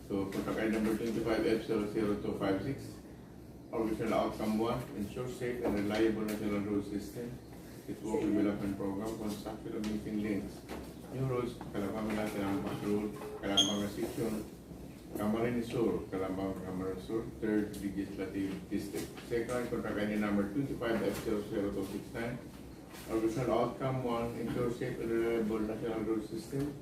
So, contract ID number 25F00256. Original outcome 1, ensure safe and reliable national road system. Network development program, construction of missing links. New roads, Calabanga-Tinambac Road, Calabanga Section, Camarines Sur, Calabanga-Camarines Sur, 3rd Legislative District. Second, contract ID number 25F00269. Original outcome 1, ensure safe and reliable national road system.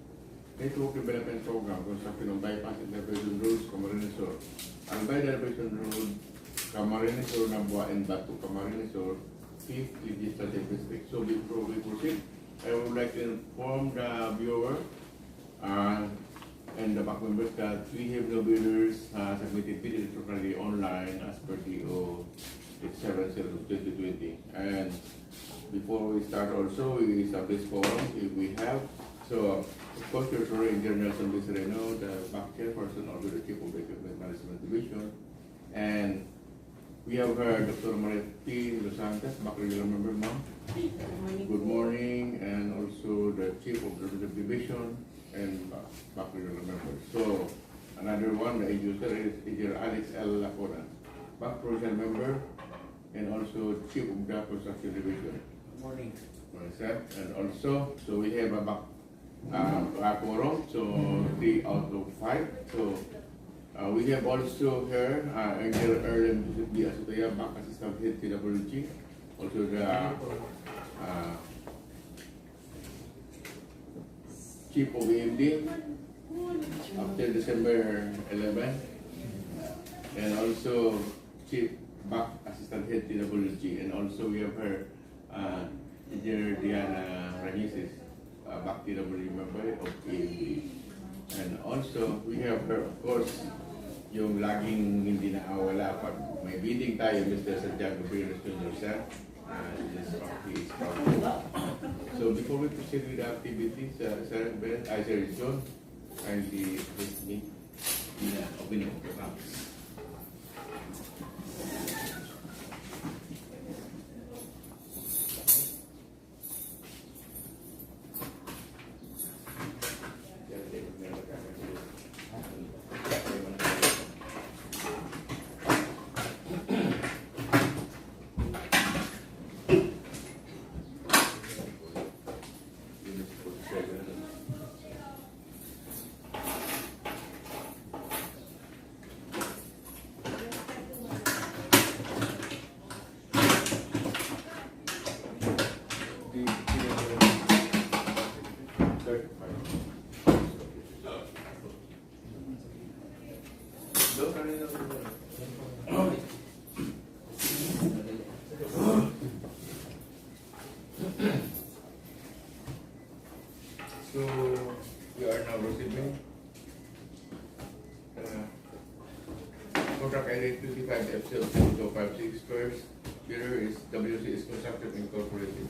Network development program, construction of bypass and diversion roads, Camarines Sur. Albay Diversion Road, Camarines Sur, Nabua, and Bato, Camarines Sur, 5th Legislative District. So before we proceed, I would like to inform the viewer and the back members that we have no bidders submitted bid electronically online as per DO 7/2020. And before we start also, we establish forum if we have. So, of course, you're Treasurer Engineer Nelson Bissereno, the back chairperson of the Chief of the Equipment Management Division. And we have Dr. Mariti Los Santos, back regular member, ma'am. Good morning. And also the Chief of the Division and back regular member. So, another one, the user is Engineer Alex L. Lacona, back provincial member, and also Chief of the Construction Division. Good morning. Morning, sir. And also, so we have a back quorum, so 3 out of 5. So we have also here Engineer Erlen B. Asutaya, back assistant head DPWH, also the Chief of AMD after December 11, and also Chief back assistant head DPWH, and also we have her Engineer Diana Ranises, back DPWH member of AMD. And also, we have her, of course, yung laging hindi naawala pag may bidding tayo, Mr. Santiago Perez Jr., sir. He is proud. So, before we proceed with the activities, Sir Ben, Sir John, kindly with me in the opening program. So, we are now proceeding. Contract ID 25F00256 first. Bidder is WCS Construction Incorporated.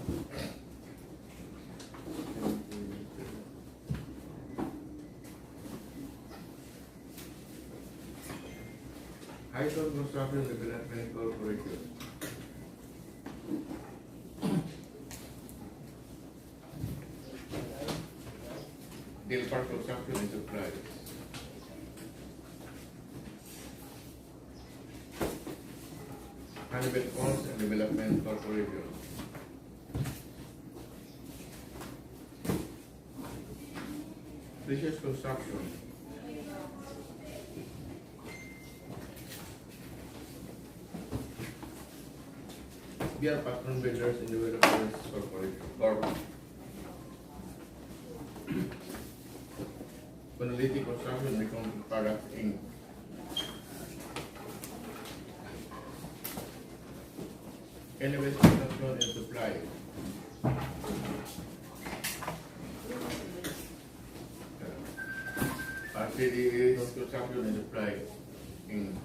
High-Tone Construction Development Incorporated. Deal Park Construction Enterprise. Honeybed Funds and Development Corporation. Precious Construction. SBR Patron Builders and Developers Corporation. Monolithic Construction Recon Products Inc. Elevated Construction and Supply. RCD Construction and Supply Inc.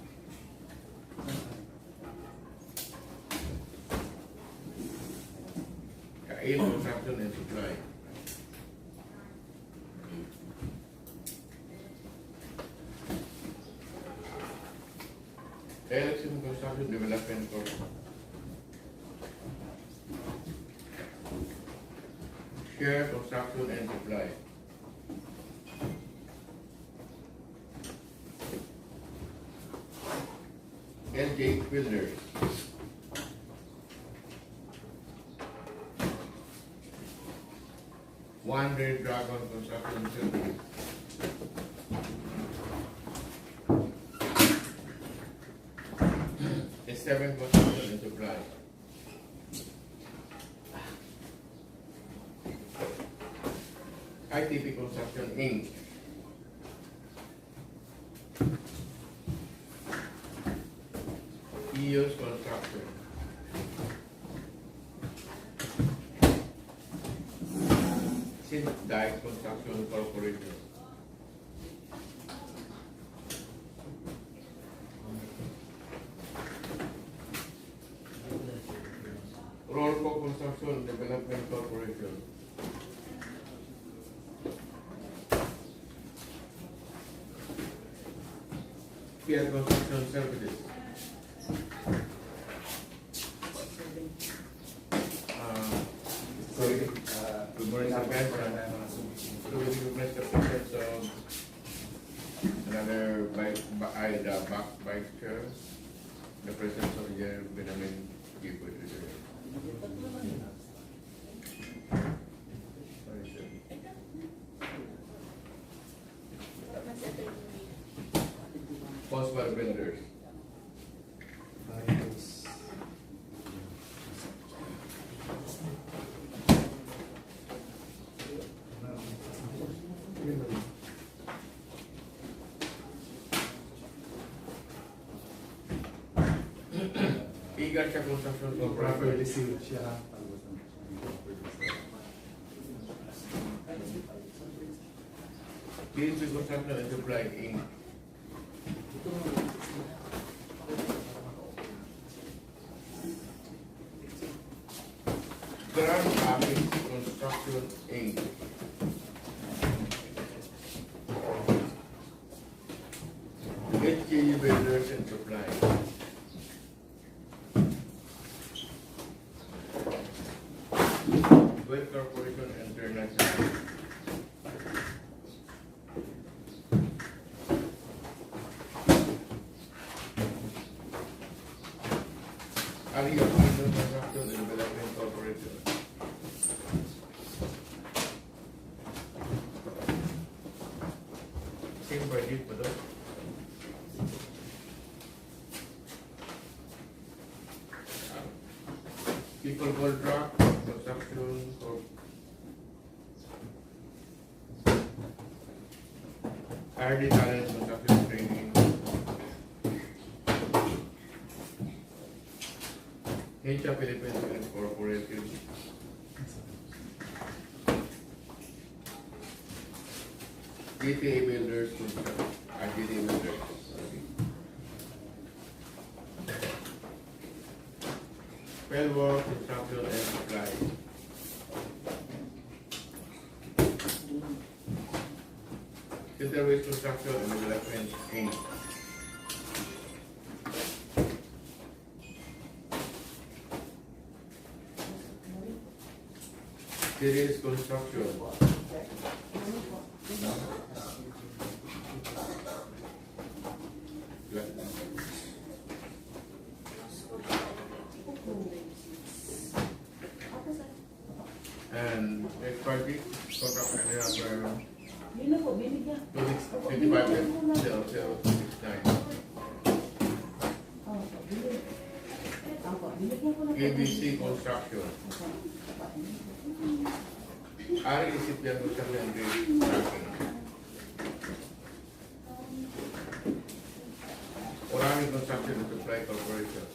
Kail Construction and Supply. Election Construction Development Corporation. Share Construction and Supply. SJ Builders. One Red Dragon Construction Service. S7 Construction and Supply. ITP Construction Inc. EOS Construction. Dyke Construction Corporation. Rolco Construction Development Corporation. Fiat Construction Services. Good morning, sir. So we request the pictures of another bike chair. The presence of Engineer Benjamin Gifford. Postbar Builders. Igat siya construction corporation. PNC Construction and Supply Inc. Grand Rapids Construction Inc. HKU Builders and Supply. Web Corporation International. Area Construction and Development Corporation. Same budget for those. People Gold Rock Construction Corp. RD Talent Construction Training. Hincha Philippines Incorporated. GTA Builders Construction. GTA Builders. Spellwork Construction and Supply. Centerways Construction and Development Inc. Series Construction. And next party, contract number 265.0069. ABC Construction. Ari Isipian Construction and Tracking. Orami Construction and Supply Corporation.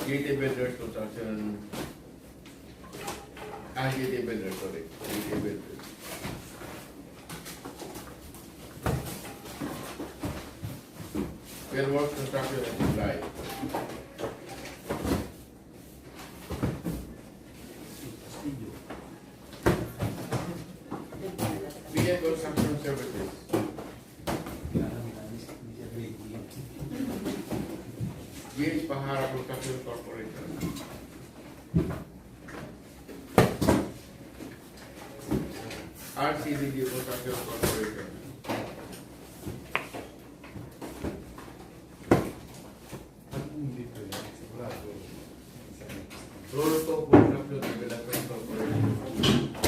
GT Builders Construction. GT Builders, sorry. GT Builders. Spellwork Construction and Supply. PN Construction Services. GH Pahara Construction Corporation. RCDD Construction Corporation. Roloto Construction Development Corporation.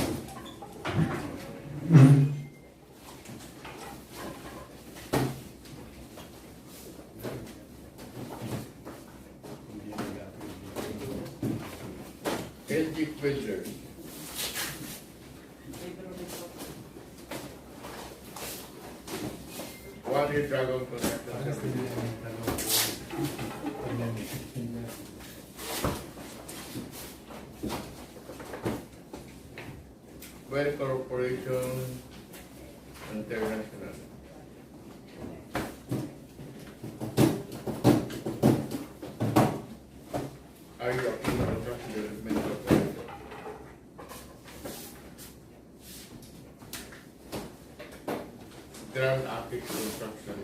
LG Builders. One-year Dragon Construction Services. Well Corporation International. Are you up to the construction development corporation? Grand Arctic Construction.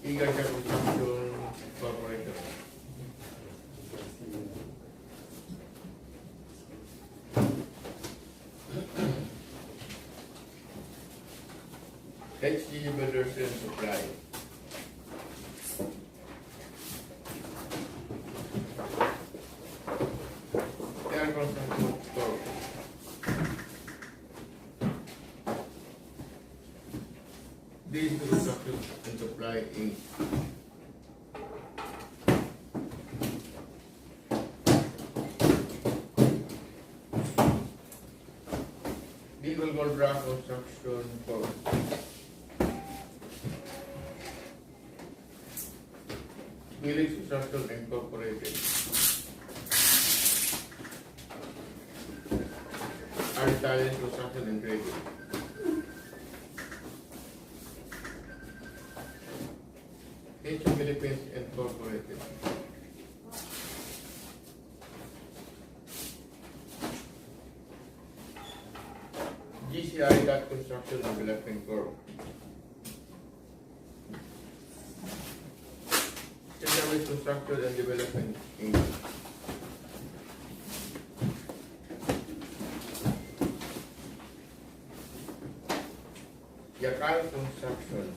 Igasha Construction Corporation. HG Diversion Supply. Air Construction Store. These Construction and Supply Inc. Legal Gold Rock Construction Corp. Village Construction Incorporated. Art Talent Construction and Trading. H Philippines Incorporated. GCI Dot Construction and Development Corp. Central Construction and Development Inc. Yakal Construction.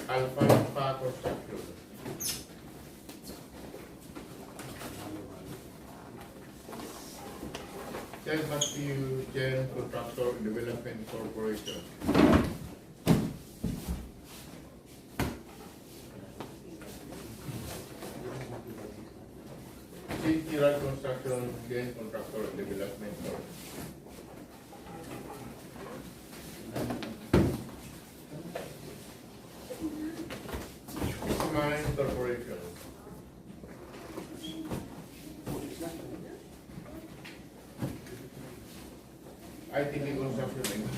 Alpha Construction. Then Matthew Jen Contractor Development Corporation. City Road Construction Jen Contractor Development Corporation. Camarines Corporation. ITV Construction Inc.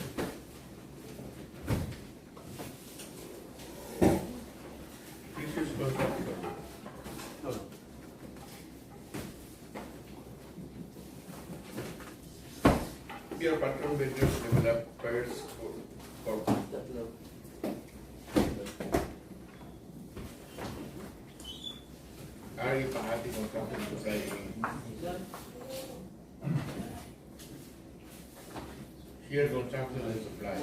Precious Construction. Pure Patron Business Developers Corp. Ari Pahati Construction Society. Here Construction and Supply.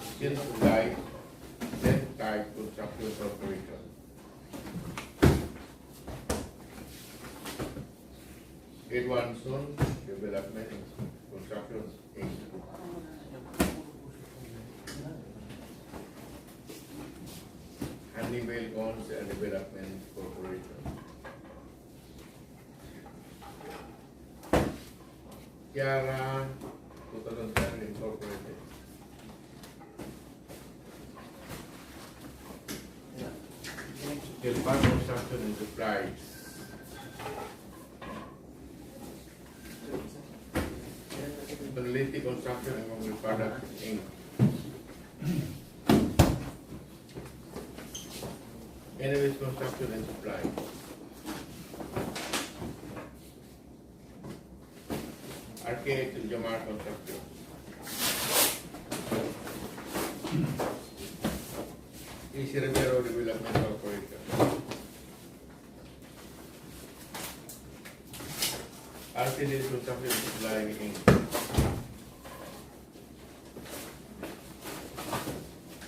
Steel Supply, Net Type Construction Corporation. Edwardson Development Construction Inc. Honeywell Gons and Development Corporation. Kiara 2010 Incorporated. Kilpan Construction and Supply. Ability Construction and Mobile Products Inc. Anyways Construction and Supply. Architect Jamar Construction. Easy Rivero Development Corporation. RTD Construction Supply Inc.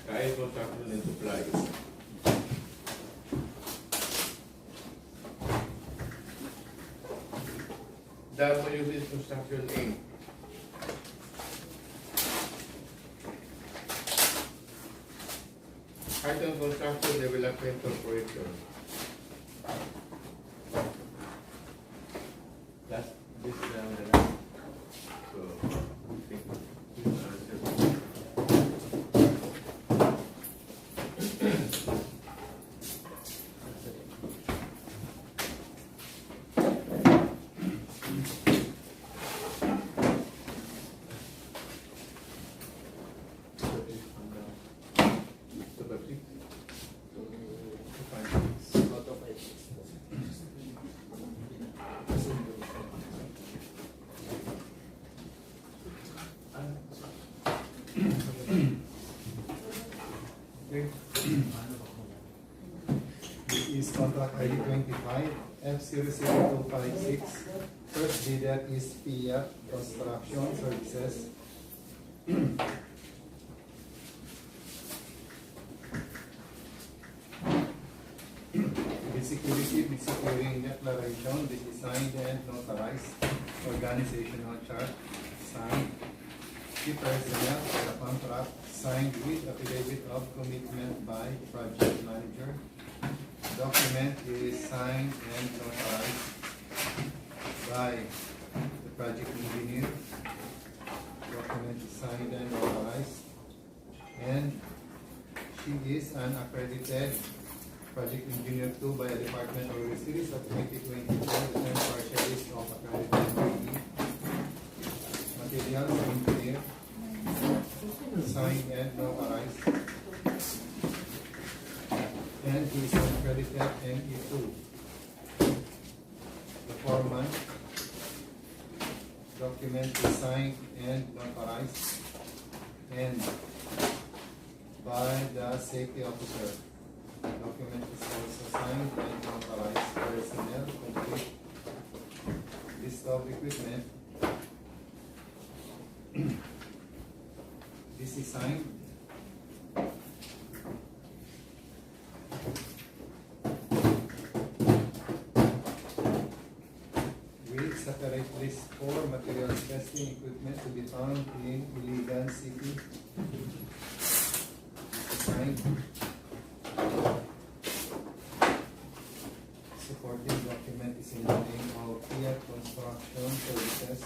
Kahit Construction and Supply. WB Construction Inc. Titan Construction Development Corporation. Last this so I think these are This is contract ID 25 F00256. First bidder is PIA Construction Services. Bid securing declaration, this is signed and notarized. Organizational chart, signed. Key personnel for the contract, signed with affidavit of commitment by project manager. Document is signed and notarized by the project engineer. Document is signed and notarized. And she is an accredited project engineer 2 by the Department of the Series of 2024 and partialist of accredited PE. Materials engineer, signed and notarized. And he is an accredited ME2. The foreman, document is signed and notarized and by the safety officer. Document is also signed and notarized. Personnel, complete list of equipment. This is signed. With separate list for materials testing equipment to be found in Iligan City. This is signed. Supporting document is in the name of Fiat Construction Services.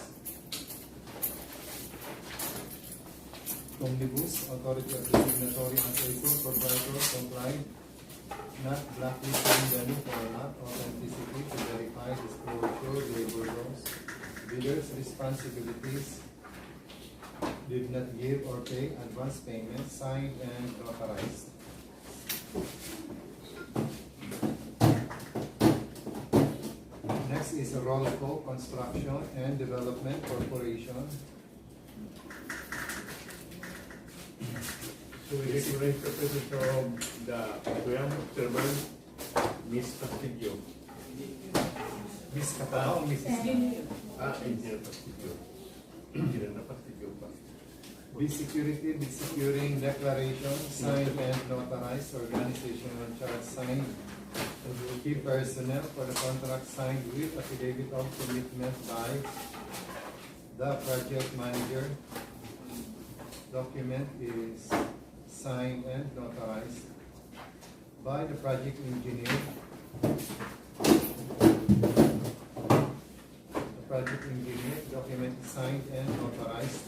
Omnibus, authority of the signatory as a sole proprietor complied, not blacklisting the new for not authenticity to verify disclosure, labor laws, bidders' responsibilities, did not give or pay advance payment, signed and notarized. Next is Rolco Construction and Development Corporation. So we recognize the presence of the Kuyang servant, Miss Castillo. Miss Katao, Mrs. Engineer Castillo. Engineer na Castillo pa. Bid security, bid securing declaration, signed and notarized, organizational chart signed. Key personnel for the contract signed with affidavit of commitment by the project manager. Document is signed and notarized by the project engineer. The project engineer, document is signed and notarized.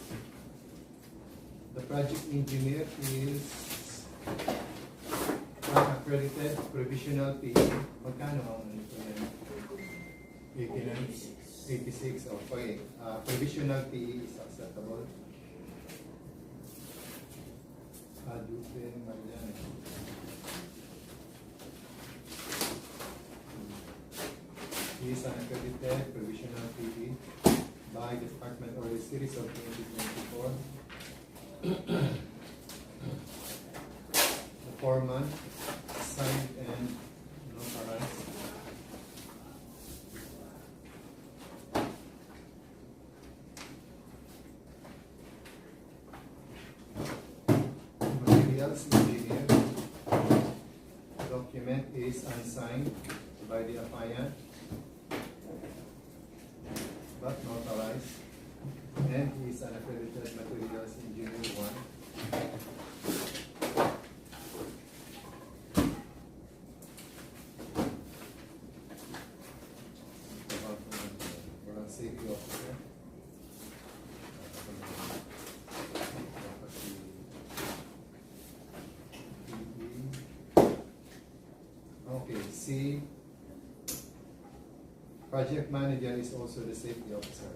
The project engineer is an accredited provisional PE. Magkano ang ito yan? 86. Okay. Provisional PE is acceptable. Dupe Mariano. He is an accredited provisional PE by the Department of the Series of 2024. foreman, signed and notarized. Materials engineer. Document is unsigned by the affiant but notarized, and he is an accredited materials engineer 1. Safety officer. Okay, C. Project manager is also the safety officer.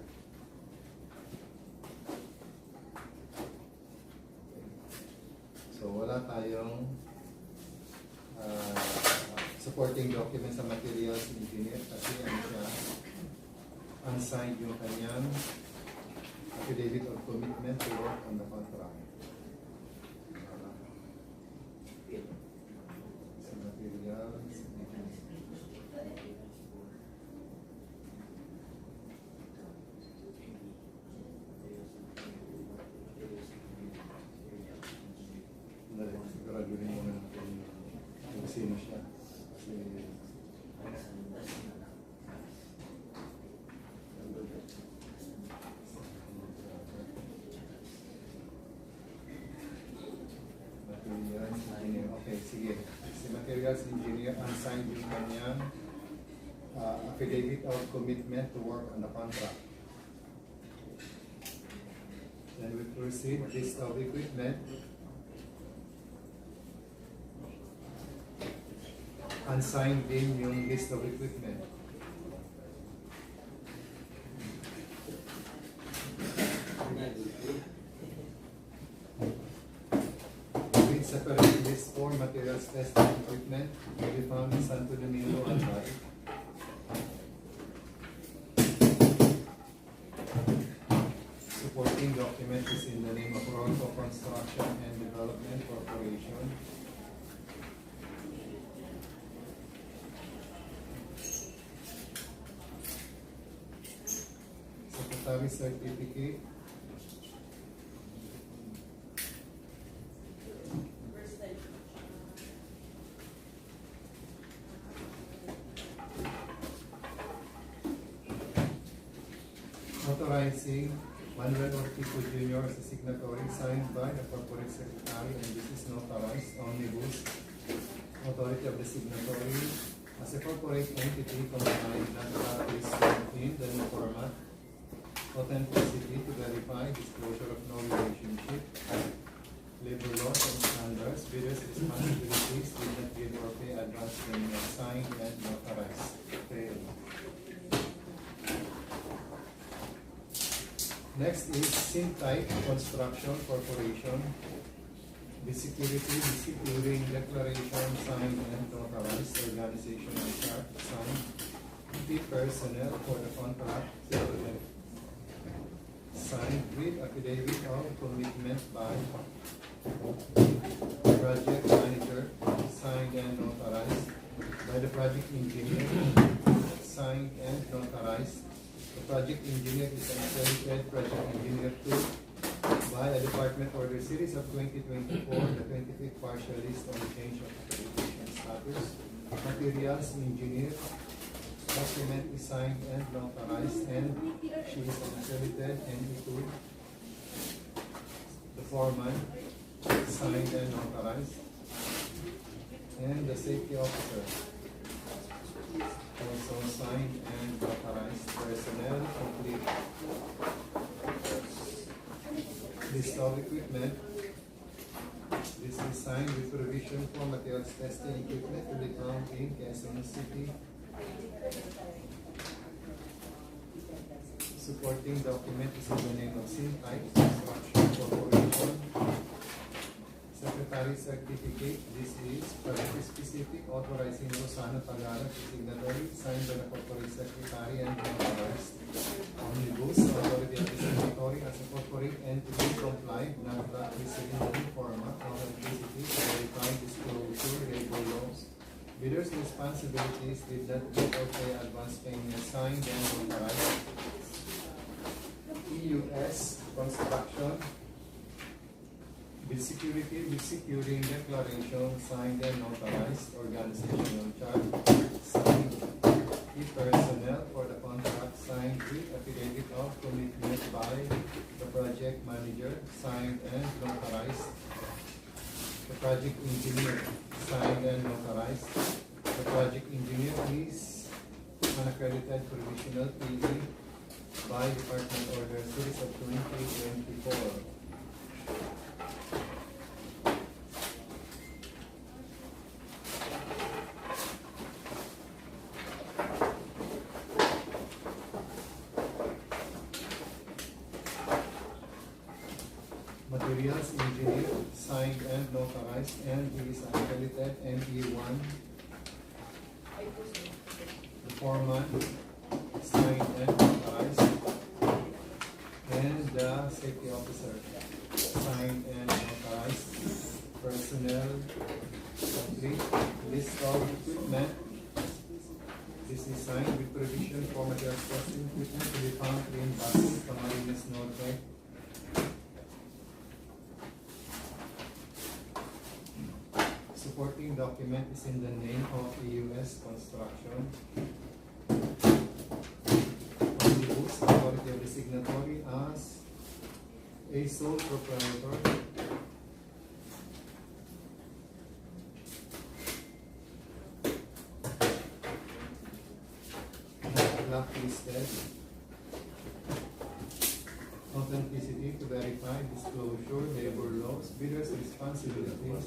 So wala tayong supporting documents sa materials engineer kasi ano siya, unsigned yung kanyang affidavit of commitment to work on the contract. Sa materials, siguraduhin mo na kung sino siya. Kasi materials engineer. Okay, sige. Si materials engineer unsigned yung kanyang affidavit of commitment to work on the contract. Then we proceed list of equipment. Unsigned din yung list of equipment. With separate list for materials testing equipment will be found in Santo Domingo, Albay. Supporting document is in the name of Bato Construction and Development Corporation. Secretary certificate. Authorizing Manuel Ortico Jr. as a signatory signed by the corporate secretary, and this is notarized omnibus. Authority of the signatory as a corporate entity combined that is in the new format. Authenticity to verify disclosure of no relationship, labor laws and standards, bidders' responsibilities, did not bid or pay advance payment, signed and notarized. Fail. Next is Syntype Construction Corporation. The security, the securing declaration, signed and notarized, organizational chart, signed, the personnel for the contract, signed with affidavit of commitment by project manager, signed and notarized by the project engineer, signed and notarized. The project engineer is an accredited project engineer 2 by a department order series of 2024, the 25th partial list on the change of accreditation status. Materials engineer. Document is signed and notarized, and she is an accredited NE2. The foreman signed and notarized, and the safety officer also signed and notarized. Personnel complete. List of equipment. This is signed with provision for materials testing equipment to be found in Quezon City. Supporting document is in the name of Syntype Construction Corporation. Secretary certificate. This is project specific, authorizing Rosano Tagara to signatory, signed by the corporate secretary and notarized. Omnibus, authority of the signatory as a corporate entity complied, not that receiving the format of authenticity to verify disclosure Bidder's responsibilities did not give or pay advance payment signed and notarized. EUS Construction. Bid security, bid securing declaration signed and notarized. Organizational chart signed. Key personnel for the contract signed with affidavit of commitment by the project manager signed and notarized. The project engineer signed and notarized. The project engineer is an accredited provisional PE by Department Order Series of 2024. Materials engineer signed and notarized, and he is accredited ME1. The foreman signed and notarized, and the safety officer signed and notarized. Personnel complete. List of equipment. This is signed with provision for materials testing equipment to be found in Bato, Camarines, Norte. Supporting document is in the name of EUS Construction. On the books, authority of the signatory as a sole proprietor. Blacklisted. Authenticity to verify disclosure, labor laws, bidder's responsibilities.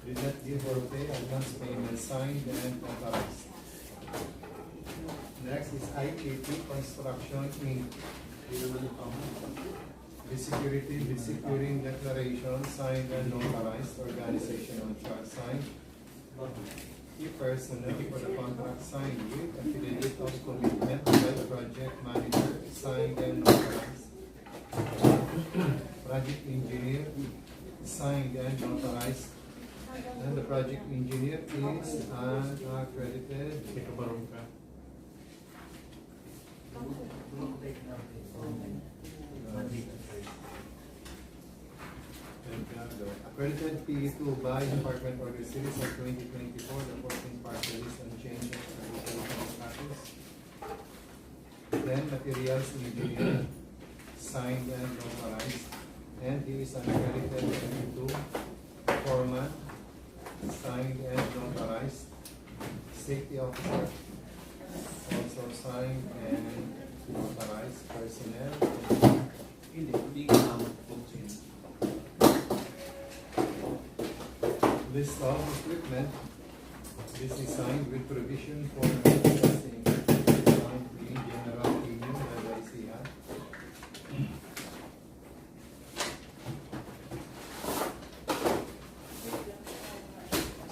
Did not give or pay advance payment signed and notarized. Next is IKT Construction Inc. The security, the securing declaration signed and notarized. Organizational chart signed. Key personnel for the contract signed with affidavit of commitment by the project manager signed and notarized. Project engineer signed and notarized. And the project engineer is accredited. Accredited PE2 by Department Order Series of 2024, the 14th part release and change of accreditation status. Then materials engineer signed and notarized, and he is an accredited PE2 foreman signed and notarized. Safety officer also signed and notarized. Personnel list of equipment. This is signed with provision for testing found in General Union by ICA.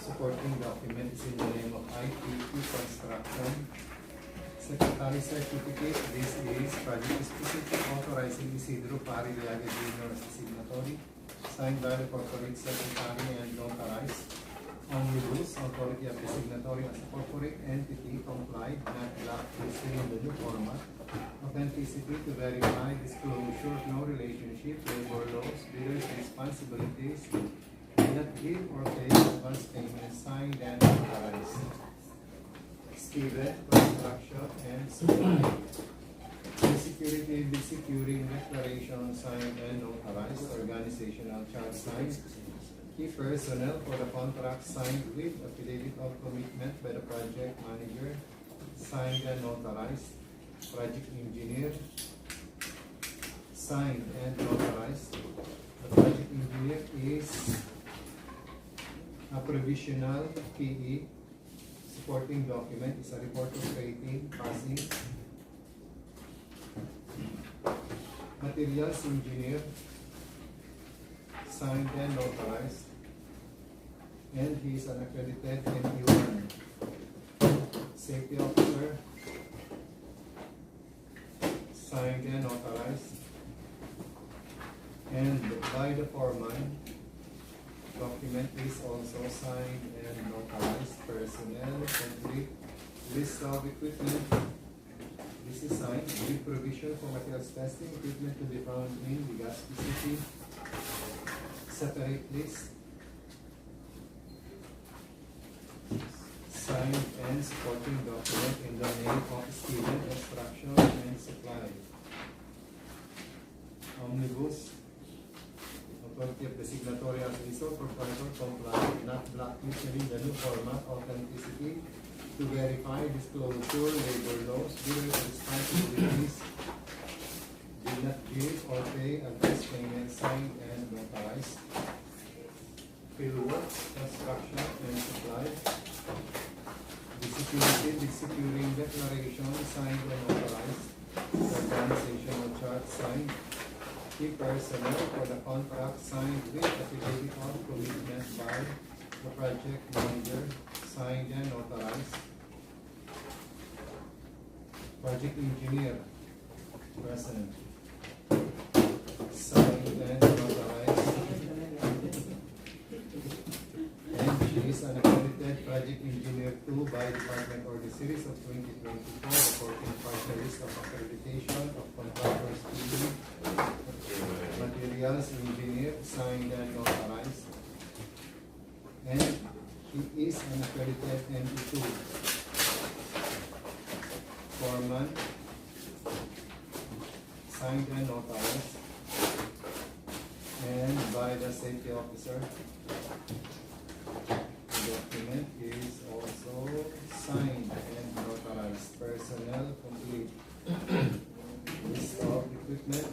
Supporting document is in the name of IPP Construction. Secretary certificate. This is project specific authorizing Isidro Parillaga Jr. as the signatory. Signed by the corporate secretary and notarized. Only rules, authority of the signatory as a corporate entity complied, not blacklisted in the new format. Authenticity to verify disclosure, no relationship, labor laws, bidder's responsibilities, not give or pay advance payment signed and notarized. Steven, construction and supply. Security, the securing declaration signed and notarized. Organizational chart signed. Key personnel for the contract signed with affidavit of commitment by the project manager signed and notarized. Project engineer signed and notarized. The project engineer is a provisional PE. Supporting document is a report of rating passing. Materials engineer signed and notarized, and he is an accredited ME1. Safety officer signed and notarized, and by the foreman document is also signed and notarized. Personnel, complete list of equipment. This is signed with provision for materials testing equipment to be found in the gas PCT. Separate list. Signed and supporting document in the name of Stephen Extraction and Supply. Omnibus. Authority of the signatory as a sole proprietor comply, not blacklisting the new format, authenticity, to verify disclosure, labor laws, various responsibilities, did not give or pay advance payment, signed and notarized. Fieldwork, construction and supply. The securing declaration, signed and notarized. Organizational chart, signed. Key personnel for the contract, signed with affidavit of commitment by the project manager, signed and notarized. Project engineer, present, signed and notarized. And she is an accredited project engineer 2 by Department or the series of 2024, reporting partial list of accreditation of contractors PD. Materials engineer, signed and notarized. And he is an accredited NP2. Foreman, signed and notarized. And by the safety officer. The document is also signed and notarized. Personnel, complete. List of equipment.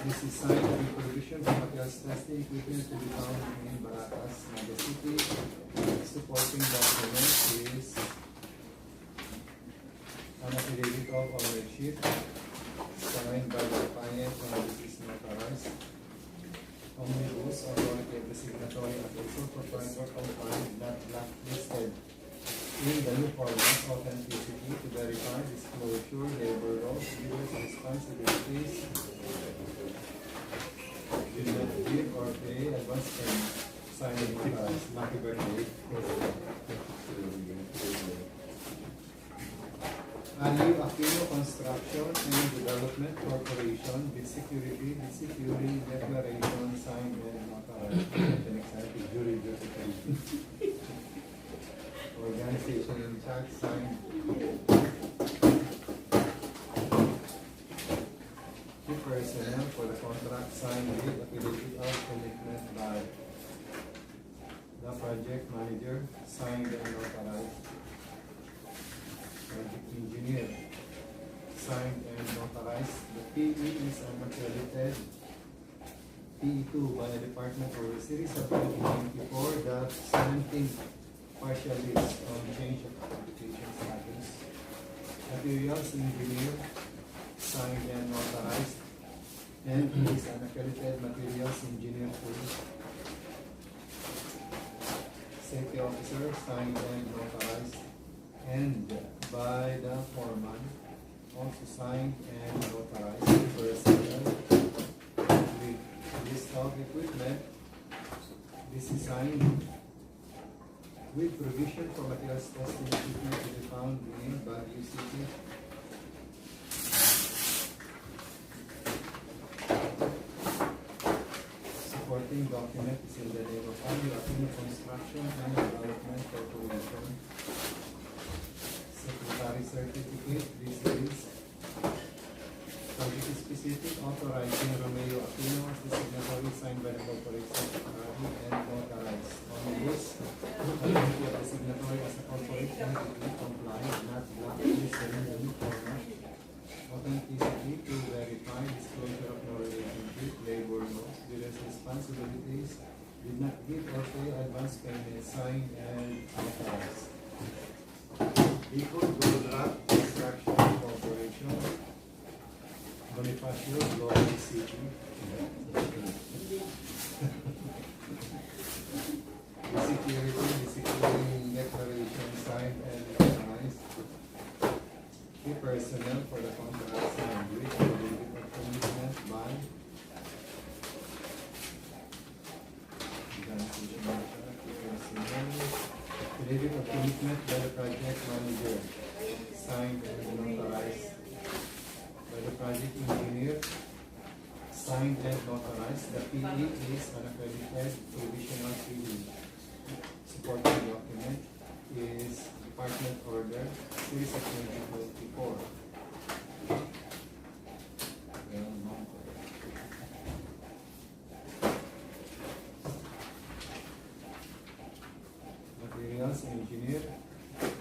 This is signed with provision for materials testing equipment to be found in Baracas, Naga City. Supporting document is an affidavit of ownership signed by the client and this is notarized. Omnibus, authority of the signatory as a sole proprietor compliant, not blacklisted. In the new format, authenticity to verify disclosure, labor laws, various responsibilities, did not give or pay advance payment, signed and notarized. Happy birthday. Aliu Aquino Construction and Development Corporation, with security, with securing declaration, signed and notarized. The next item is jury verification. Organization in charge, signed. Key personnel for the contract, signed with affidavit of commitment by the project manager, signed and notarized. Project engineer, signed and notarized. The PE is an accredited PE2 by the Department for the series of 2024, the 17th partial list on change of application status. Materials engineer, signed and notarized. And he is an accredited materials engineer 2. Safety officer, signed and notarized. And by the foreman, also signed and notarized. Personnel, with list of equipment. This is signed with provision for materials testing equipment to be found in Bato City. Supporting document is in the name of Albay Construction and Development Corporation. Secretary certificate, this is project specific, authorizing Romeo Aquino as the signatory, signed by the corporate secretary and notarized. Omnibus, authority of the signatory as a corporate entity, compliant, not blacklisted in the new format. Authenticity to verify disclosure of no relationship, labor laws, various responsibilities, did not give or pay advance payment, signed and authorized. Equal Goldrat Construction Corporation, Bonifacio, Global City. The securing declaration, signed and authorized. Key personnel for the contract, signed with affidavit of commitment by commitment by the project manager, signed and notarized by the project engineer, signed and notarized. The PE is an accredited provisional PE. Supporting document is Department Order Series of 2024. Materials engineer,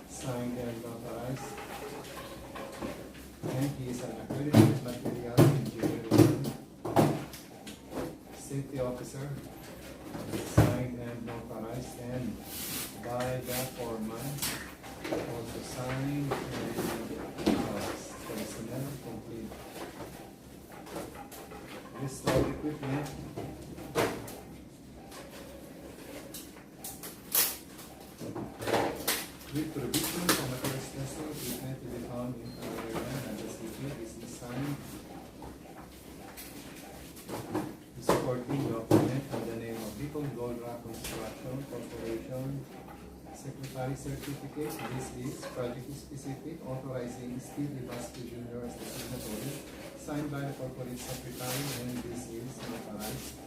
signed and notarized. And he is an accredited materials engineer. Safety officer, signed and notarized, and by the foreman, also signed and personnel complete. List of equipment. With provision for materials testing equipment to be found in Calabanga and the city is signed. The supporting document in the name of Bicol Gold Rock Construction Corporation. Secretary certificate. This is project specific, authorizing Steve Ibasco Jr. as the signatory, signed by the corporate secretary, and this is notarized.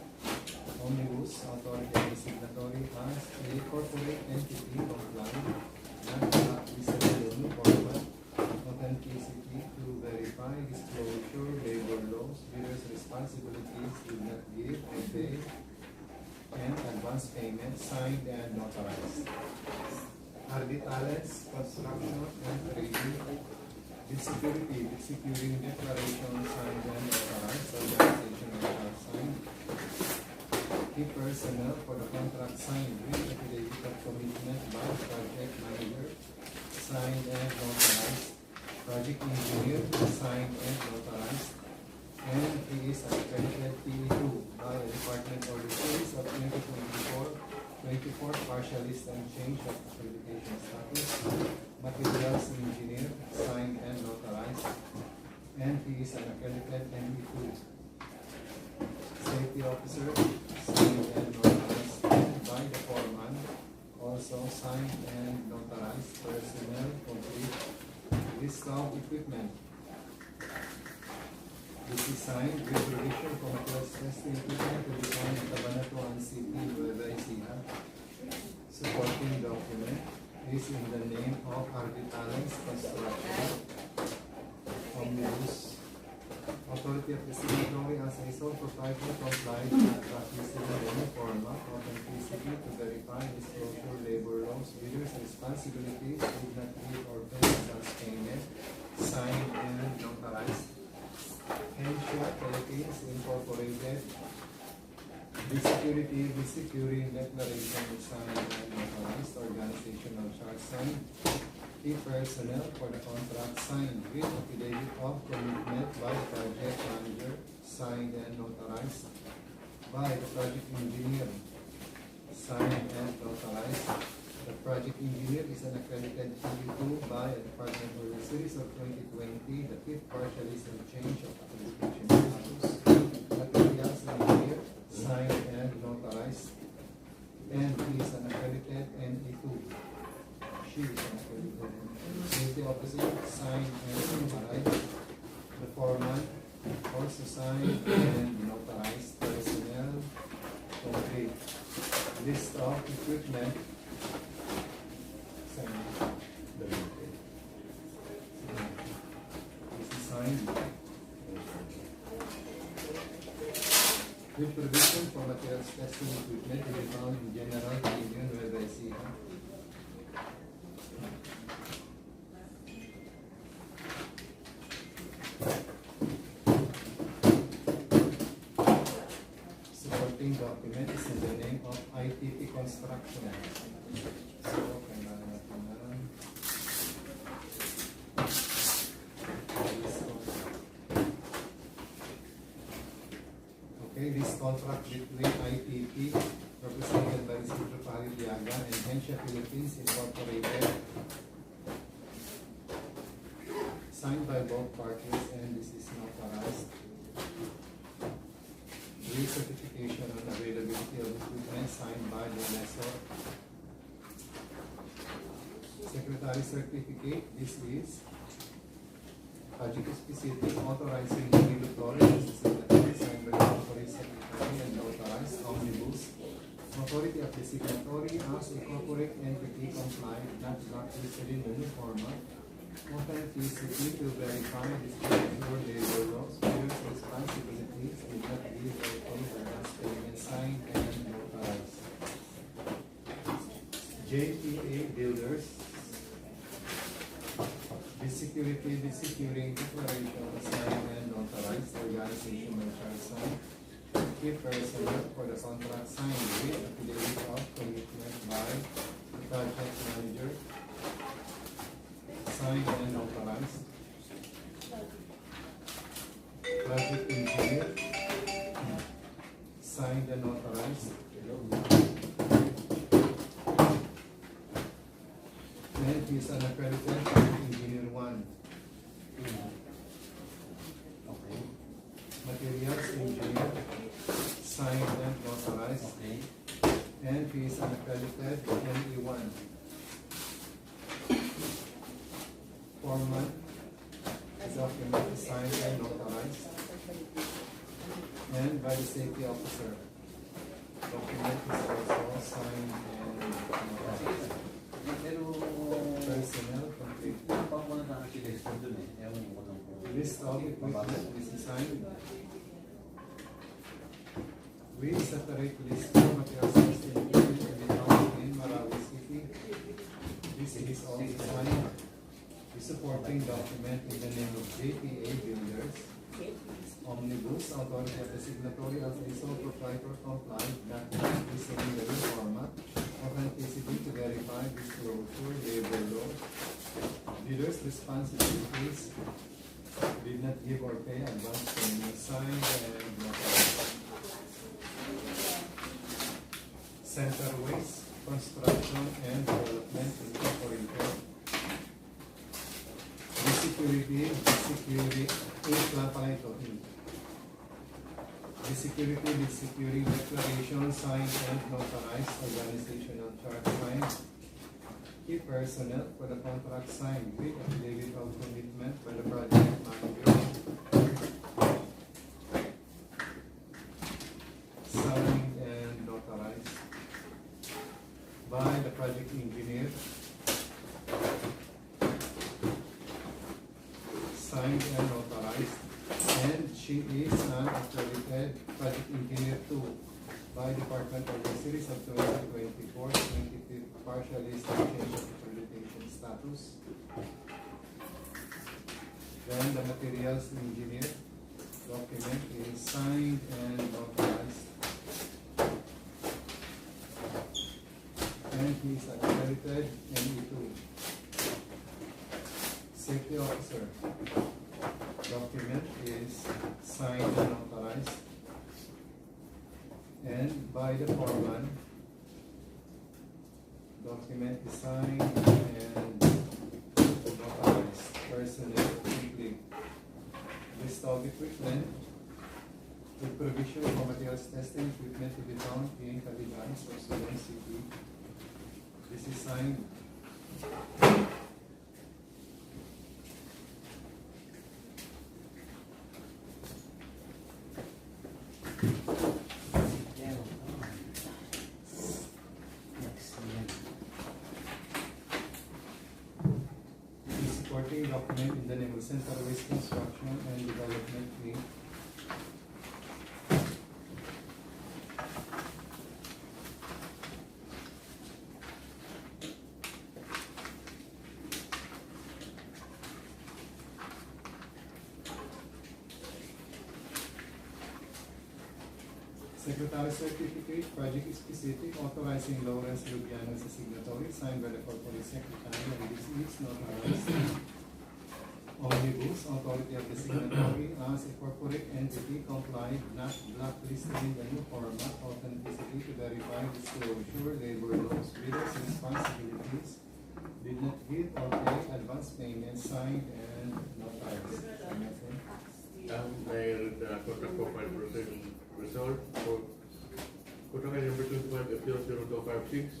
Omnibus authority of the signatory as a corporate entity compliant, not reasonable format, authenticity to verify disclosure, labor laws, bidder's responsibilities, did not give, obey, and advance payment, signed and notarized. Arbitales, construction and trading, bid security, bid securing declaration, signed and notarized, organization and signed. Key personnel for the contract signed with affidavit of commitment by project manager, signed and notarized. Project engineer, signed and notarized. And he is accredited PE2 by the Department of the Series of 2024 partial list and change of accreditation status. Materials engineer, signed and notarized. And he is an accredited ME2. Safety officer, signed and notarized. And by the foreman, also signed and notarized. Personnel complete. List of equipment. This is signed with provision for materials testing equipment to be found in Bato and City, Nueva Ecija. Supporting document is in the name of Arbitales Construction. Omnibus authority of the signatory as a sole proprietor complied with practicing format, authenticity to verify disclosure, labor laws, bidder's responsibilities, did not give or pay as payment, signed and notarized. Henshaw Philippines Incorporated. The security, the securing declaration is signed and notarized. Organizational chart signed. Key personnel for the contract signed with affidavit of commitment by the project manager, signed and notarized by the project engineer, signed and notarized. The project engineer is an accredited PE2 by the Department of the Series of 2020, the fifth partial list and change of accreditation status. Materials engineer, signed and notarized. And he is an accredited NE2. She is an accredited safety officer, signed and notarized. The foreman also signed and notarized. Personnel complete. List of equipment. This is signed with provision for materials testing equipment to be found in General Union Nueva Ecija. Supporting document is in the name of ITP Construction. So, kailangan natin na okay, this contract between ITP, represented by the Secretary Liaga, and Henshaw Philippines Incorporated, signed by both parties, and this is notarized. Recertification on availability of equipment signed by the lessor, Secretary Certificate, this is project specific authorizing regulatory, this is signatory signed by the Corporate Secretary and authorized omnibus. Authority of the signatory as a corporate entity compliant, not blacklisted in the new format. Authenticity to verify disclosure labor laws, clear responsibilities, did not give or pay the last payment signed and notarized. JPA Builders, the security, the securing declaration signed and notarized, organizational chart signed. Key personnel for the contract signed with affidavit of commitment by the project manager, signed and authorized. Project engineer, signed and authorized. And he is an accredited engineer 1. Materials engineer, signed and authorized. And he is an accredited ME1. Foreman, document is signed and authorized. And by the safety officer, document is also signed and authorized. Personnel complete. List of equipment is signed. We separate list of materials in Marawi City. This is all signed. The supporting document in the name of JPA Builders. Omnibus, authority of the signatory as a sole proprietor compliant, not receiving the new format. Authenticity to verify disclosure, labor law. Dealers' responsibilities, did not give or pay advance payment, signed and notarized. Centerways, construction and development incorporated. The security, the securing declaration signed and notarized, organizational chart signed. Key personnel for the contract signed with affidavit of commitment by the project manager. Signed and notarized by the project engineer. Signed and authorized, and she is an accredited project engineer 2 by Department of the Series of 2024-25 partially change of accreditation status. Then the materials engineer document is signed and authorized, and he is accredited ME2. Safety officer document is signed and authorized, and by the foreman, document is signed and authorized. Personnel complete. List of equipment with provision for materials testing equipment to be found in Camarines or Sudan City. This is signed. Supporting document in the name of Centerways Construction and Development Inc. Secretary Certificate, Project Specific, authorizing Lawrence Lubiano as a signatory, signed by the Corporate Secretary, and this is notarized. Omnibus, authority of the signatory as a corporate entity compliant, not blacklisted in the new format, authenticity to verify disclosure, labor laws, bidders' responsibilities, did not give or pay advance payment, signed and notarized. Dahil contract profile result for contract number 25 FL 0256,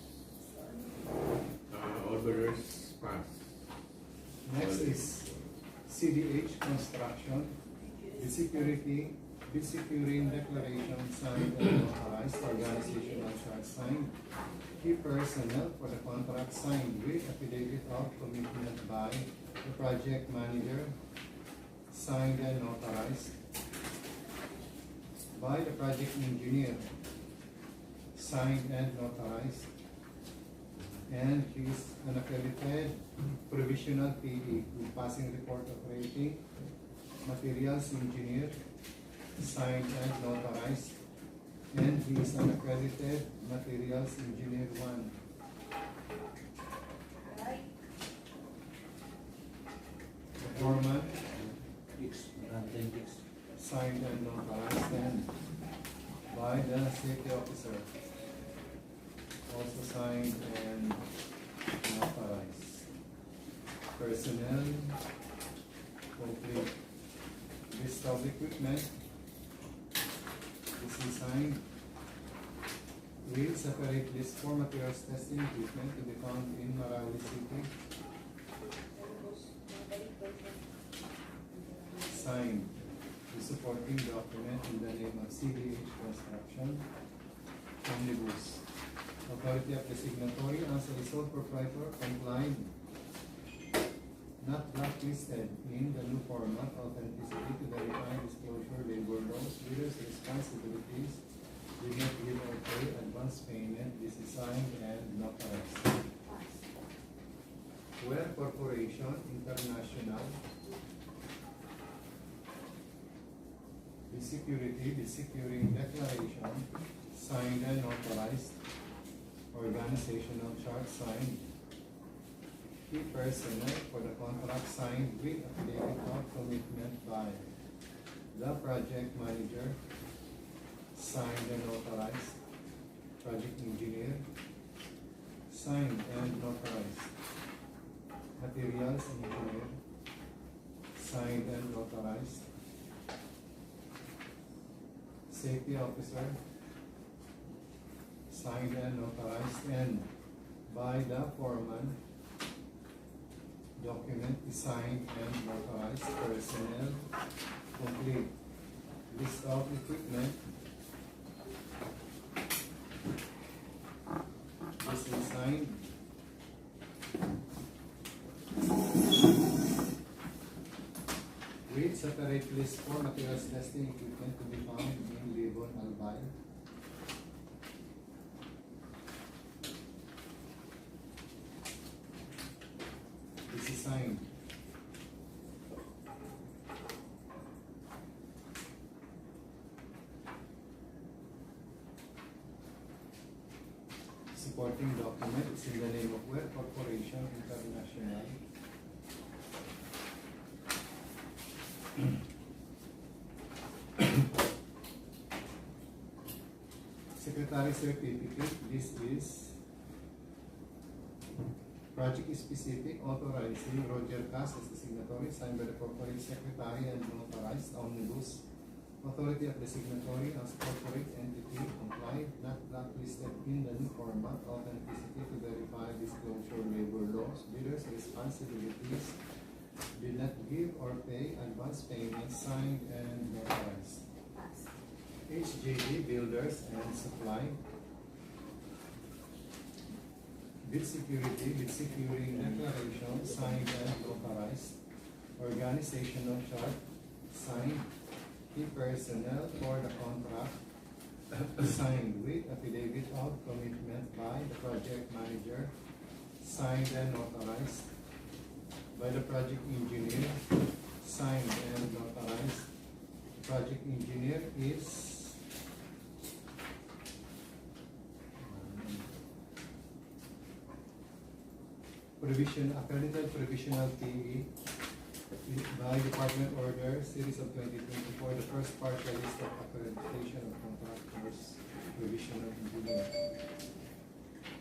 all bidders pass. Next is CDH Construction, bid securing declaration signed and authorized, organizational chart signed, key personnel for the contract signed with affidavit of commitment by the project manager, signed and authorized by the project engineer, signed and authorized, and he is an accredited provisional PE with passing report of rating, materials engineer, signed and authorized, and he is an accredited materials engineer 1. The foreman, signed and authorized, and by the safety officer, also signed and authorized. Personnel, complete. List of equipment, this is signed. We'll separate list for materials testing equipment to be found in Marawi City. Signed. The supporting document in the name of CDH Construction, Omnibus. Authority of the signatory as a sole proprietor complied, not blacklisted in the new format, authenticity to verify disclosure, labor laws, leaders' responsibilities, did not give or pay advance payment, this is signed and notarized. Ware Corporation International, the securing declaration, signed and authorized, organizational chart signed, key personnel for the contract signed with affidavit of commitment by the project manager, signed and authorized, project engineer, signed and authorized, materials engineer, signed and authorized, safety officer, signed and authorized, and by the foreman, document is signed and authorized. Personnel, complete. List of equipment, this is signed. With separate list for materials testing equipment to be found in Libon, Albay. This is signed. Supporting document is in the name of Ware Corporation International. Secretary certificate, this is project specific, authorizing Roger Cass as the signatory, signed by the corporate secretary and authorized. Omnibus. Authority of the signatory as corporate entity complied, not blacklisted in the new format, authenticity to verify disclosure, labor laws, bidders' responsibilities, did not give or pay advance payments, signed and authorized. HJD Builders and Supply, bid securing declaration, signed and authorized. Organizational chart, signed. Key personnel for the contract, signed with affidavit of commitment by the project manager, signed and authorized by the project engineer, signed and authorized. Project engineer is accredited provisional PE by Department Order Series of 2024, the first partial list of accreditation of contractors, provisional engineer.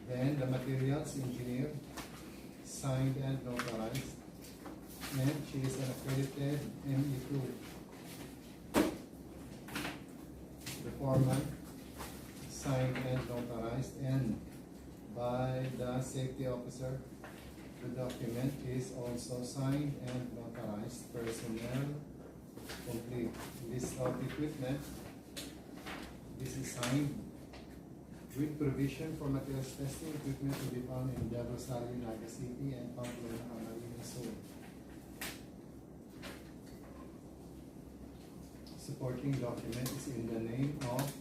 Then the materials engineer, signed and authorized, and she is an accredited ME2. The foreman, signed and authorized, and by the safety officer, The document is also signed and notarized. Personnel, complete. List of equipment. This is signed with provision for materials testing equipment to be found in Del Rosario, Naga City, and Pamplona, Camarines Sur. Supporting document is in the name of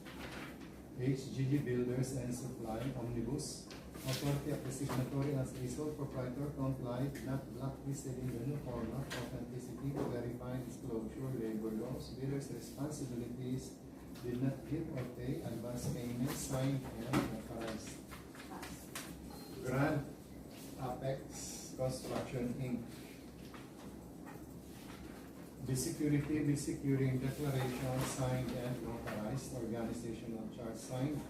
HGG Builders and Supply Omnibus. Authority of the signatory as a sole proprietor complied, not blacklisted in the new format, authenticity to verify disclosure, labor laws, bidders' responsibilities, did not give or pay advance payments, signed and authorized. Grant Apex Construction Inc. The security, the securing declaration signed and notarized, organizational chart signed,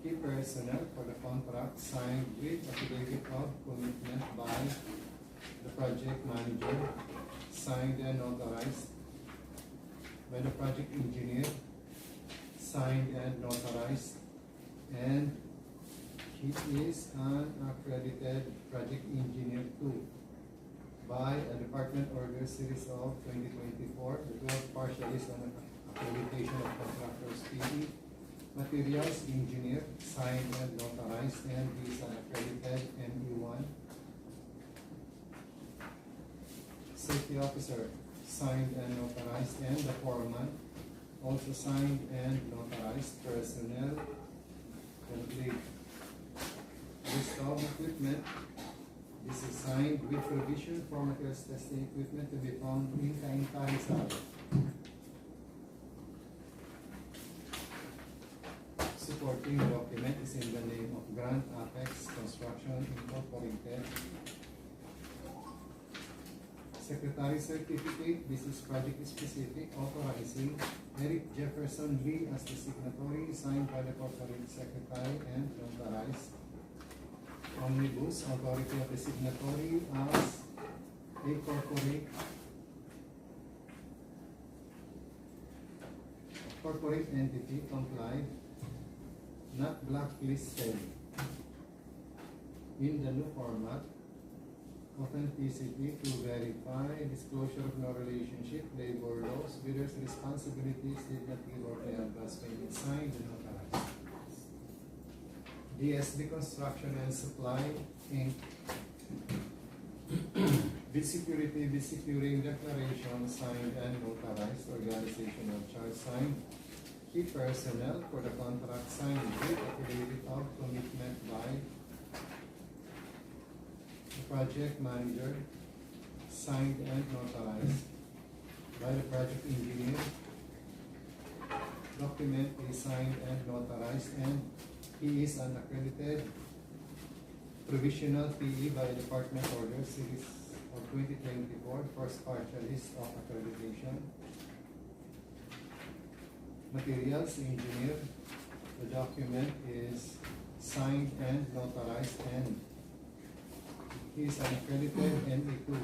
key personnel for the contract signed with affidavit of commitment by the project manager, signed and notarized by the project engineer, signed and notarized, and he is an accredited project engineer too by a Department Order Series of 2024, the 12th partial list on accreditation of contractors PD, materials engineer, signed and notarized, and he is an accredited ME1. Safety officer, signed and notarized, and the foreman, also signed and notarized. Personnel, complete. List of equipment. This is signed with provision for materials testing equipment to be found in Rizal. Supporting document is in the name of Grant Apex Construction Incorporated. Secretary certificate. This is project specific, authorizing Eric Jefferson Lee as the signatory, signed by the corporate secretary and notarized. Omnibus, authority of the signatory as a corporate entity, complied, not blacklisted in the new format, authenticity to verify, disclosure of no relationship, labor laws, bidders' responsibilities, did not give or pay advance payment, signed and notarized. DSB Construction and Supply Inc. Bid security, bid securing declaration signed and notarized, organizational chart signed, key personnel for the contract signed with affidavit of commitment by the project manager, signed and notarized by the project engineer. Document is signed and notarized, and he is an accredited provisional PE by Department Order Series of 2024, first partial list of accreditation. Materials engineer. The document is signed and notarized, and he is an accredited NE2.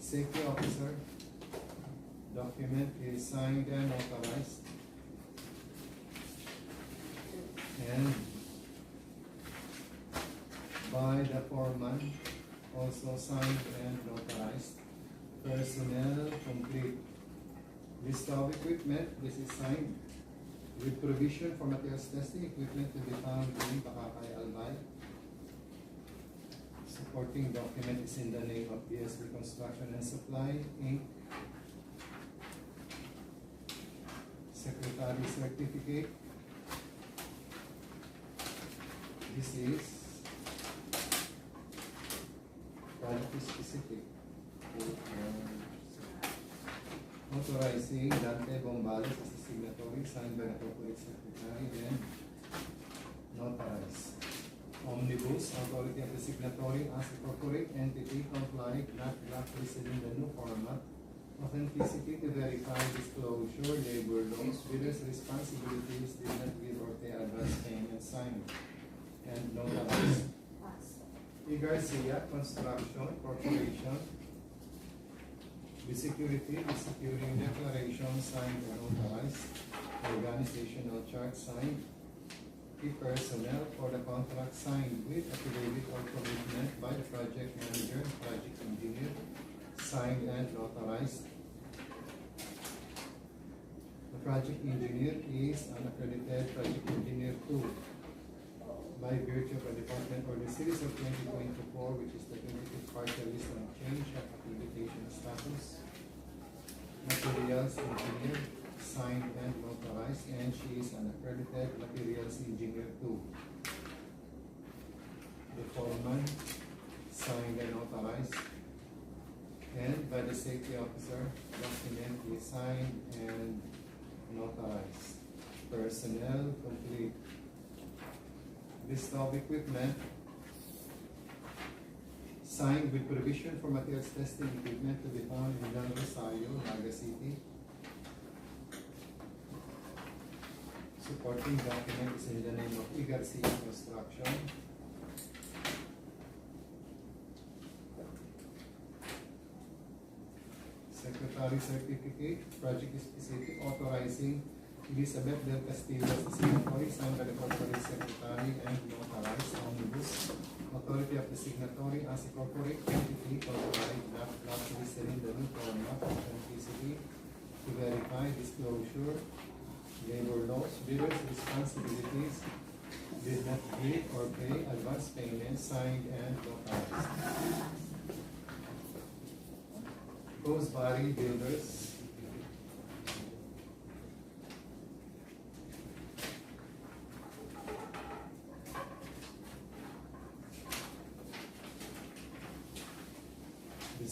Safety officer. Document is signed and notarized, and by the foreman, also signed and notarized. Personnel, complete. List of equipment. This is signed with provision for materials testing equipment to be found in Albay. Supporting document is in the name of DSB Construction and Supply Inc. Secretary certificate. This is project specific. Authorizing Dante Bombales as the signatory, signed by the corporate secretary and notarized. Omnibus, authority of the signatory as a corporate entity, complied, not blacklisted in the new format. Authenticity to verify, disclosure, labor laws, bidders' responsibilities, did not give or pay advance payment, signed and notarized. E. Garcia Construction Corporation. The security, the securing declaration signed and notarized. Organizational chart signed. key personnel for the contract signed with affidavit or commitment by the project manager, project engineer, signed and notarized. The project engineer is an accredited project engineer too, by virtue of a department or the series of 2024, which is the 25th partial list on change of accreditation status. Materials engineer, signed and notarized, and she is an accredited materials engineer too. The foreman, signed and notarized, and by the safety officer, document is signed and notarized. Personnel complete. List of equipment, signed with provision for materials testing equipment to be found in San Rosario, Naga City. Supporting document is in the name of Igarcia Construction. Secretary certificate, project specific, authorizing Elizabeth del Castillo as signatory, signed by the corporate secretary and notarized. Omnibus, authority of the signatory as a corporate entity authorized not listed in the new format of authenticity to verify disclosure, labor laws, bidders' responsibilities, did not give or pay advance payments, signed and notarized. Post Body Builders,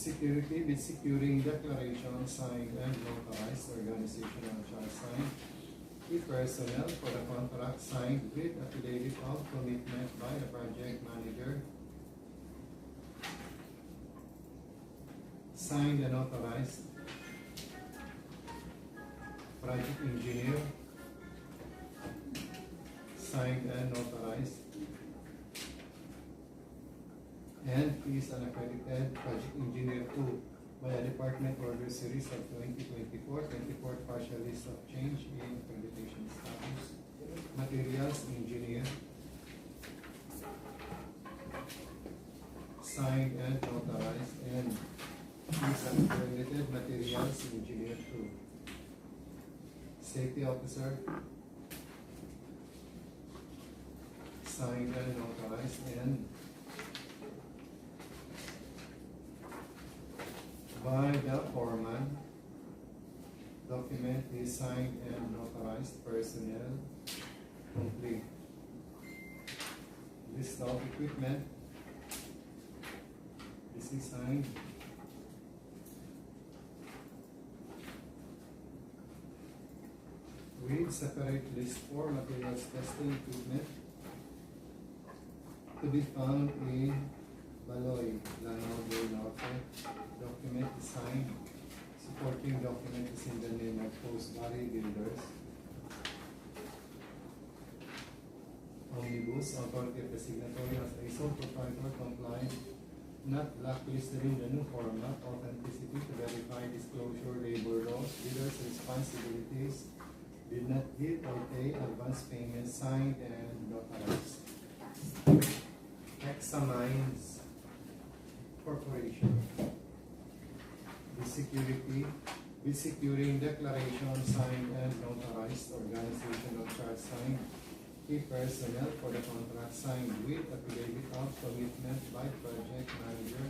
security with securing declaration, signed and notarized. Organizational chart signed. Key personnel for the contract, signed with affidavit of commitment by the project manager, signed and notarized. Project engineer, signed and notarized. And he is an accredited project engineer too, by a department order series of 2024, 24th partial list of change in accreditation status. Materials engineer, signed and notarized, and he is an accredited materials engineer too. Safety officer, signed and notarized, and by the foreman, document is signed and notarized. Personnel complete. List of equipment, this is signed. With separate list for materials testing equipment to be found in Baloy, Lanao del Norte. Document is signed. Supporting document is in the name of Post Body Builders. Omnibus, authority of the signatory as a sole proprietor compliant, not blacklisted in the new format, authenticity to verify disclosure, labor laws, bidders' responsibilities, did not give or pay advance payments, signed and notarized. Camarines Corporation. With securing declaration, signed and notarized. Organizational chart signed. Key personnel for the contract, signed with affidavit of commitment by project manager,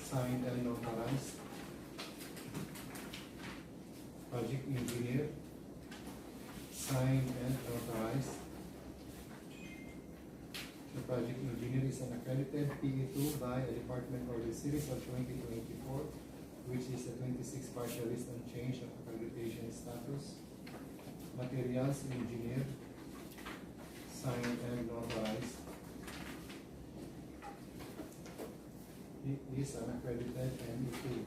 signed and notarized. Project engineer, signed and notarized. The project engineer is an accredited PE2 by a department order series of 2024, which is the 26th partial list on change of accreditation status. Materials engineer, signed and notarized. He is an accredited ME2.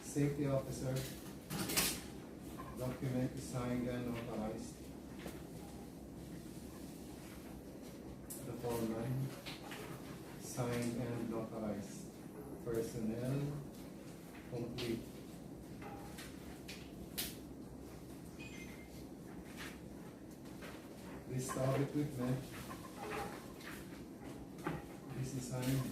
Safety officer, document is signed and notarized. The foreman, signed and notarized. Personnel complete. List of equipment. This is signed.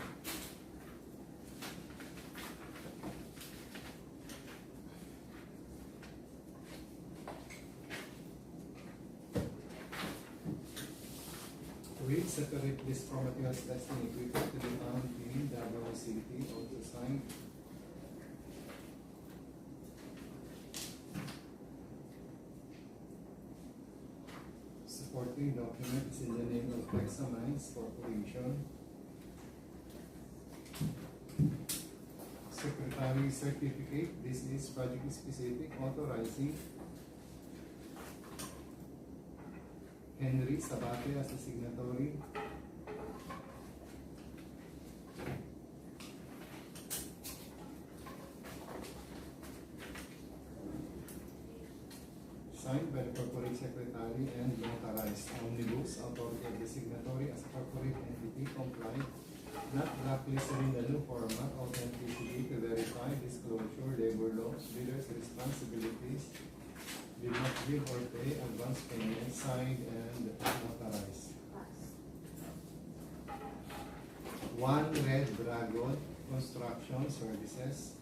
With separate list for materials testing equipment to be found in Nabua facility, also signed. Supporting document is in the name of Camarines Corporation. Secretary certificate, this is project specific, authorizing Henry Sabate as the signatory. Signed by the corporate secretary and notarized. Omnibus, authority of the signatory as a corporate entity, compliant, not blacklisted in the new format, authenticity to verify, disclosure, labor laws, bidders' responsibilities, did not give or pay advance payment, signed and notarized. One Red Dragon Construction Services.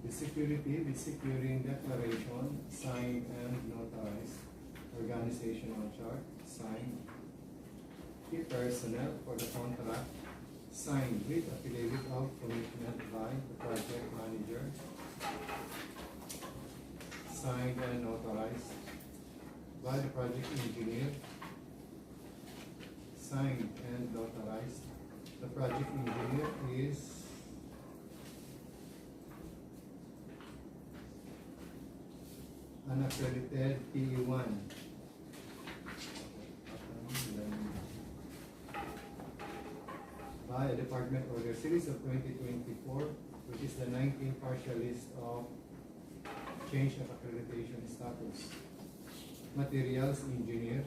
The securing declaration, signed and notarized. Organizational chart, signed. Key personnel for the contract, signed with affidavit of commitment by the project manager. Signed and notarized by the project engineer. Signed and notarized. The project engineer is unaccredited PE1. By a Department Order Series of 2024, which is the 19th partial list of change of accreditation status. Materials engineer.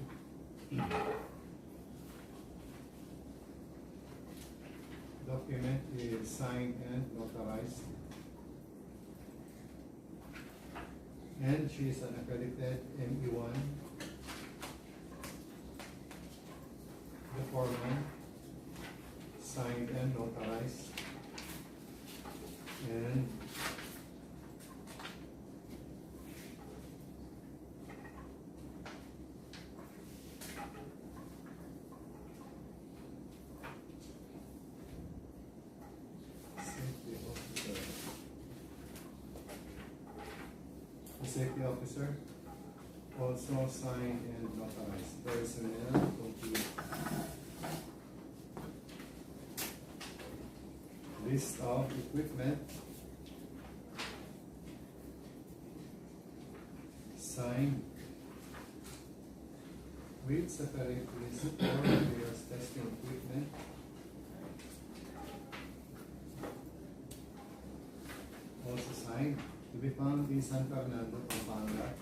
Document is signed and notarized. And she is an accredited ME1. The foreman, signed and notarized. And safety officer, also signed and notarized. Personnel, complete. List of equipment, signed with separate list for various testing equipment. Also signed. To be found in San Fernando, Pampanga.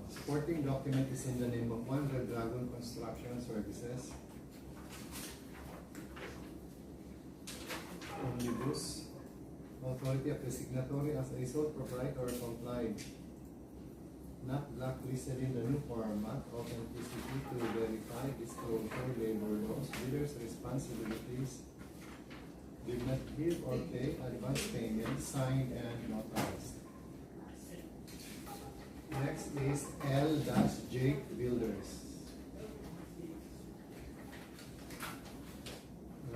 Supporting document is in the name of One Red Dragon Construction Services. Omnibus, authority of the signatory as a sole proprietor complied. Not blacklisted in the new format, authenticity to verify, disclosure, labor laws, bidders' responsibilities, did not give or pay advance payment, signed and notarized. Next is L-J Builders.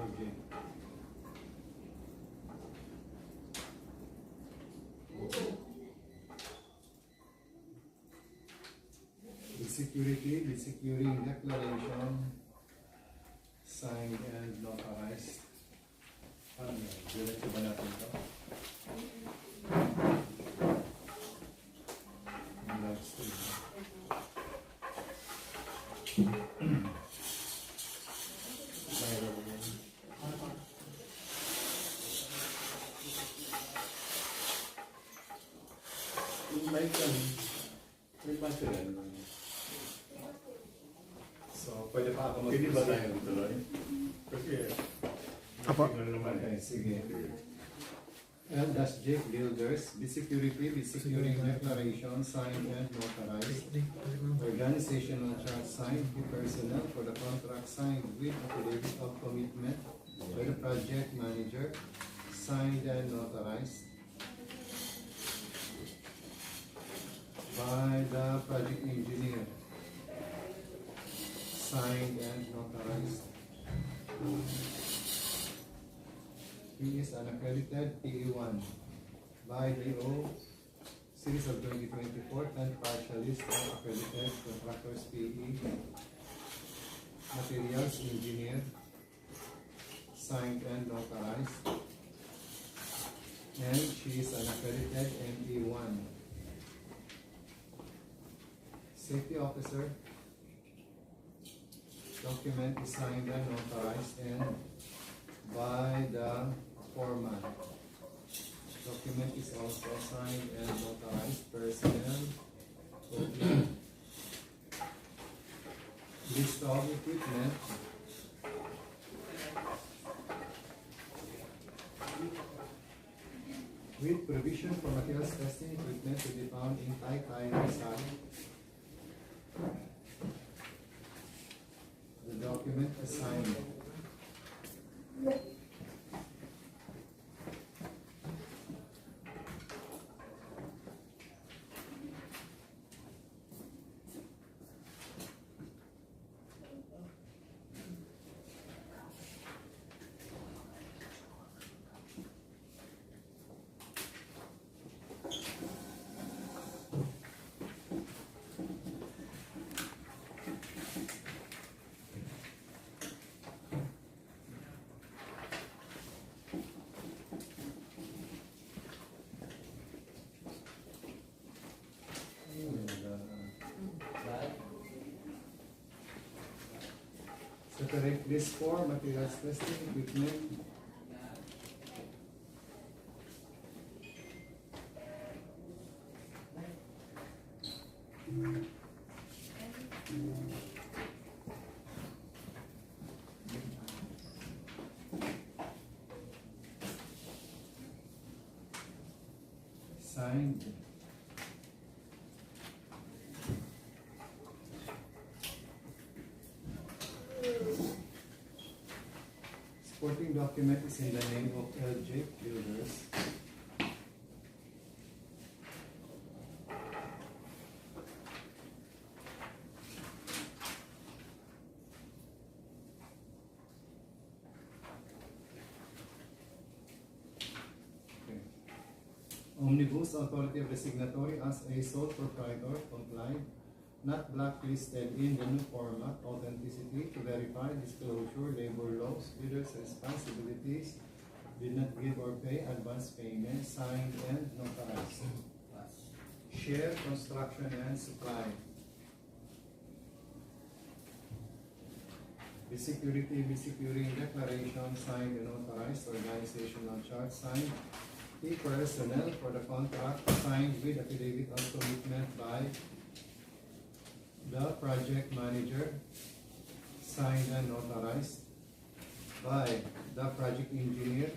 Okay. The securing declaration, signed and notarized. Diretso ba natin ito? So, pwede pa ako Pwede ba mag-proceed? tayo tuloy? Kasi, Apa? tingnan naman Okay, eh. sige. L-J Builders, Security, Securing Declaration, signed and notarized. Organizational chart signed, the personnel for the contract signed with affidavit of commitment by the project manager, signed and notarized by the project engineer, signed and notarized. He is an accredited PE1 by DO Series of 2024 10th partial list of accredited contractors PE. Materials engineer, signed and notarized. And she is an accredited ME1. Safety officer, document is signed and notarized and by the foreman. Document is also signed and notarized. Personnel, okay. List of equipment. With provision for materials testing equipment to be found in Tai Rizal. The document is signed. Separate list for materials testing equipment. Signed. Supporting document is in the name of L.J. Builders. Okay. Omnibus Authority of the Signatory as a sole proprietor complied, not blacklisted in the new format, authenticity to verify disclosure, labor laws, bidders' responsibilities, did not give or pay advance payment, signed and notarized. Share, construction and supply. The security, the securing declaration, signed and authorized, organizational chart, signed. The personnel for the contract, signed with affidavit of commitment by the project manager, signed and notarized by the project engineer,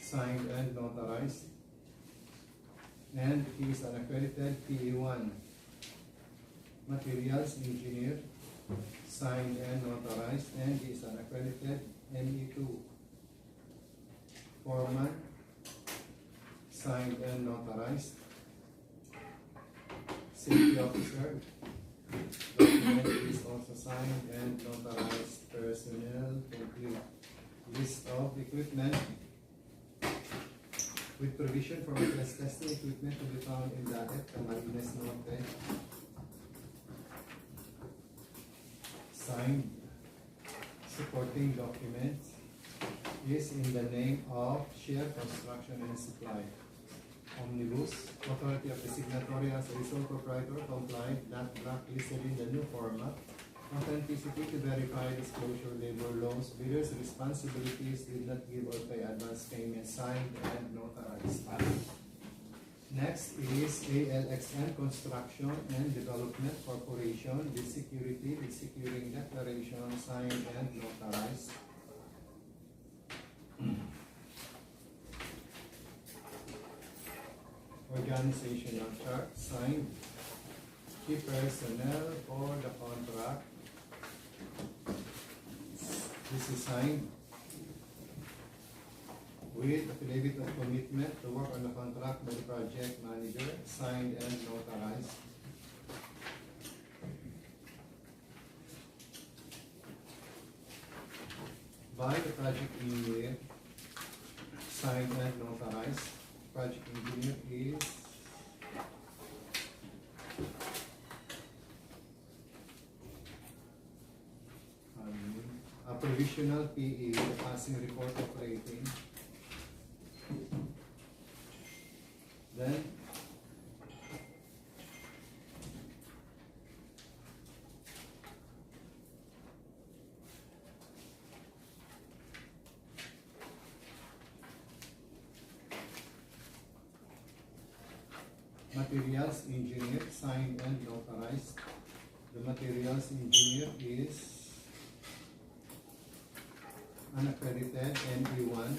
signed and notarized, and he is an accredited PE1. Materials engineer, signed and notarized, and he is an accredited ME2. Foreman, signed and notarized. Safety officer, document is also signed and notarized. Personnel complete. List of equipment with provision for materials testing equipment to be found in Dagat, Camarines Norte. Signed. Supporting documents is in the name of Share Construction and Supply. Omnibus, Authority of the Signatory as a sole proprietor complied, not blacklisted in the new format. Authenticity to verify disclosure, labor laws, bidders' responsibilities, did not give or pay advance payment, signed and notarized. Next is ALXN Construction and Development Corporation, the security, the securing declaration, signed and notarized. Organizational chart, signed. Key personnel for the contract. This is signed with affidavit of commitment to work on the contract by the project manager, signed and notarized. By the project engineer, signed and notarized. Project engineer is a provisional PE, the passing report of rating. Then materials engineer, signed and notarized. The materials engineer is unaccredited NE1.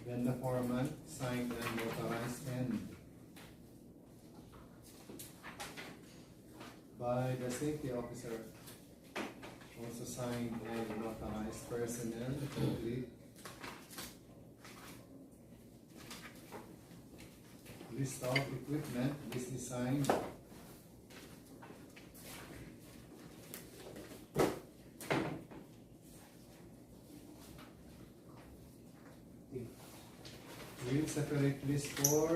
Then the foreman, signed and notarized, and by the safety officer, also signed and notarized. Personnel, complete. List of equipment, this is signed. We'll separate list for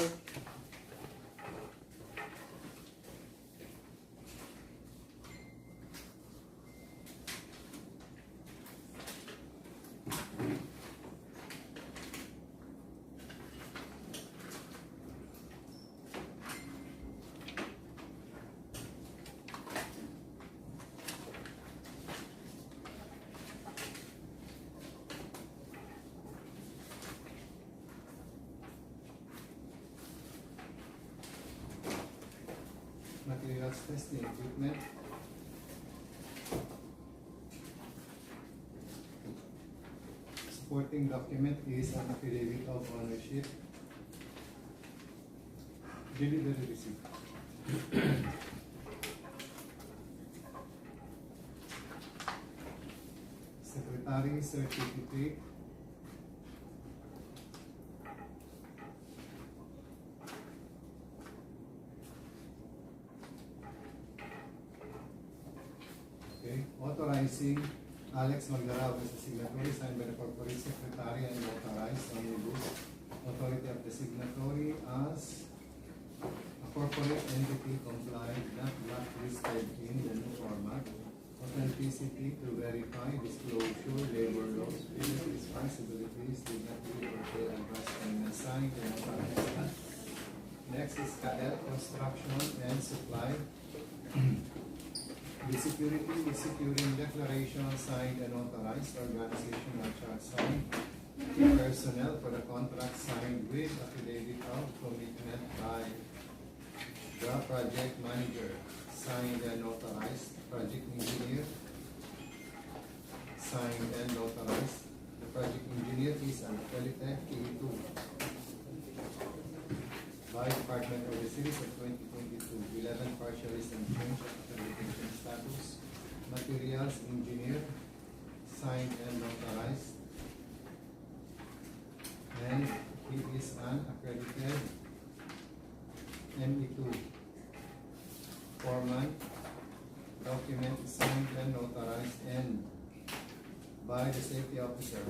materials testing equipment. Supporting document is an affidavit of ownership. Delivery receipt. Secretary certificate. Authorizing Alex Magdarao as a signatory, signed by the corporate secretary and notarized omnibus. Authority of the signatory as a corporate entity complied, not blacklisted in the new format. Authenticity to verify disclosure, labor laws, business responsibilities, dignity, portray, advice, and signed and notarized. Next is KL Construction and Supply. The security is securing declaration, signed and authorized. Organizational chart, signed. Personnel for the contract, signed with affidavit of commitment by the project manager, signed and authorized. Project engineer, signed and authorized. The project engineer is an accredited T2 by Department of the Series of 2022. 11 partially and change of accreditation status. Materials engineer, signed and notarized. And he is an accredited ME2. Foreman, document is signed and notarized, and by the safety officer,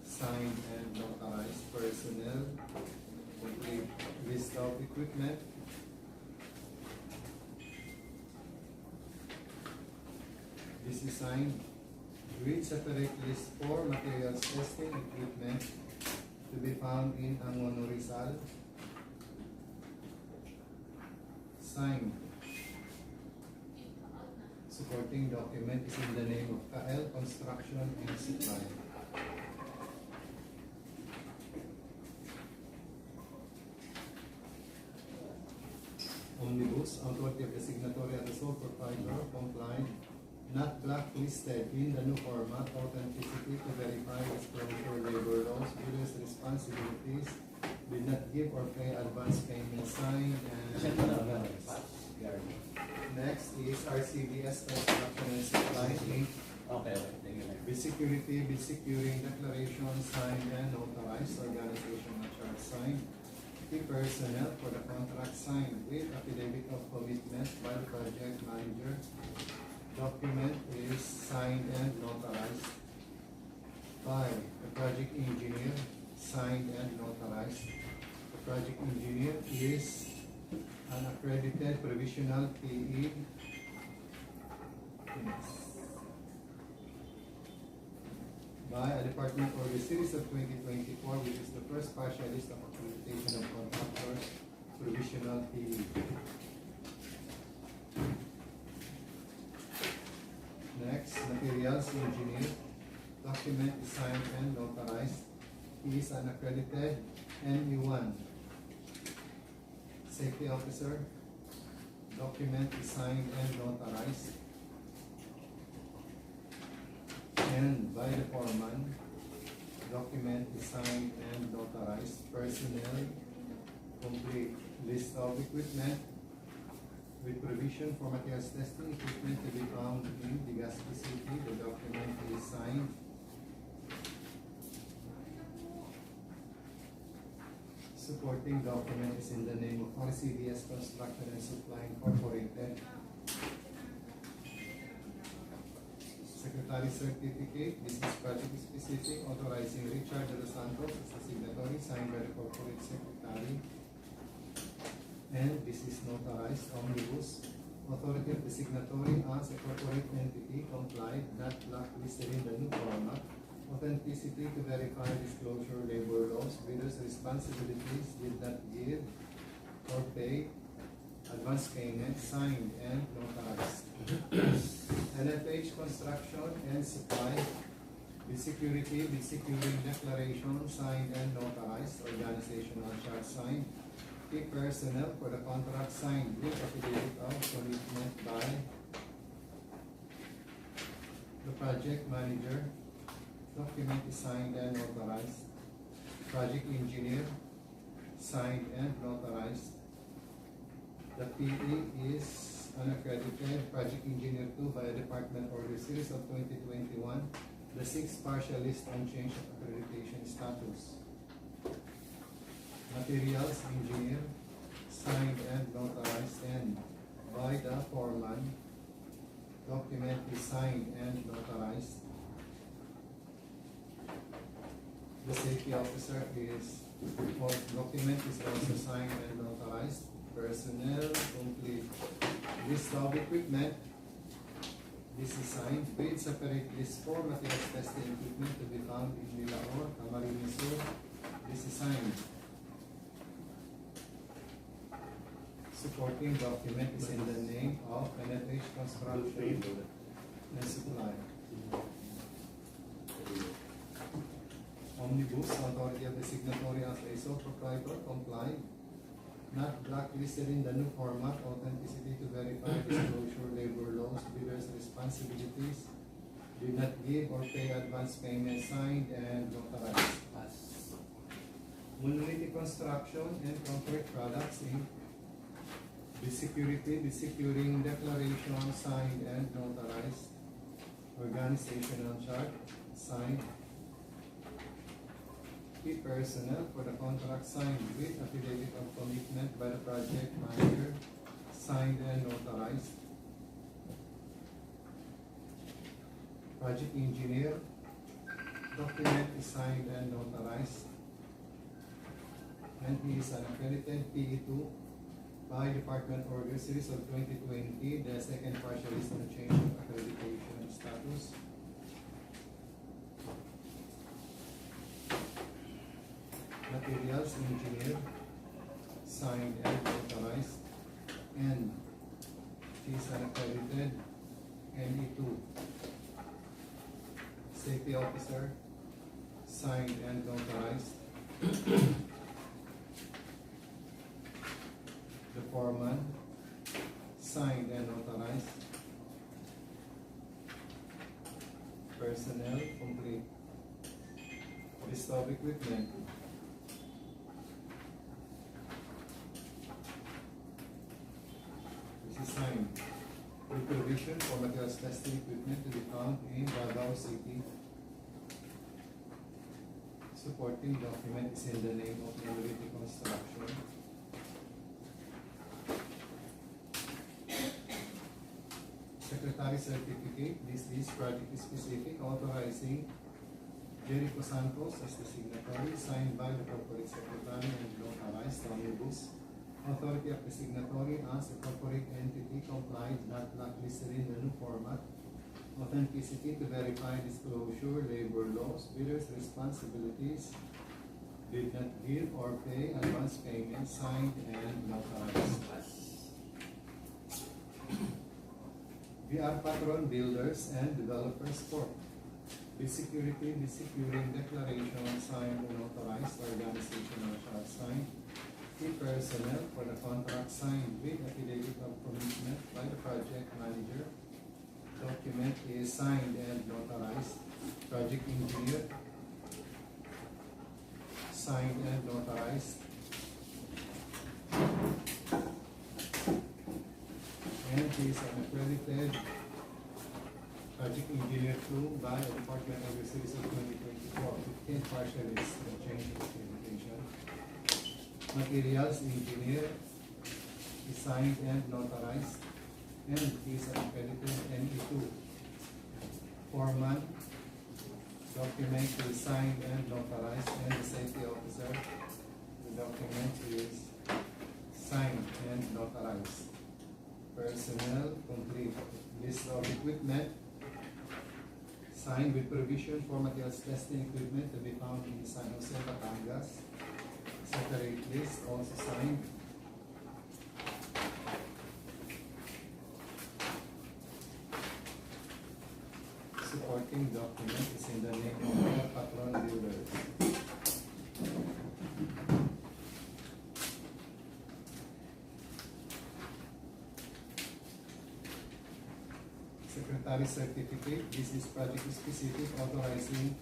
signed and notarized. Personnel, complete. List of equipment. This is signed with separate list for materials testing equipment to be found in Angono, Rizal. Signed. Supporting document is in the name of KL Construction and Supply. Omnibus, authority of the signatory as the sole proprietor, complied, not blacklisted in the new format, authenticity to verify disclosure, labor laws, business responsibilities, did not give or pay advance payment signed, and next is RCBS Construction and Supply Inc. Okay, thank you. Bid security, bid securing declaration signed and authorized, organization at charge signed, key personnel for the contract signed with affidavit of commitment by the project manager. Document is signed and notarized by the project engineer, signed and notarized. The project engineer is an accredited provisional PE. By a department order series of 2024, which is the first partial list of accreditation of contractors, provisional PE. Next, materials engineer. Document is signed and notarized. He is an accredited NE1. Safety officer. Document is signed and notarized. And by the foreman, document is signed and notarized. Personnel, complete list of equipment with provision for materials testing equipment to be found in the gas facility. The document is signed. Supporting document is in the name of RCBS Construction and Supply Incorporated. Secretary certificate, this is project specific, authorizing Richard de los Santos as the signatory, signed by the corporate secretary. And this is notarized. Omnibus, authority of the signatory as a corporate entity, complied, not blacklisted in the new format. Authenticity to verify disclosure, labor laws, bidders' responsibilities, did not give or pay advance payment, signed and notarized. NFH Construction and Supply, bid security, bid securing declaration, signed and notarized, organizational chart signed, key personnel for the contract signed with affidavit of commitment by the project manager. Document is signed and notarized. Project engineer, signed and notarized. The PE is unaccredited project engineer 2 by a department order series of 2021. The 6th partial list on change of accreditation status. Materials engineer, signed and notarized, and by the foreman. Document is signed and notarized. The safety officer is, document is also signed and notarized. Personnel, complete list of equipment. This is signed with separate list for materials testing equipment to be found in Milaor, Camarines. This is signed. Supporting document is in the name of NFH Construction and Supply. Omnibus, authority of the signatory as a sole proprietor, complied, not blacklisted in the new format, authenticity to verify disclosure, labor laws, bidders' responsibilities, did not give or pay advance payment, signed and notarized. Monolithic Construction and Concrete Products Inc. The security, the securing declaration, signed and notarized. Organizational chart, signed. Key personnel for the contract signed with affidavit of commitment by the project manager, signed and notarized. Project engineer, document is signed and notarized. And he is an accredited PE2 by Department Order Series of 2020, the second partial is on change of accreditation status. Materials engineer, signed and authorized, and she is an accredited NE2. Safety officer, signed and notarized. The foreman, signed and notarized. Personnel, complete. List of equipment. This is signed. With provision for materials testing equipment to be found in Bato City. Supporting document is in the name of Nabua Construction. Secretary certificate. This is project specific, authorizing Jericho Santos as the signatory, signed by the corporate secretary and notarized omnibus. Authority of the signatory as a corporate entity complied, not blacklisted in the new format. Authenticity to verify disclosure, labor laws, bidders' responsibilities, did not give or pay advance payment, signed and notarized. We are Patron Builders and Developers Corp. The security, the securing declaration, signed and authorized, organizational chart signed. The personnel for the contract signed with affidavit of commitment by the project manager. Document is signed and notarized. Project engineer, signed and notarized. And he is an accredited project engineer too by the Department of the Series of 2024. 15 partialists and change of accreditation. Materials engineer is signed and notarized. And he is an accredited NE2. Foreman, document is signed and notarized. And the safety officer, the document is signed and notarized. Personnel, complete. List of equipment, signed with provision for materials testing equipment to be found in San Jose, Batangas. Separate list, also signed. Supporting document is in the name of the Patron Builders. Secretary certificate. This is project specific, authorizing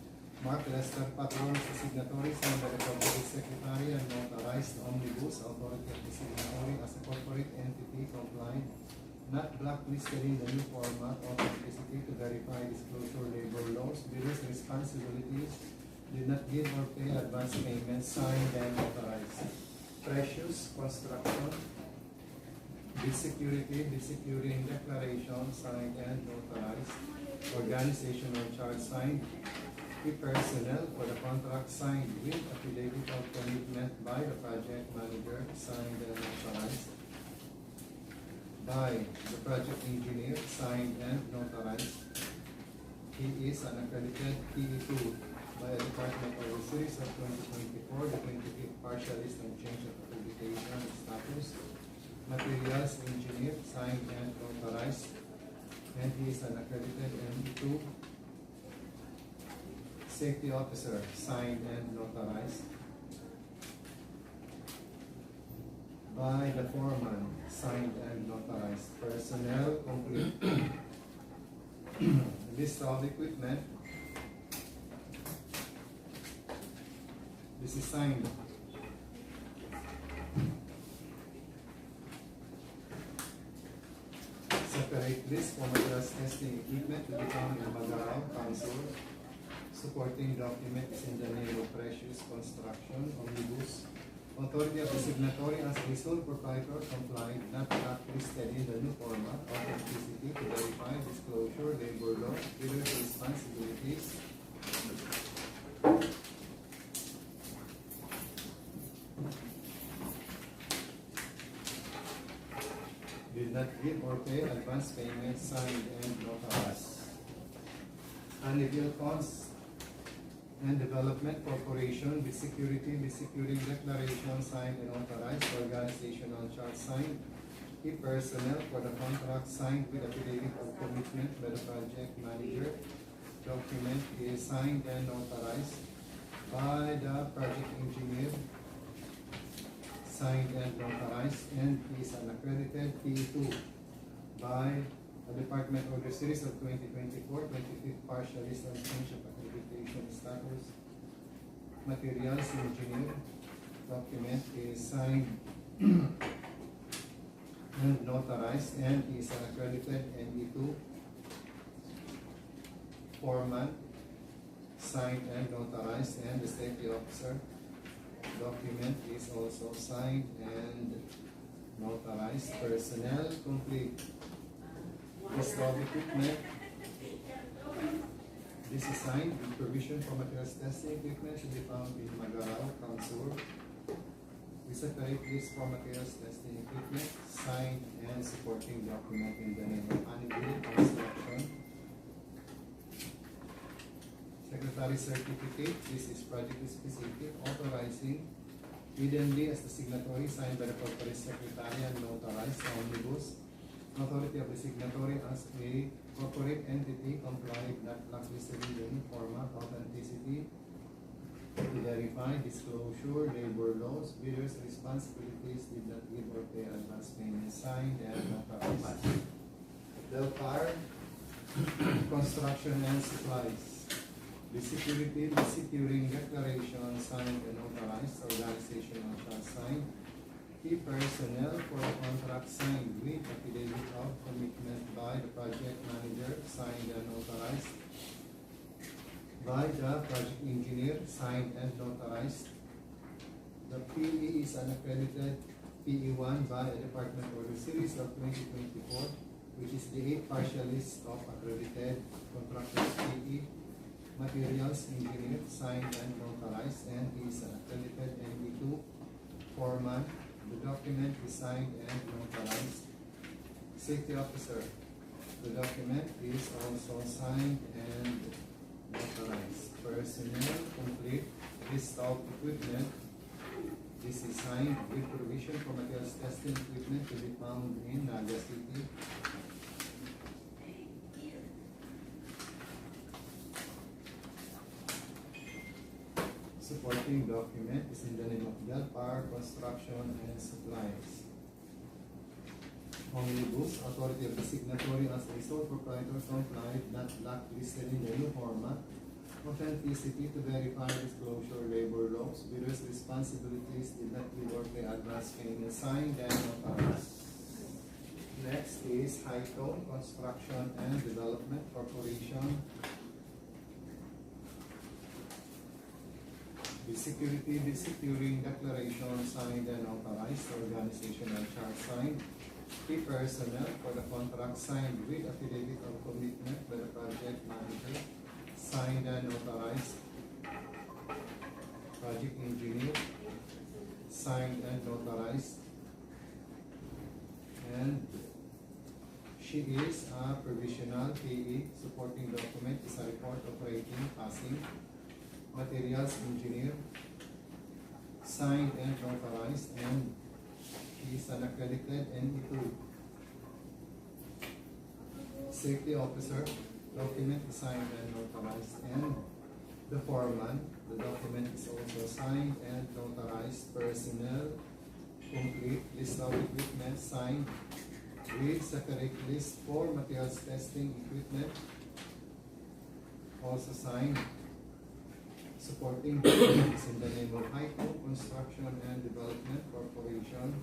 Mark Lester Patron as the signatory, signed by the corporate secretary and notarized omnibus. Authority of the signatory as a corporate entity compliant, not blacklisted in the new format. Authenticity to verify disclosure, labor laws, bidders' responsibilities, did not give or pay advance payments, signed and notarized. Precious Construction. The security, the securing declaration, signed and notarized. Organizational chart signed. The personnel for the contract signed with affidavit of commitment by the project manager, signed and notarized. By the project engineer, signed and notarized. He is an accredited PE2 by the Department of the Series of 2024, the 25th partialist and change of accreditation status. Materials engineer, signed and notarized. And he is an accredited ME2. Safety officer, signed and notarized. By the foreman, signed and notarized. Personnel, complete. List of equipment. This is signed. Separate list for materials testing equipment to be found in Magarao Council. Supporting document is in the name of Precious Construction, omnibus. Authority of the signatory as the sole proprietor complied, not blacklisted in the new format. Authenticity to verify disclosure, labor law, bidders' responsibilities. Did not give or pay advance payment, signed and notarized. Annibal Funds and Development Corporation, the security, the securing declaration, signed and authorized. Organizational chart signed. Key personnel for the contract signed with affidavit of commitment by the project manager. Document is signed and notarized by the project engineer, signed and notarized, and is an accredited P2 by the Department Order Series of 2024, 25th partial list on change of accreditation status. Materials engineer. Document is signed and notarized and is an accredited NE2 foreman, signed and notarized, and the safety officer. Document is also signed and notarized. Personnel complete. List of equipment. This is signed with provision for materials testing equipment should be found in Magarao, Council. We separate list for materials testing equipment, signed and supporting document in the name of Albay Construction. Secretary certificate. This is project specific, authorizing evenly as the signatory, signed by the corporate secretary and notarized omnibus. Authority of the signatory as a corporate entity complied not blacklisted in the new format. Authenticity to verify disclosure, labor laws, bidders' responsibilities did not give or pay advance payment, signed and notarized. Delpar Construction and Supplies. The security, the securing declaration, signed and notarized. Organizational chart signed. Key personnel for the contract signed with affidavit of commitment by the project manager, signed and notarized by the project engineer, signed and notarized. The PE is an accredited PE1 by the Department Order Series of 2024, which is the 8th partial list of accredited contractors PE. Materials engineer, signed and notarized, and is an accredited NE2 foreman. The document is signed and notarized. Safety officer. The document is also signed and notarized. Personnel complete. List of equipment. This is signed with provision for materials testing equipment to be found in Naga City. Supporting document is in the name of Delpar Construction and Supplies. Omnibus. Authority of the signatory as a sole proprietor complied, not blacklisted in the new format. Authenticity to verify disclosure, labor laws, bidders' responsibilities did not give or pay advance payment, signed and notarized. Next is Hightone Construction and Development Corporation. The security, the securing declaration, signed and authorized. Organizational chart signed. Key personnel for the contract signed with affidavit of commitment by the project manager, signed and authorized. Project engineer, signed and notarized. And she is a provisional PE. Supporting document is a report of rating passing. Materials engineer, signed and notarized, and he is an accredited NE2. Safety officer, document is signed and notarized, and the foreman, the document is also signed and notarized. Personnel complete. List of equipment signed with separate list for materials testing equipment, also signed. Supporting documents in the name of Hightone Construction and Development Corporation.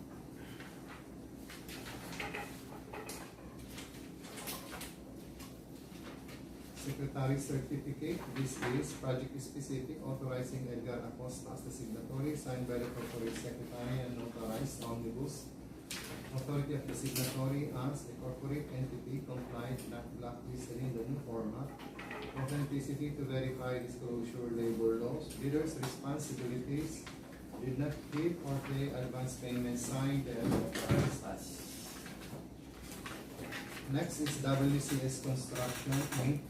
Secretary certificate. This is project specific, authorizing Edgar Acosta as the signatory, signed by the corporate secretary and notarized omnibus. Authority of the signatory as a corporate entity complied, not blacklisted in the new format. Authenticity to verify disclosure, labor laws, bidders' responsibilities did not give or pay advance payment, signed and authorized. Next is WCS Construction Inc.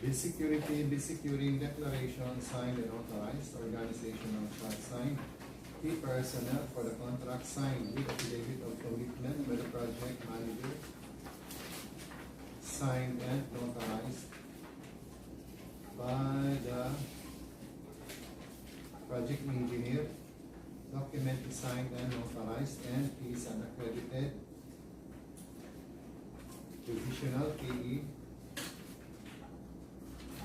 The security, the securing declaration, signed and authorized. Organizational chart signed. key personnel for the contract signed with affidavit of commitment by the project manager, signed and notarized by the project engineer. Document is signed and notarized and is an accredited divisional PE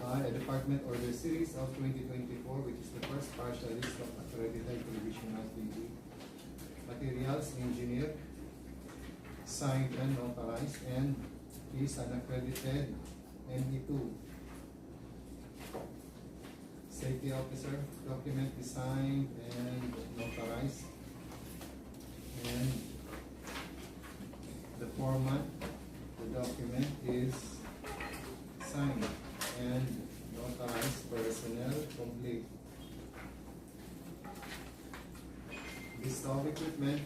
by a Department Order Series of 2024, which is the first partial list of accredited provisional PE. Materials engineer, signed and notarized, and is an accredited NE2. Safety officer, document is signed and notarized, and the foreman, the document is signed and notarized, personnel complete. List of equipment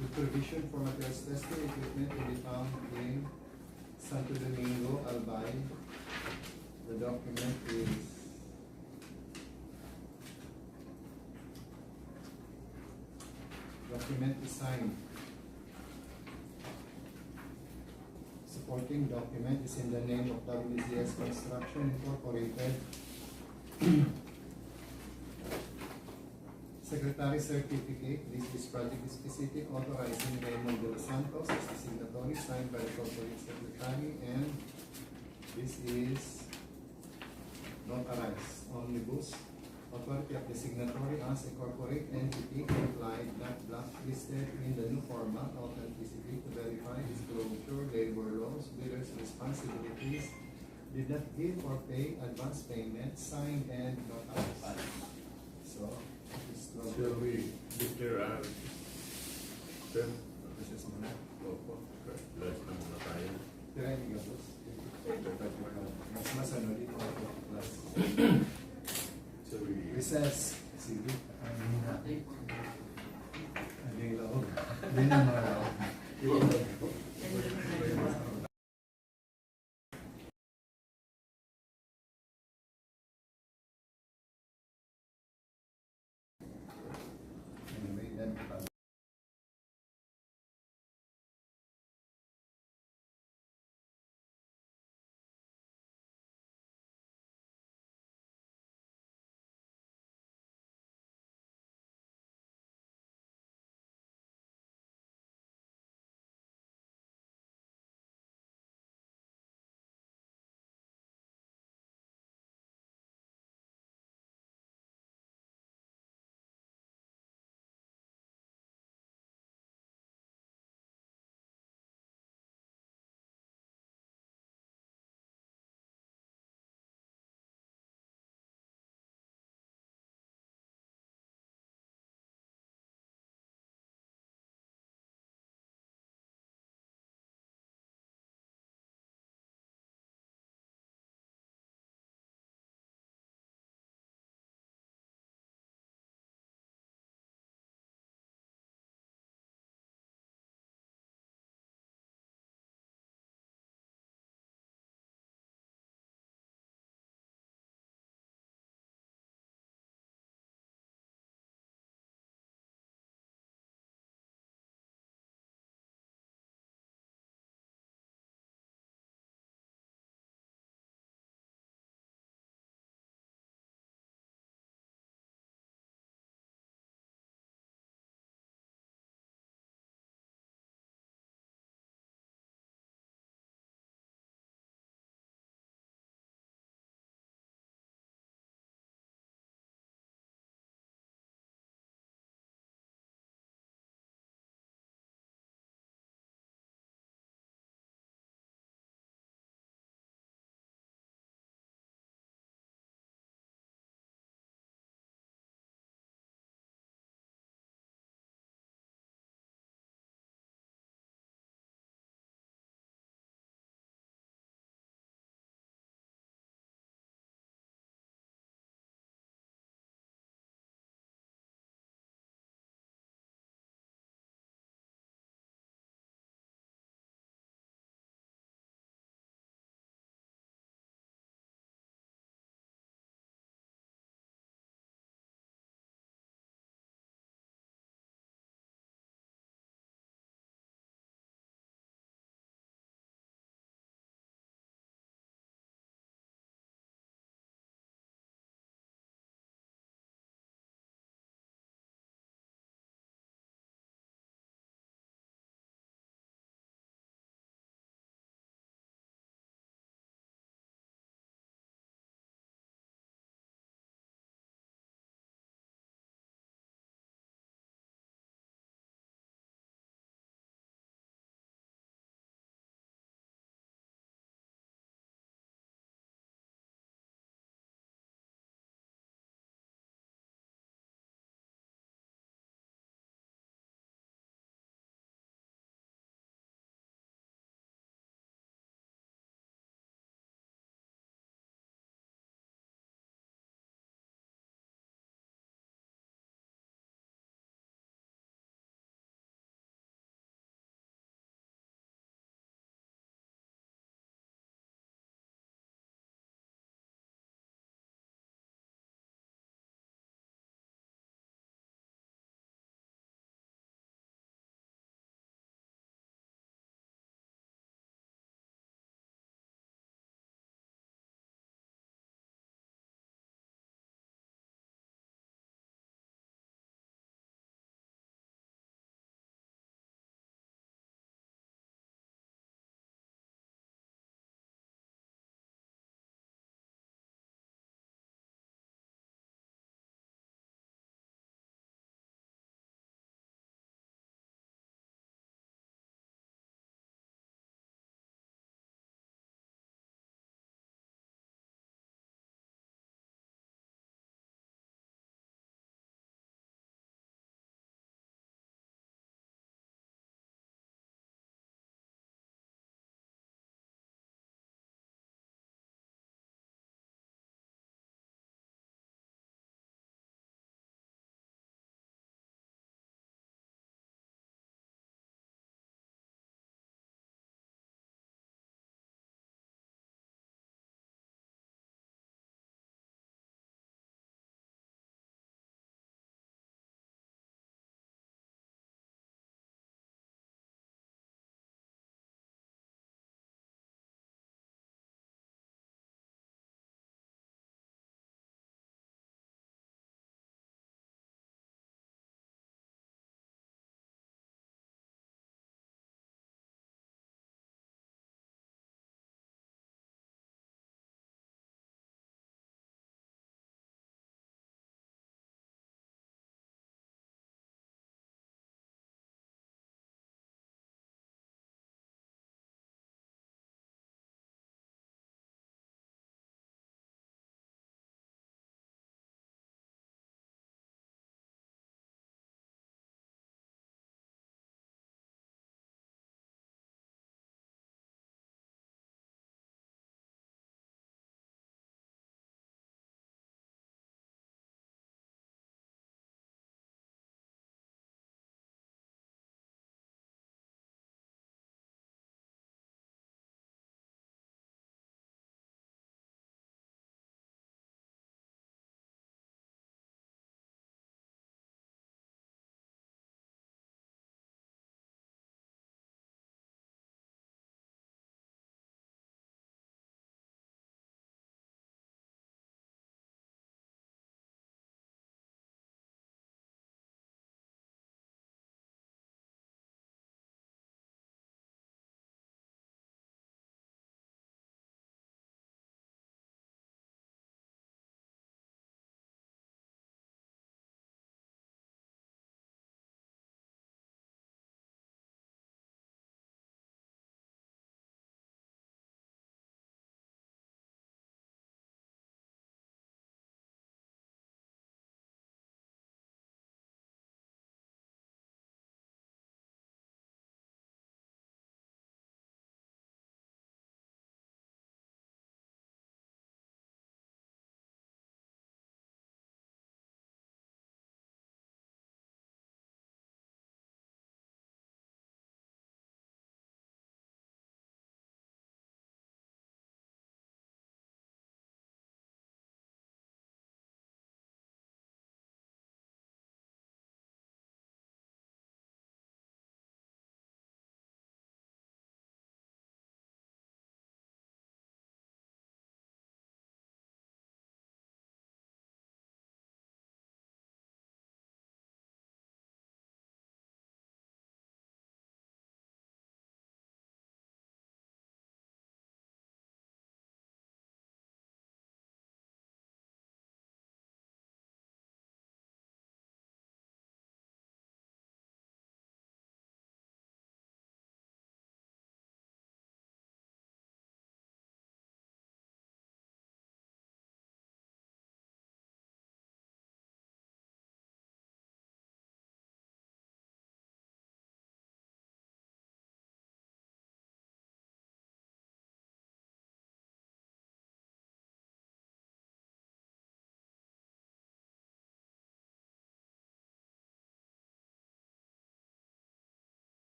with provision for materials testing equipment to be found in Santo Domingo, Albay. The document is signed. Supporting document is in the name of WCS Construction Incorporated. Secretary certificate. This is project specific, authorizing Raymond de los Santos as the signatory, signed by the corporate secretary, and this is notarized. Omnibus. Authority of the signatory as a corporate entity implied, not blacklisted in the new format. Authenticity to verify disclosure, labor laws, bidders' responsibilities, did not give or pay advance payment, signed and notarized. So, this is Shall we declare our term? This is muna. Opo. Last na muna tayo. Tira yung gabos. Mas masano dito ako plus. So we Recess. Sige. Ano yung loob? Hindi na mga loob.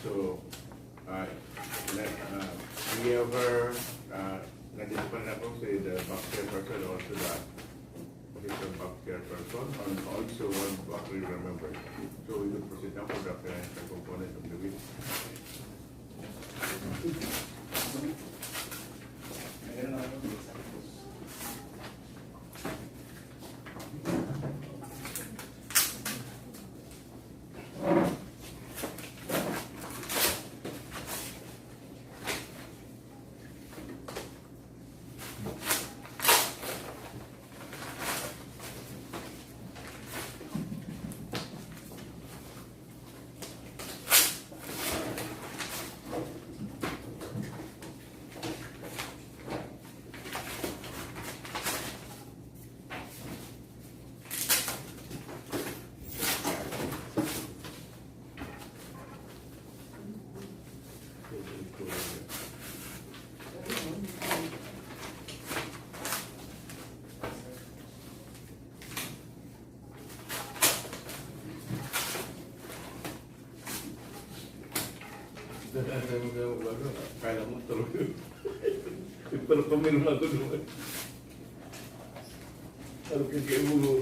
So, we ever, nandito pa rin ako sa the back care person, also the official back care person, and also one back care member. So we will proceed now for the financial component of the week. Kaya mo talaga. Pero pamilya na ito naman. Ano kaya mo?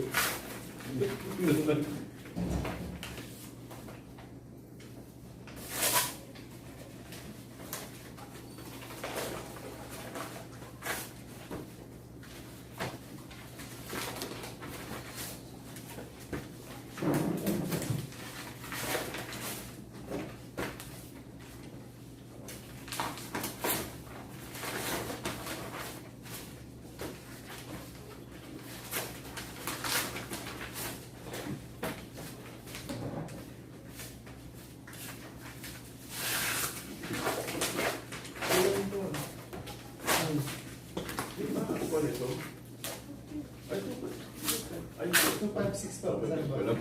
Ay, 256 pa. Wala pala.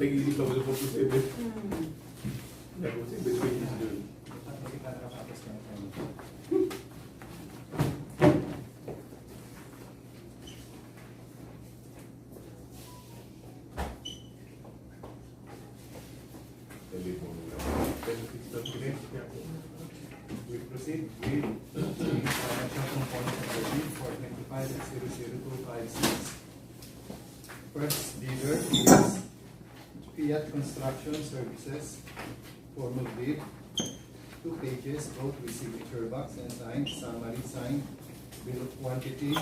Nag-iisip ako sa 47. Tapos 7 doon. We proceed with the financial component of the bid for 25-00256. First bidder is Fiat Construction Services, formal bid, 2 pages, both with signature box and signed, summary signed, bill of quantities,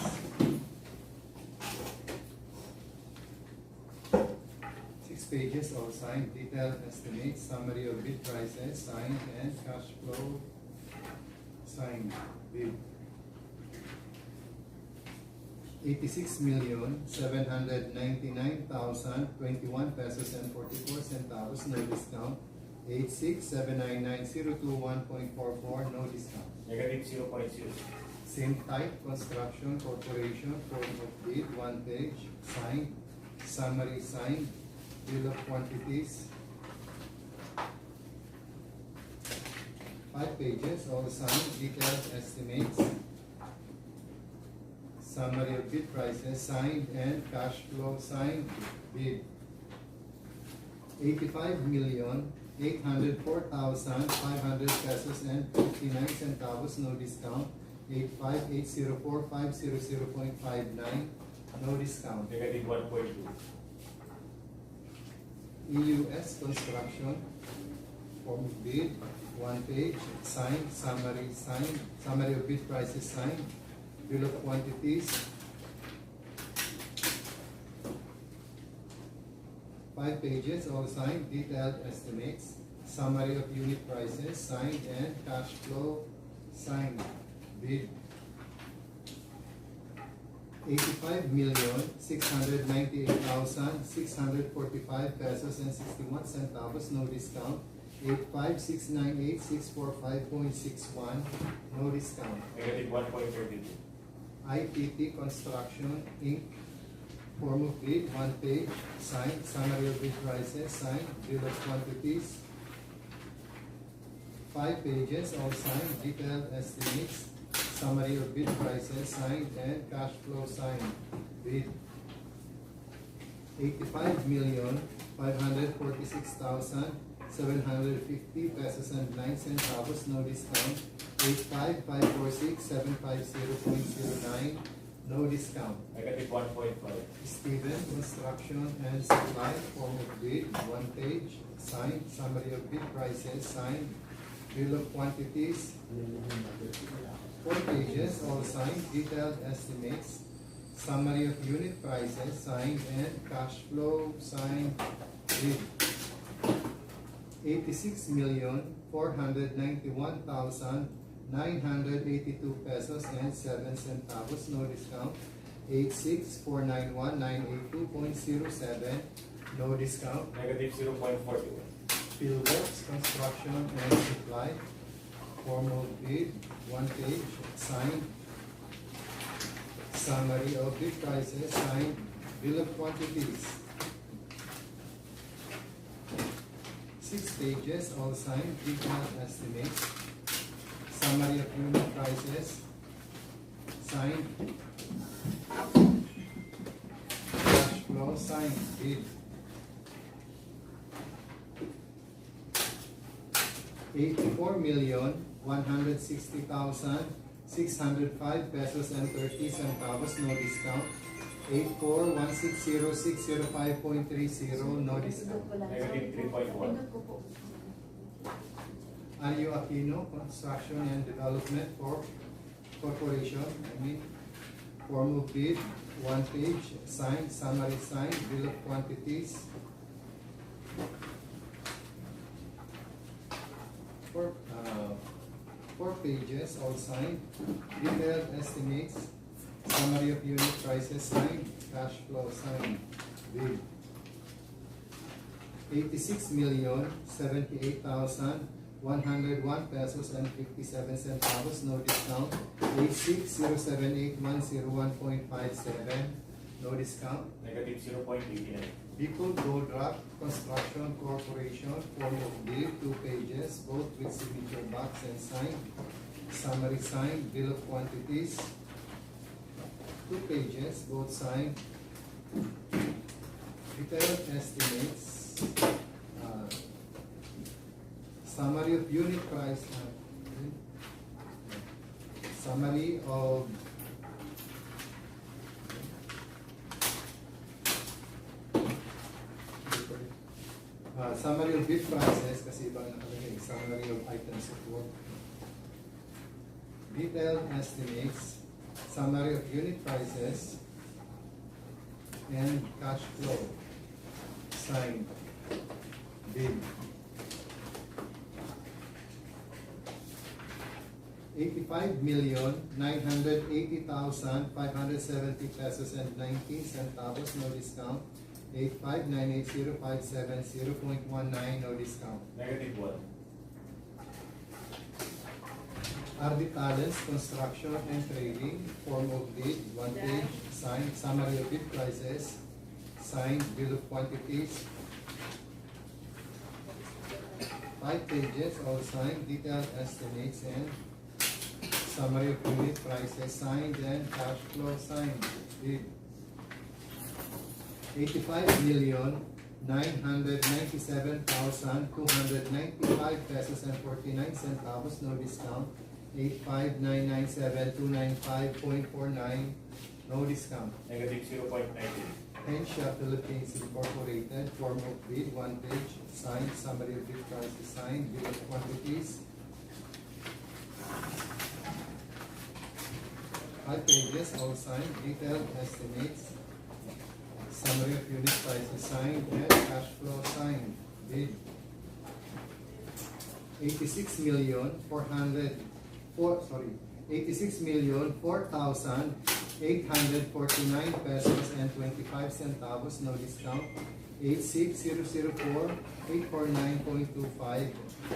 6 pages, all signed, detailed estimates, summary of bid prices, signed, and cash flow signed, bid. 86,799,021 pesos and 44 centavos, no discount. 86,799,021.44, no discount. Negative 0.0. Same type, Construction Corporation, form of bid, 1 page, signed, summary signed, bill of quantities, 5 pages, all signed, detailed estimates, summary of bid prices, signed, and cash flow signed, bid. 85,804,500 pesos and 59 centavos, no discount. 85,804,500.59, no discount. Negative 1.2. EUS Construction, form of bid, 1 page, signed, summary signed, summary of bid prices signed, bill of quantities, 5 pages, all signed, detailed estimates, summary of unit prices signed, and cash flow signed, bid. 85,698,645 pesos and 61 centavos, no discount. 85,698,645.61, no discount. Negative 1.32. IPP Construction Inc. Form of bid, 1 page, signed, summary of bid prices, signed, bill of quantities, 5 pages, all signed, detailed estimates, summary of bid prices, signed, and cash flow signed, bid. 85,546,000 750 pesos and 9 centavos, no discount. 85546 750.09, no discount. Negative 1.5. Steven Construction and Supply, form of bid, 1 page, signed, summary of bid prices, signed, bill of quantities, 4 pages, all signed, detailed estimates, summary of unit prices, signed, and cash flow, signed, bid. 86,491,982 pesos and 7 centavos, no discount. 86,491,982.07, no discount. Negative 0.41. Fieldworks, Construction and Supply, form of bid, 1 page, signed, summary of bid prices, signed, bill of quantities. 6 pages, all signed, detailed estimates, summary of unit prices, signed, cash flow, signed, bid. 84,160,605 pesos and 30 centavos, no discount. 84,160,605.30, no discount. Negative 3.1. Ario Aquino, Construction and Development Corporation, form of bid, 1 page, signed, summary signed, bill of quantities. 4 pages, all signed, detailed estimates, summary of unit prices, signed, cash flow, signed, bid. 86,078,101 pesos and 57 centavos, no discount. 86,078,101.57, no discount. Negative 0.89. Bicol Gold Rock Construction Corporation, form of bid, 2 pages, both with signature box and signed, summary signed, bill of quantities, 2 pages, both signed, detailed estimates, summary of unit price, summary of summary of bid prices, kasi iba nakalagay, summary of items of work, detailed estimates, summary of unit prices, and cash flow, signed, bid. 85,980,570 pesos and 90 centavos, no discount. 85,980,570.19, no discount. Negative 1. RD Talents Construction and Trading, form of bid, 1 page, signed, summary of bid prices, signed, bill of quantities, 5 pages, all signed, detailed estimates, and summary of unit prices, signed, and cash flow, signed, bid. 85,997,295 pesos and 49 centavos, no discount. 85,997,295.49, no discount. Negative 0.19. Hensha Philippines Incorporated, form of bid, 1 page, signed, summary of bid prices, signed, bill of quantities, 5 pages, all signed, detailed estimates, summary of unit prices, signed, and cash flow, signed, bid. 86,004,849 pesos and 25 centavos, no discount. 86,004,849.25,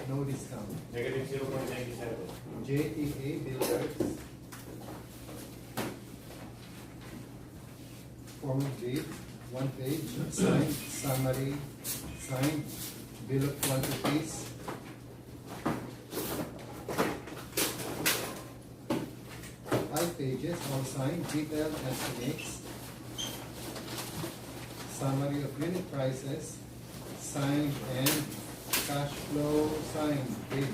no discount. Negative 0.97. JTA Builders, form of bid, 1 page, signed, summary, signed, bill of quantities, 5 pages, all signed, detailed estimates, summary of unit prices, signed, and Cash flow signed. Bid.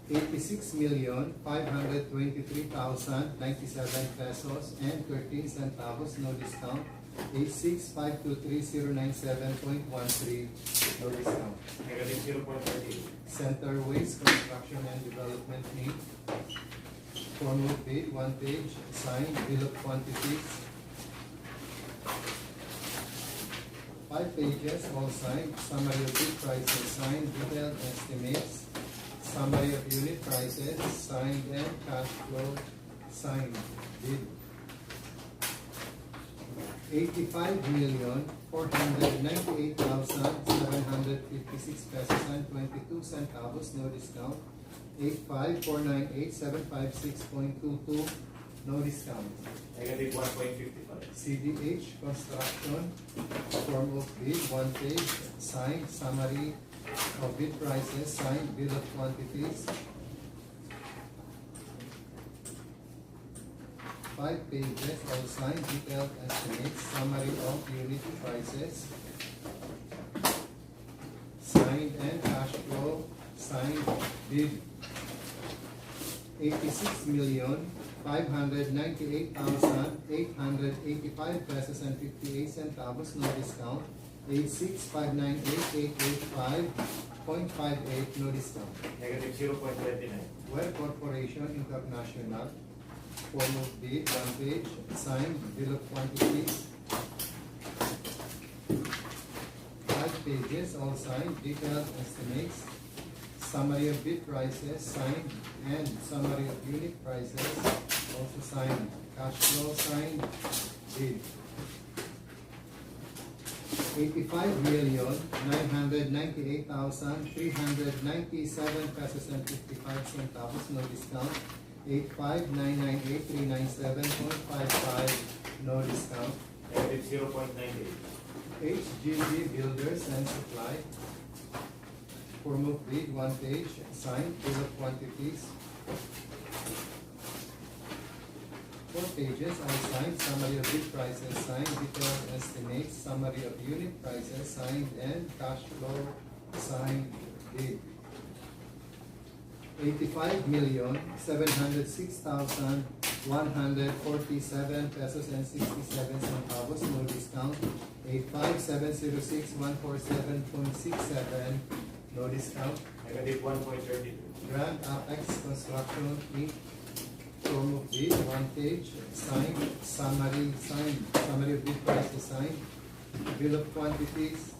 86,523,097 pesos and 13 centavos, no discount. 86,523,097.13, no discount. Negative 0.38. Center Waste Construction and Development Inc. Formal bid, 1 page, signed, bill of quantities. 5 pages, all signed, summary of bid prices, signed, detailed estimates, summary of unit prices, signed, and cash flow, signed, bid. 85,498,756 pesos and 22 centavos, no discount. 85,498,756.22, no discount. Negative 1.55. CDH Construction, form of bid, 1 page, signed, summary of bid prices, signed, bill of quantities. 5 pages, all signed, detailed estimates, summary of unit prices, signed, and cash flow, signed, bid. 86,598,885 pesos and 58 centavos, no discount. 86,598,885.58, no discount. Negative 0.29. Well Corporation International, form of bid, 1 page, signed, bill of quantities. 5 pages, all signed, detailed estimates, summary of bid prices, signed, and summary of unit prices, also signed. Cash flow, signed, bid. 85,998,397 pesos and 55 centavos, no discount. 85,998,397.55, no discount. Negative 0.98. HGG Builders and Supply, form of bid, 1 page, signed, bill of quantities. 4 pages, all signed, summary of bid prices, signed, detailed estimates, summary of unit prices, signed, and cash flow, signed, bid. 85,706,147 pesos and 67 centavos, no discount. 85,706,147.67, no discount. Negative 1.32. Grand Apex Construction Inc. Form of bid, 1 page, signed, summary, signed, summary of bid prices, signed, bill of quantities.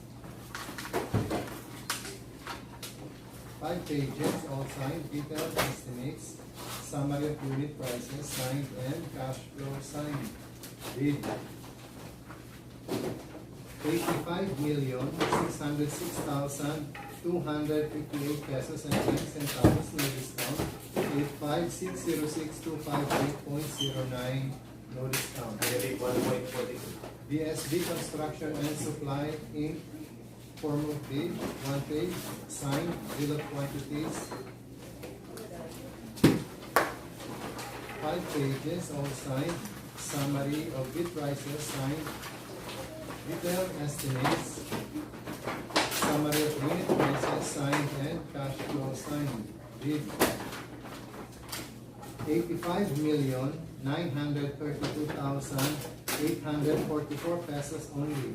5 pages, all signed, detailed estimates, summary of unit prices, signed, and cash flow, signed. Bid. 85,606,258 pesos and 10 centavos, no discount. 85,606,258.09, no discount. Negative 1.42. BSB Construction and Supply Inc. Form of bid, 1 page, signed, bill of quantities. 5 pages, all signed, summary of bid prices, signed, detailed estimates, summary of unit prices, signed, and cash flow, signed. Bid. 85,932,844 pesos only.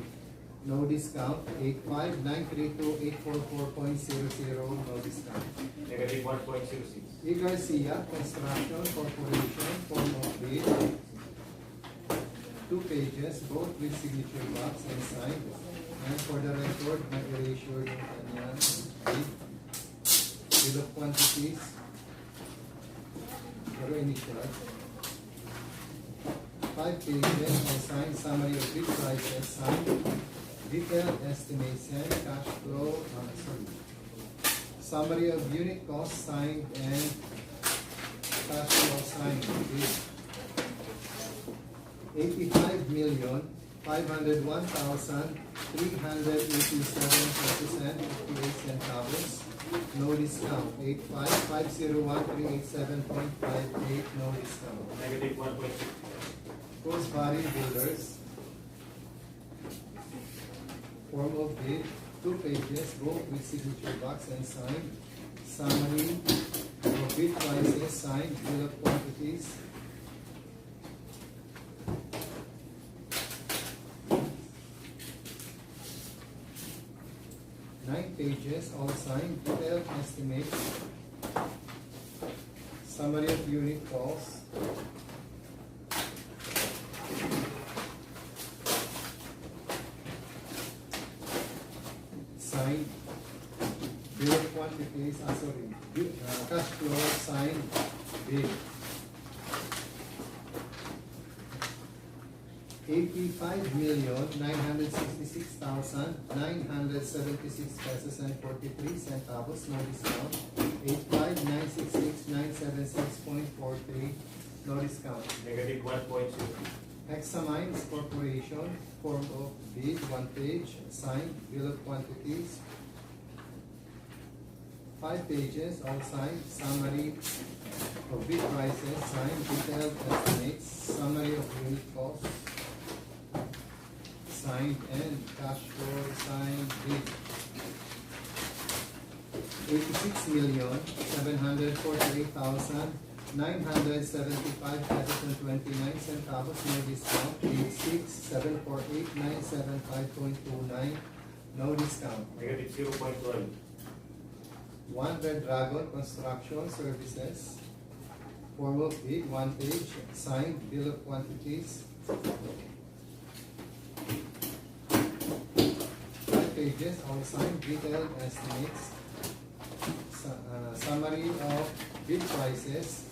No discount. 85,932,844.00, no discount. Negative 1.06. E. Garcia Construction Corporation, form of bid. 2 pages, both with signature box and signed. And for the record, mag-erasure yung kanyang bid. Bill of quantities. Pero initial. 5 pages, all signed, summary of bid prices, signed. Detailed estimates and cash flow, summary of unit cost, signed, and cash flow, signed. 85,501,387 pesos and 58 centavos. No discount. 85,501,387.58, no discount. Negative 1.6. Rosebud Builders. Form of bid, 2 pages, both with signature box and signed. Summary of bid prices, signed, bill of quantities. Nine pages, all signed, detailed estimates. Summary of unit costs. Signed. Bill of quantities, cash flow, signed, bid. 85,966,976 pesos and 43 centavos, no discount. 85,966,976.43, no discount. Negative 1.0. Examines Corporation, form of bid, 1 page, signed, bill of quantities. 5 pages, all signed, summary of bid prices, signed, detailed estimates, summary of unit costs, signed, and cash flow, signed, bid. 86,748,975 pesos and 29 centavos, no discount. 86,748,975.29, no discount. Negative 0.12. One Red Dragon Construction Services, form of bid, 1 page, signed, bill of quantities. 5 pages, all signed, detailed estimates. Summary of bid prices,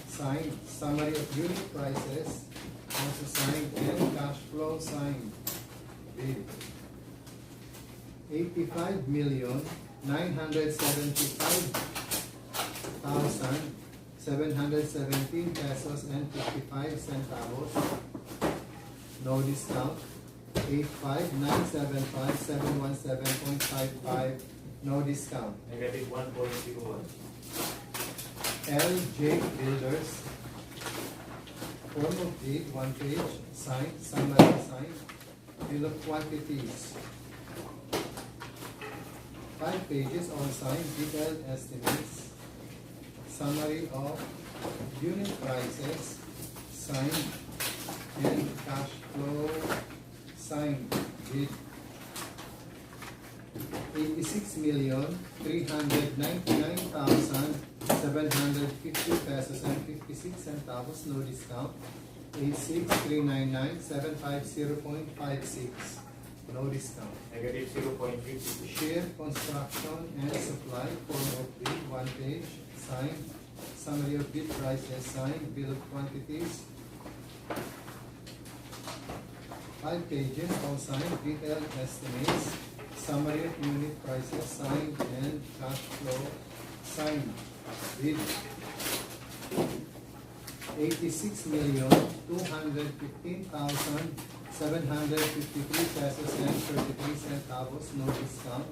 signed. Summary of unit prices, also signed, and cash flow, signed, bid. 85,975,717 pesos and 55 centavos, no discount. 85,975,717.55, no discount. Negative 1.01. LJ Builders, form of bid, 1 page, signed, summary, signed, bill of quantities. 5 pages, all signed, detailed estimates, summary of unit prices, signed, and cash flow, signed, bid. 86,399,750 pesos and 56 centavos, no discount. 86,399,750.56, no discount. Negative 0.52. Share Construction and Supply, form of bid, 1 page, signed, summary of bid prices, signed, bill of quantities. 5 pages, all signed, detailed estimates, summary of unit prices, signed, and cash flow, signed, bid. 86,215,753 pesos and 33 centavos, no discount.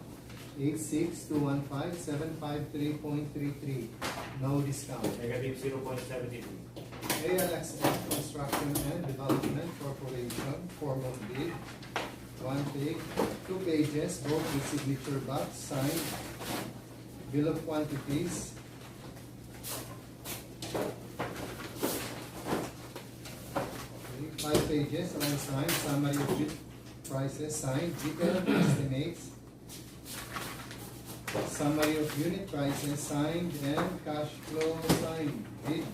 86,215,753.33, no discount. Negative 0.72. ALXF Construction and Development Corporation, form of bid, 1 page, 2 pages, both with signature box, signed, bill of quantities. 5 pages, all signed, summary of bid prices, signed, detailed estimates, summary of unit prices, signed, and cash flow, signed, bid.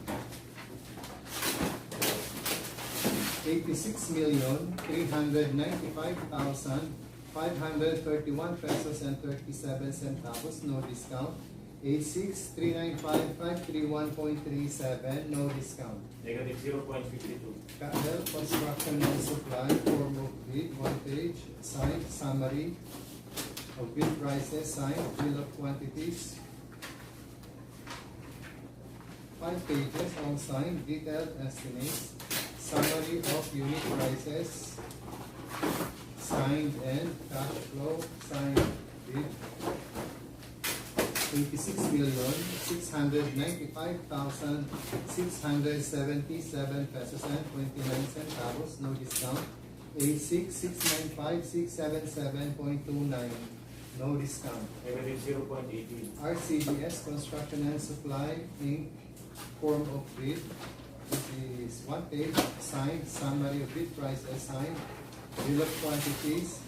86,395,531 pesos and 37 centavos, no discount. 86,395,531.37, no discount. Negative 0.52. Cadel Construction and Supply, form of bid, 1 page, signed, summary of bid prices, signed, bill of quantities. 5 pages, all signed, detailed estimates, summary of unit prices, signed, and cash flow, signed, bid. 86,695,677 pesos and 29 centavos, no discount. A6695677.29, no discount. Negative 0.18. RCGS Construction and Supply Inc. Form of bid. This is one page, signed, summary of bid prices, signed, bill of quantities.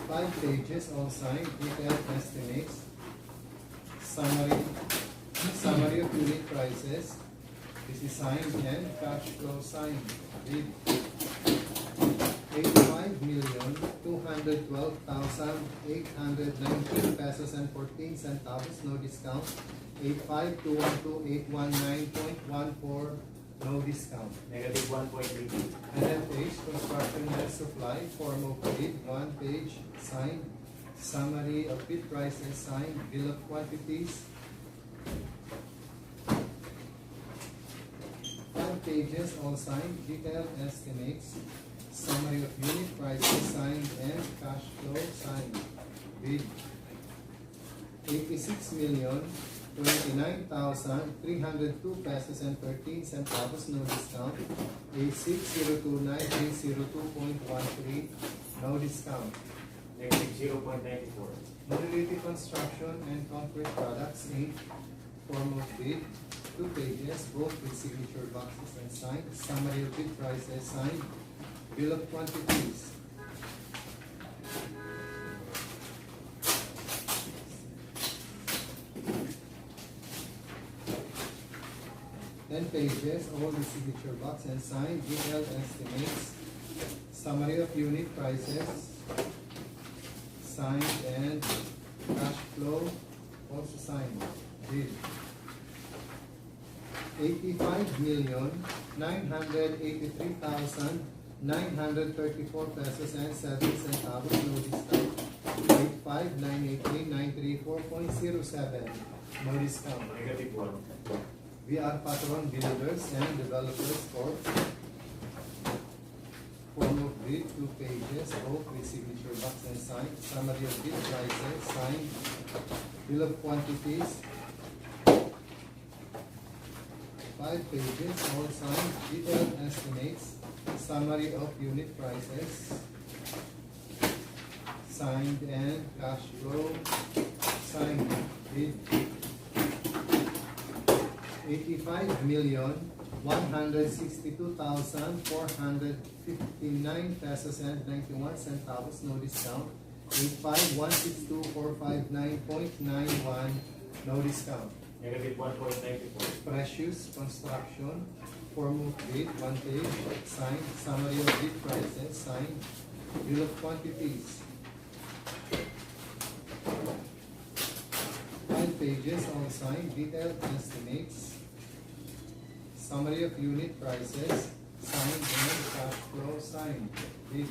Five pages, all signed, detailed estimates, summary of unit prices. This is signed and cash flow signed. Bid 85,212,819 pesos and 14 centavos, no discount. 85,212,819.14, no discount. Negative 1.80. And then page, construction and supply, form of bid, one page, signed, summary of bid prices, signed, bill of quantities. 5 pages, all signed, detailed estimates, summary of unit prices, signed, and cash flow, signed. Bid 86,029,302 pesos and 13 centavos, no discount. A6029,302.13, no discount. Negative 0.94. Modulated Construction and Concrete Products Inc. Form of bid, 2 pages, both with signature boxes and signed, summary of bid prices, signed, bill of quantities. Pages, all the signature box and signed, detailed estimates, summary of unit prices, signed, and cash flow, also signed. Bid 85,983,934 pesos and 7 centavos, no discount. 85,983,934.07, no discount. Negative 1. We are Patron Builders and Developers Corp. Form of bid, 2 pages, both with signature box and signed, summary of bid prices, signed, bill of quantities, 5 pages, all signed, detailed estimates, summary of unit prices, signed, and cash flow, signed. Bid 85,162,459 pesos and 91 centavos, no discount. 85,162,459.91, no discount. Negative 1.94. Precious Construction, form of bid, 1 page, signed, summary of bid prices, signed, bill of quantities. 5 pages, all signed, detailed estimates, summary of unit prices, signed, and cash flow, signed. Bid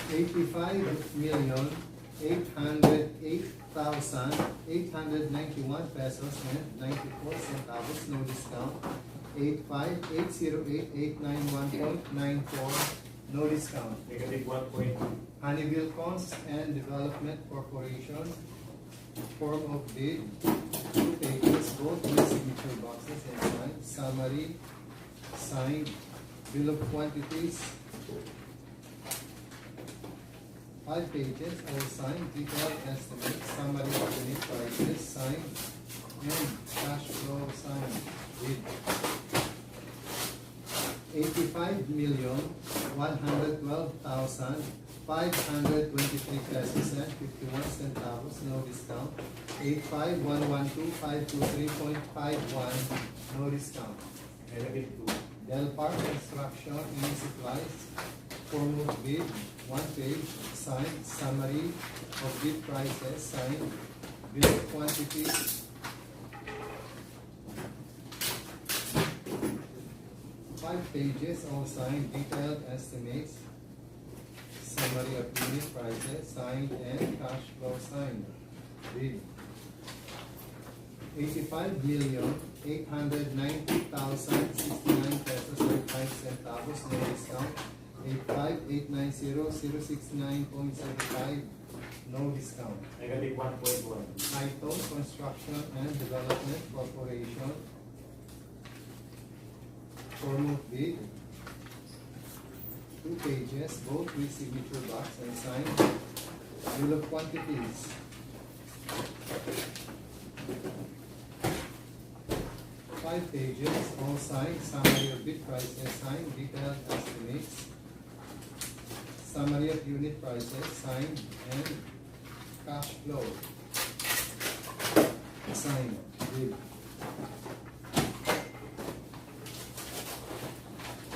85,808,891 pesos and 94 centavos, no discount. 85,808,891.94, no discount. Negative 1.2. Honeywell Cons and Development Corporation, form of bid, 2 pages, both with signature boxes and signed, summary, signed, bill of quantities, 5 pages, all signed, detailed estimate, summary of unit prices, signed, and cash flow, signed. Bid 85,112,523 pesos and 51 centavos, no discount. 85,112,523.51, no discount. Negative 2. Delpar Construction and Supplies, form of bid, 1 page, signed, summary of bid prices, signed, bill of quantities, 5 pages, all signed, detailed estimates, summary of unit prices, signed, and cash flow, signed. Bid 85,890,069 pesos and 5 centavos, no discount. 85,890,069.75, no discount. Negative 1.1. Title, Construction and Development Corporation, formal bid, 2 pages, both with signature box and signed. Bill of quantities. 5 pages, all signed, summary of bid prices signed, detailed estimates, summary of unit prices signed, and cash flow signed. Bid.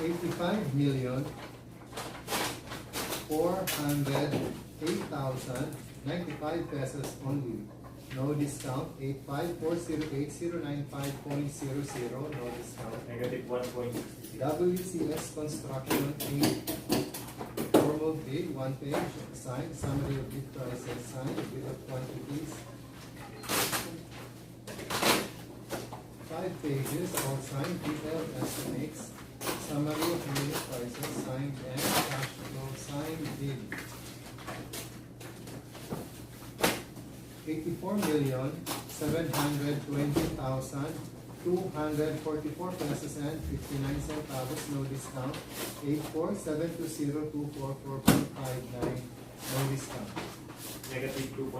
85,408,095 pesos only. No discount. 85,408,095.00. No discount. Negative 1.66. WCS Construction Inc. Formal bid, 1 page, signed, summary of bid prices signed, bid of quantities. 5 pages, all signed, detailed estimates, summary of unit prices signed, and cash flow signed, bid. 84,720,244 pesos and 59 centavos, no discount. 84,720,244.59, no discount. Negative 2.45.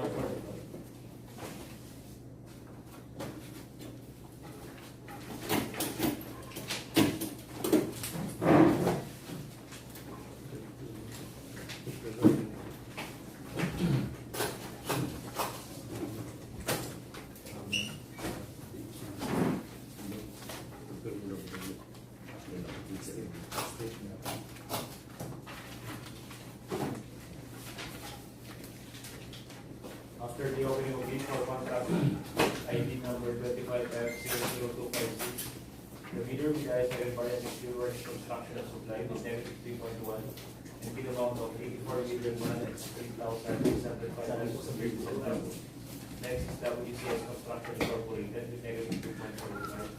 After the opening of bid for contract ID number 25F00256, the bidder with ISR variance exterior construction and supply is negative 3.1 and bid amount of 84,103,605. Next is WCS Construction Incorporated with negative 2.45 and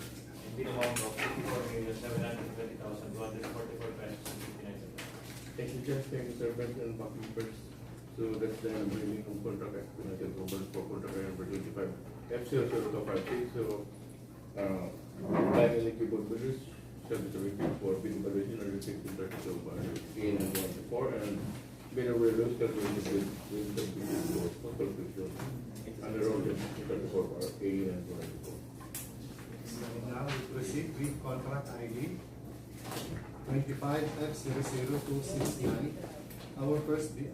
bid amount of 84,720,244 pesos and 59 cents. Thank you, Jeff. Thank you, Sir Brent and Bucky first. So that's the remaining of contract explanation for contract number 25 F00256. So, time eligible bidders shall be submitted for bid evaluation on the 16th of A and 1 and bidder will lose shall be submitted with the bid for conclusion under ordinance 34 for A and 1. So now we proceed with contract ID 25F00269. Our first bid,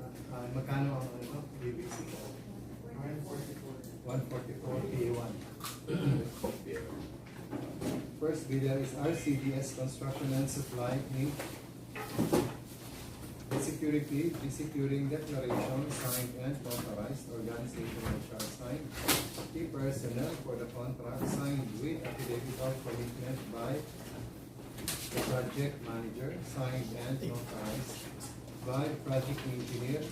magkano ang BBC? 144 P1. First bidder is RCDS Construction and Supply Inc. The security, the securing declaration signed and authorized, organizational chart signed, key personnel for the contract signed with affidavit of commitment by the project manager, signed and authorized by the project engineer.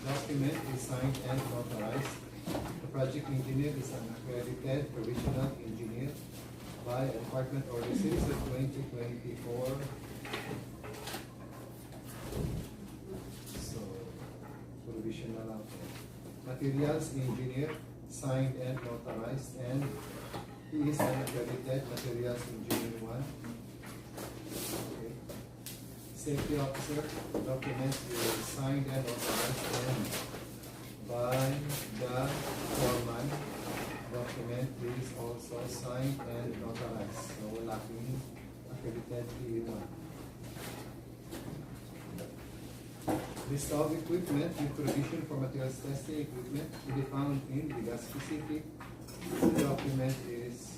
Document is signed and authorized. The project engineer is an accredited provisional engineer by Department Order 6 of 2024. So, provisional lang po. Materials engineer, signed and authorized, and he is an accredited materials engineer 1. Okay. Safety officer, document is signed and authorized and by the foreman. Document is also signed and authorized. So lacking accredited P1. List of equipment with provision for materials testing equipment to be found in Legazpi City. The document is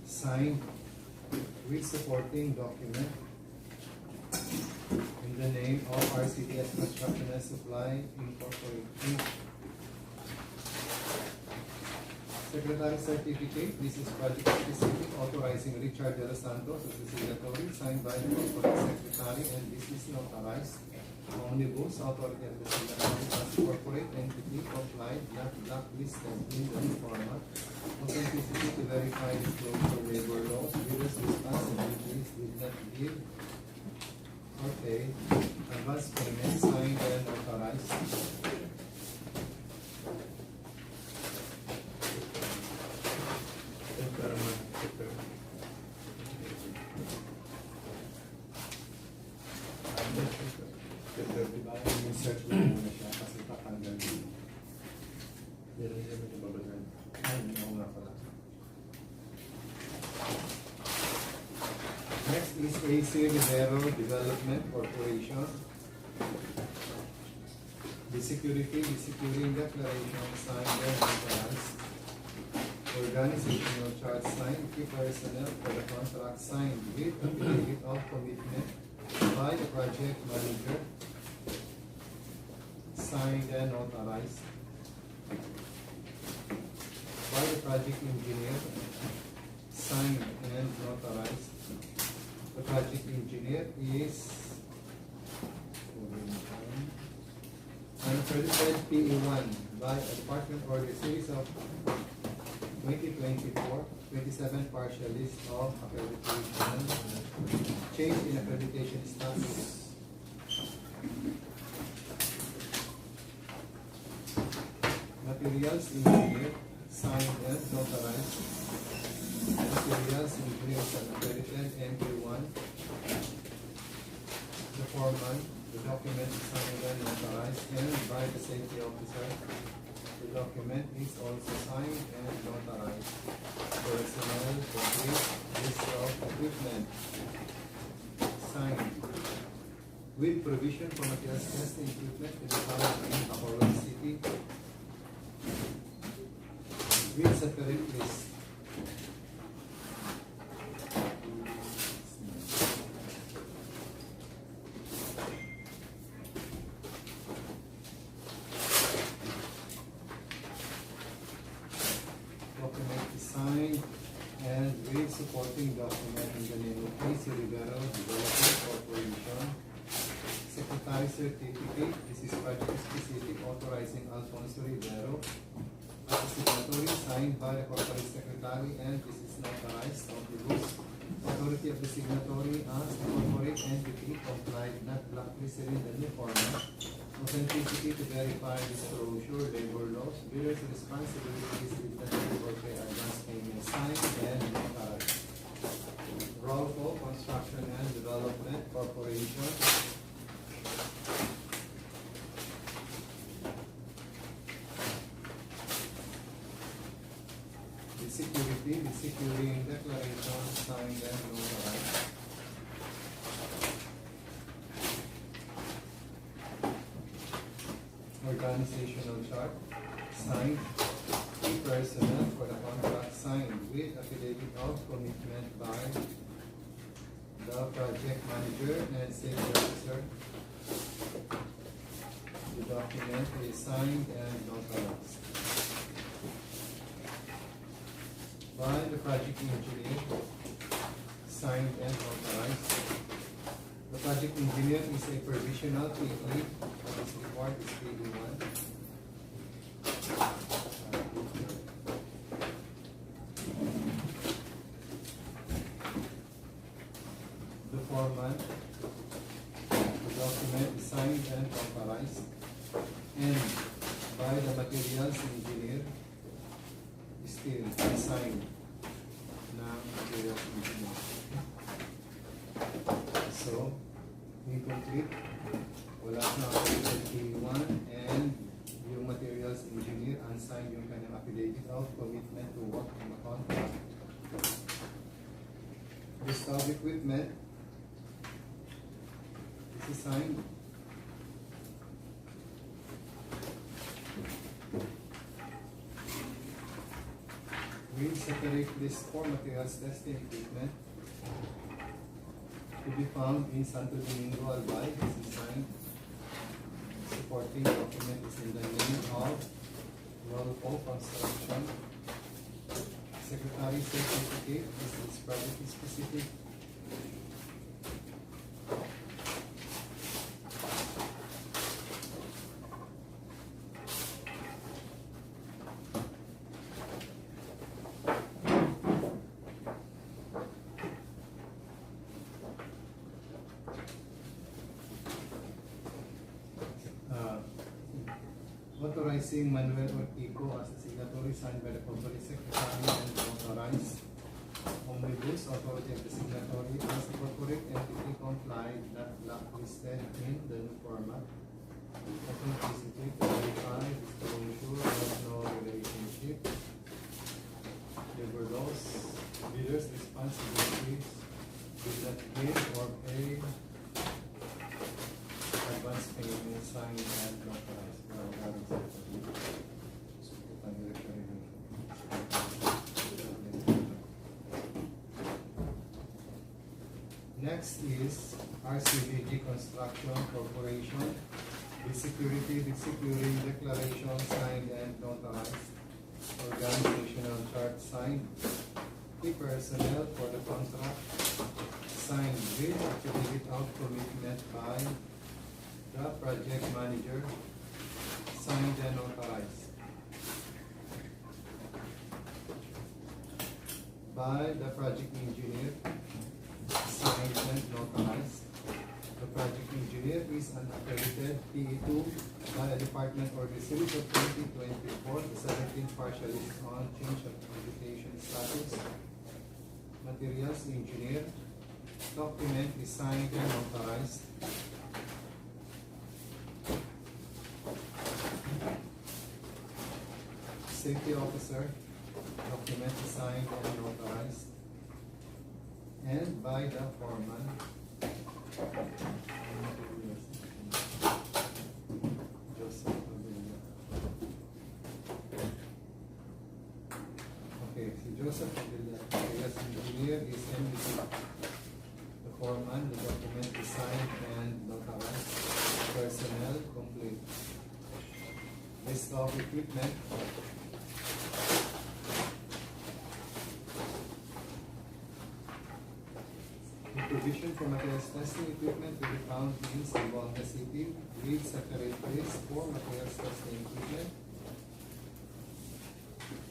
signed with supporting document in the name of RCDS Construction and Supply Incorporated. Secretary certificate, this is project specific, authorizing Richard De Los Santos as the signatory, signed by the corporate secretary, and this is notarized. Omnibus, authority of the signatory as corporate entity, complied, not blacklisted in the format. Authenticity to verify disclosure labor laws, bidders' responsibilities did not give or pay advance payment, signed and authorized. Insert ko muna siya kasi tatanggal yun. Pero hindi naman yung babasahin. Ay, oo nga pala. Next is AC Rivero Development Corporation. The securing declaration signed and authorized. Organizational chart signed, key personnel for the contract signed with affidavit of commitment by the project manager, signed and authorized by the project engineer, signed and authorized. The project engineer is an accredited PE1 by a department order series of 2024, 27 partial list of accreditation, change in accreditation status. Materials engineer, signed and notarized. Materials engineer and accredited MP1. The foreman, the document is signed and notarized and by the safety officer. The document is also signed and notarized. Personnel, complete list of equipment, signed. With provision for materials testing equipment to be found in Bacolod City. With separate list. Document is signed and with supporting document in the name of AC Rivero Development Corporation. Secretary certificate, this is project specific authorizing Alfonso Rivero. As a signatory signed by the corporate secretary and this is notarized on the rules. Authority of the signatory as the corporate entity complied not blacklisted in the new format. Authenticity to verify disclosure, labor laws, bearers responsibilities with the labor pay advance payment signed and notarized. Roll call, Construction and Development Corporation. The securing declaration signed and notarized. Organizational chart signed. Key personnel for the contract signed with affidavit of commitment by the project manager and safety officer. The document is signed and notarized by the project engineer, signed and authorized. The project engineer is a provisional PE. This report is PE1. The foreman, the document is signed and authorized, and by the materials engineer, still signed ng materials engineer. So, incomplete, wala na accredited P1 and yung materials engineer unsigned yung kanyang affidavit of commitment to work on the contract. List of equipment, this is signed. With separate list for materials testing equipment to be found in Santo Domingo, Albay. This is signed. Supporting document is in the name of Rolfo Construction. Secretary certificate, this is project specific. Authorizing Manuel Ortico as a signatory signed by the corporate secretary and authorized. Omnibus authority of the signatory as the corporate entity complied not blacklisted in the new format. did not give or pay advance payment signed and notarized. Next is RCVG Construction Corporation. The security declaration signed and notarized. Organizational chart signed. The personnel for the contract signed with affidavit of commitment by the project manager, signed and notarized. By the project engineer, signed and notarized. The project engineer is an accredited PE2 by a department or the series of 2024, the 17th partialist on change of accreditation status. Materials engineer. Document is signed and notarized. Safety officer. Document is signed and notarized. And by the foreman. Okay, si Joseph Padilla, yes, engineer is MDC. The foreman, the document is signed and notarized. Personnel complete. List of equipment. Provision for materials testing equipment to be found in Zamboanga City with separate place for materials testing equipment,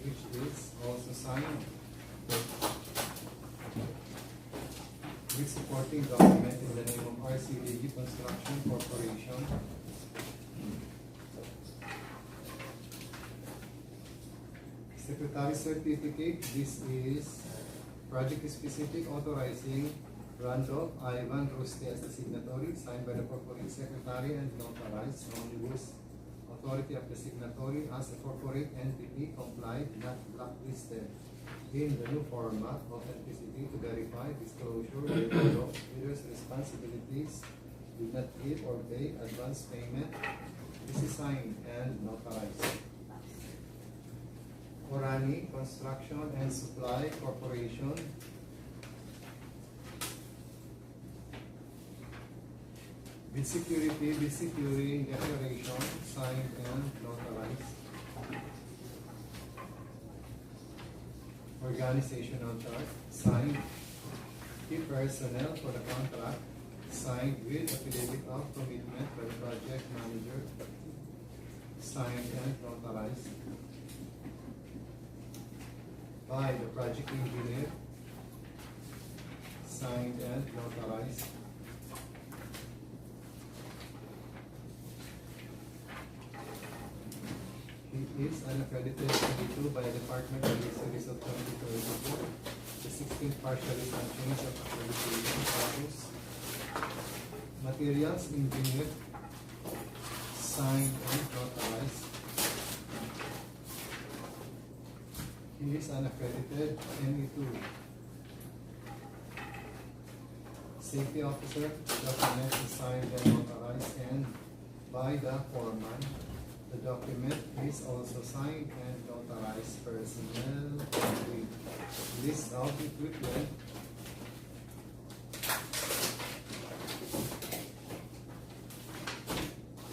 which is also signed with supporting document in the name of RCVG Construction Corporation. Secretary certificate. This is project specific authorizing Randolph Ivan Ruste as the signatory, signed by the corporate secretary and notarized on this authority of the signatory as a corporate entity complied, not blacklisted, in the new format of authenticity to verify disclosure, labor law, leaders' responsibilities, did not give or pay advance payment. This is signed and notarized. Orani Construction and Supply Corporation. With securing declaration, signed and notarized. Organizational chart, signed. Key personnel for the contract, signed with affidavit of commitment by the project manager, signed and notarized. By the project engineer, signed and notarized. He is an accredited PE2 by a department of the series of 2024, the 16th partialist on change of accreditation status. Materials engineer, signed and notarized. He is an accredited ME2. Safety officer, document is signed and notarized, and by the foreman. The document is also signed and notarized. Personnel complete. List of equipment.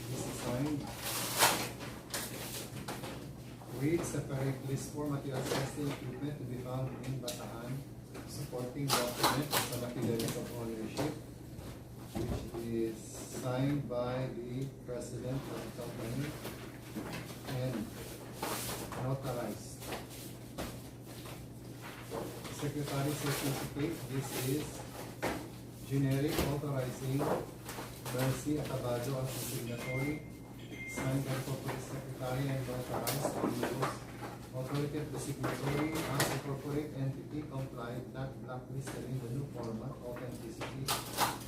This is signed with separate list for materials testing equipment to be found in Bataan. Supporting document is an affidavit of ownership, which is signed by the president of the company and notarized. Secretary certificate. This is generic authorizing Mercy Acabado as the signatory, signed by corporate secretary and notarized on use. Authority of the signatory as a corporate entity complied, not blacklisted in the new format of authenticity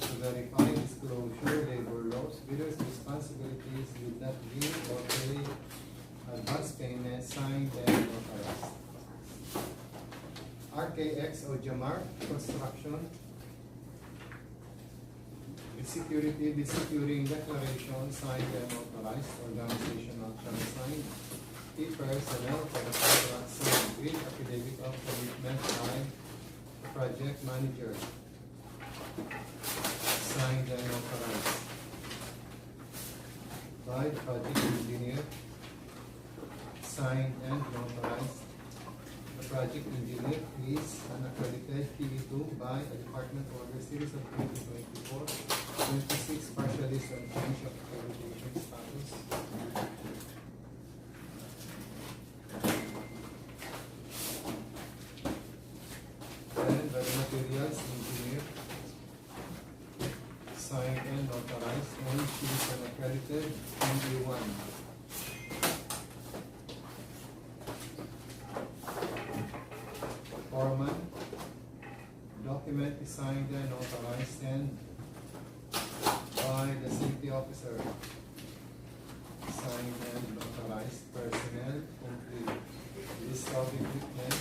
to verify disclosure, labor laws, bidders' responsibilities, did not give or pay advance payment, signed and notarized. RKX or Jamar Construction With security, with securing declaration signed and authorized, organizational chart signed, key personnel for the contract signed with affidavit of commitment by the project manager, signed and authorized by the project engineer, signed and authorized. The project engineer is an accredited PE2 by a Department Order Series of 2024, 26 partially and change of accreditation status. And by the materials engineer, signed and authorized, and she is an accredited MD1. Foreman, document is signed and authorized and by the safety officer, signed and authorized. Personnel, complete. List of equipment.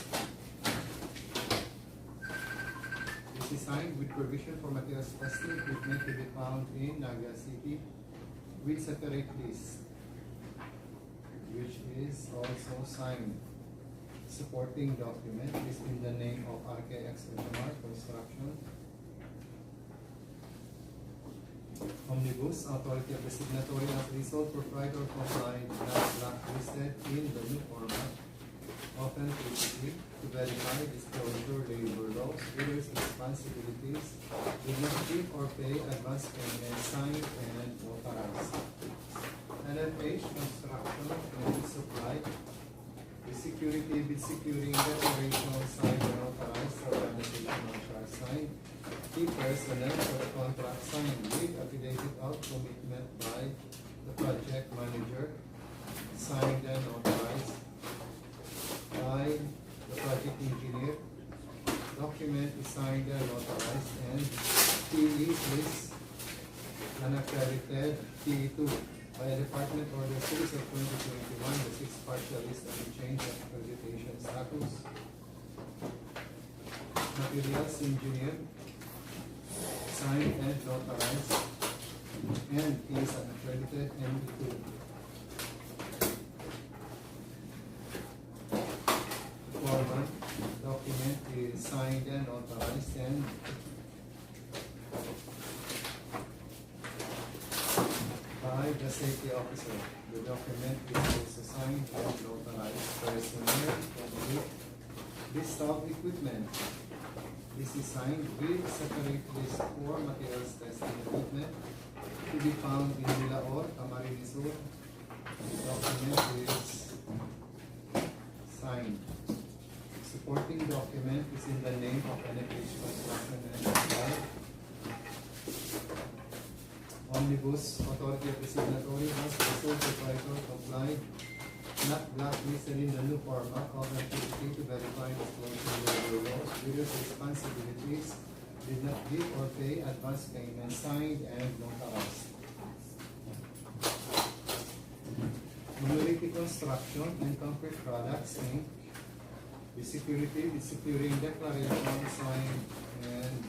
This is signed with provision for materials testing equipment to be found in Naga City with separate list, which is also signed. Supporting document is in the name of RKX Construction. Omnibus, authority of the signatory as the sole proprietor complied not blacklisted in the new format. Authenticity to verify disclosure labor laws, leaders' responsibilities, did not give or pay advance payment, signed and authorized. NFH Construction and Supply. The security with securing declaration signed and authorized, organizational chart signed, key personnel for the contract signed with affidavit of commitment by the project manager, signed and authorized by the project engineer. Document is signed and authorized, and PE is an accredited PE2 by a Department Order Series of 2021, the 6th partial list of the change of accreditation status. Materials engineer, signed and authorized, and is an accredited MD2. The foreman, document is signed and authorized, and by the safety officer. The document is also signed and authorized. Personnel, complete. List of equipment. This is signed with separate list for materials testing equipment to be found in Milaor, Camarines. The document is signed. Supporting document is in the name of NFH Construction and Supply. Omnibus, authority of the signatory has the sole proprietor complied, not blacklisted in the new format of activity to verify disclosure labor laws, leaders' responsibilities, did not give or pay advance payment, signed and notarized. Monolithic Construction and Concrete Products, Inc. The security, the securing declaration, signed and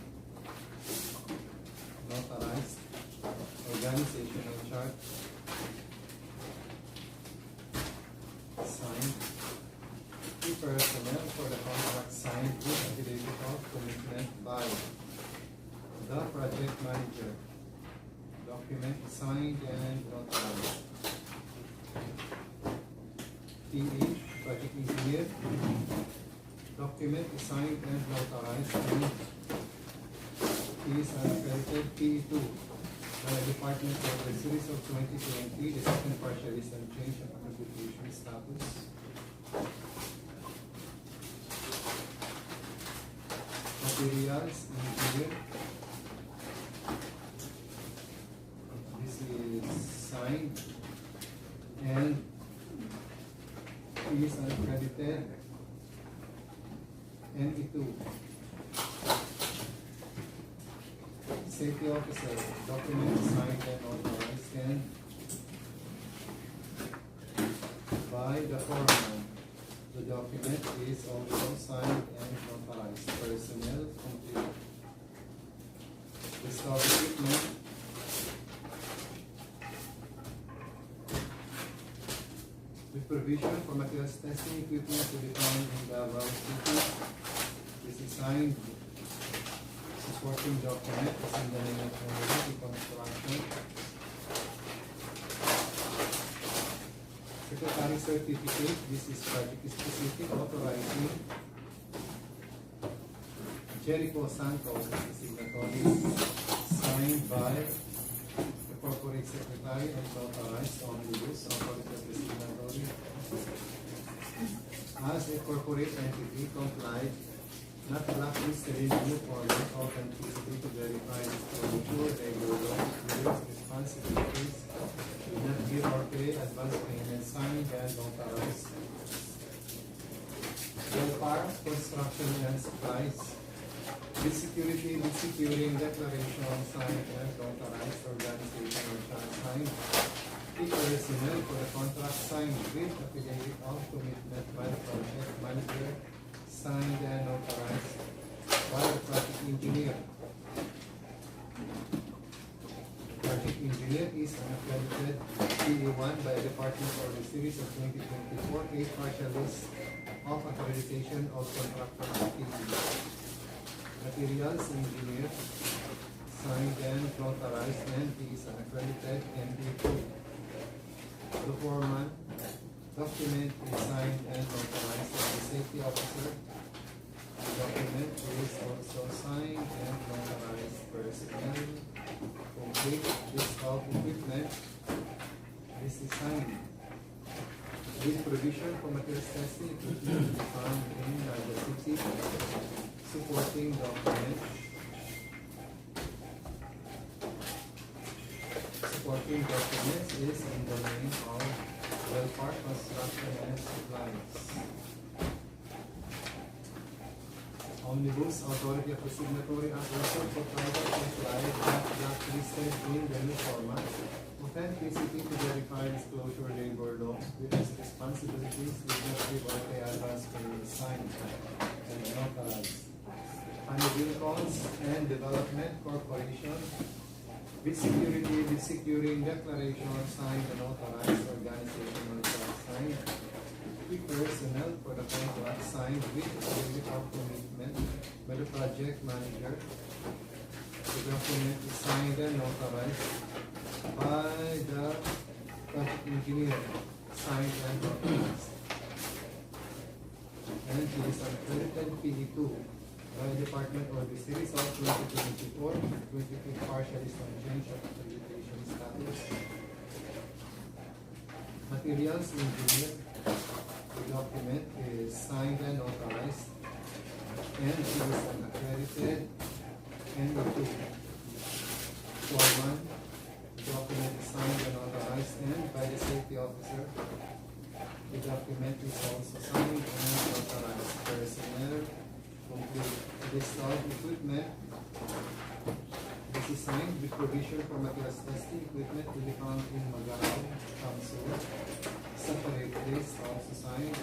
notarized. Organizational chart, signed. Key personnel for the contract signed with affidavit of commitment by the project manager. Document signed and authorized. PE, project engineer. Document signed and authorized, and he is an accredited PE2 by the Department of the Series of 2020, the second partial list and change of accreditation status. Materials engineer. This is signed and he is an accredited NE2. Safety officer, document signed and authorized, and by the foreman. The document is also signed and authorized. Personnel, complete. List of equipment, provision for materials testing equipment to be found in Davao City. This is signed. Supporting document is in the name of Community Construction. Secretary certificate, this is project specific authorizing Jericho Santos as the signatory, signed by the corporate secretary and authorized on the use of the signatory as a corporate entity complied, not blacklisted in new format, authenticity to verify disclosure, regular laws, responsibilities, do not give or pay advance payment, signed and authorized. Welfare, construction and supplies. With security, with securing declaration, signed and authorized, organization or chart signed. Key personnel for the contract signed with affidavit of commitment by the project manager, signed and authorized by the project engineer. Project engineer is an accredited PE1 by the Department of the Series of 2024, a partial list of accreditation of contractor activities. Materials engineer, signed and authorized, and is an accredited MP2. The foreman document is signed and authorized by the safety officer. The document is also signed and authorized personnel. Complete list of equipment. This is signed. With provision for materials testing equipment to be found in the city. Supporting document. Supporting documents is in the name of Welfare, Construction and Supplies. Omnibus Authority of the Signatory are also provided complied not blacklisted in the new format. Authenticity to verify disclosure labor laws with its responsibilities with not give or pay advance payment signed and authorized. Vehicles and Development Corporation with security, with securing declaration signed and authorized, organization or chart signed. With personnel for the contract signed with affidavit of commitment by the project manager. The document is signed and authorized by the project engineer, signed and authorized. And it is an accredited PE2 by the Department of the Series of 2024, 25 partially on change of accreditation status. Materials engineer. The document is signed and authorized, and it is an accredited NO2. Foreman. The document is signed and authorized, and by the safety officer. The document is also signed and authorized. Personnel. Complete list of equipment. This is signed with provision for materials testing equipment to be found in Magalao, Council. Separate list also signed.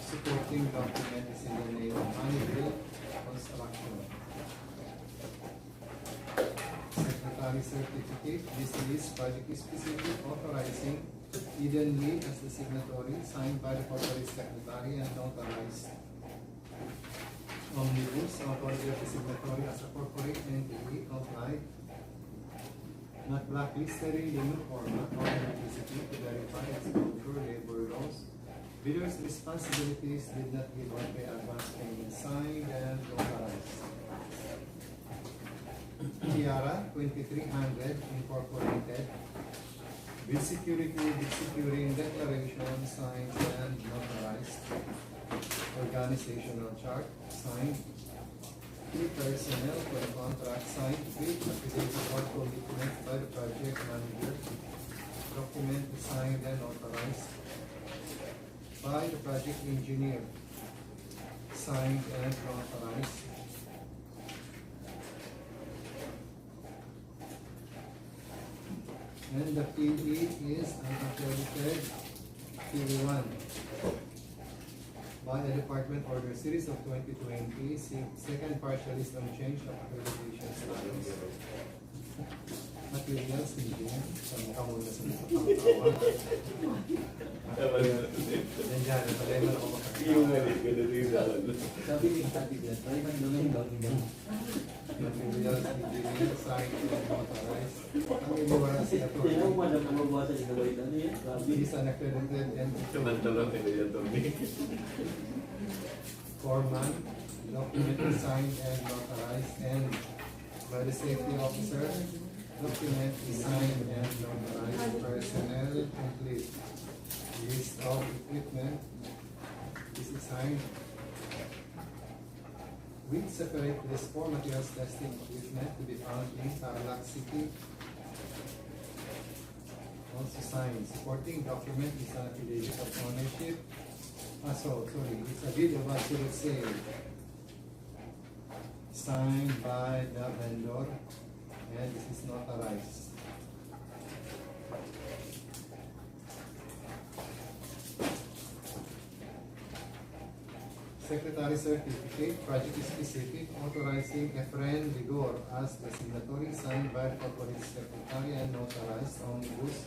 Supporting document is in the name of Honeywell Construction. Secretary certificate. This is project specific authorizing Eden Lee as the signatory, signed by the corporate secretary and authorized. Omnibus Authority of the signatory as a corporate entity complied, not blacklisted in the new format or electricity to verify exposure labor laws. Bidders' responsibilities did not give or pay advance payment, signed and authorized. Tiara 2300 Incorporated with security, with securing declaration, signed and authorized. Organizational chart, signed. Key personnel for the contract, signed with affidavit or commitment by the project manager. Document is signed and authorized by the project engineer, signed and authorized. And the PE is an accredited PE1 by by the Department Order Series of 2020, second partial list on change of accreditation status. Materials, hindi. Saan ka muna sa mga pangkawa? Yan dyan, palay mo na ako makakatawa. Sabi ni Tati Blas, ay man doon daw niya. Materials, engineer, signed and authorized. Ang iniwala si Tingnan Atty. mo man ang mabawasan yung gawin. Ano yan? Sabi. He is an accredited entity. Samantalang kaya Foreman, document is signed and authorized, and by the safety officer, document is signed and authorized. Personnel complete. List of equipment, this is signed. With separate list for materials testing equipment to be found in Tarlac City. Also signed. Supporting document is an affidavit of ownership. It's a deed of absolute sale. Signed by the vendor, and this is notarized. Secretary certificate, project specific, authorizing Efren Ligor as the signatory, signed by the corporate secretary and notarized omnibus.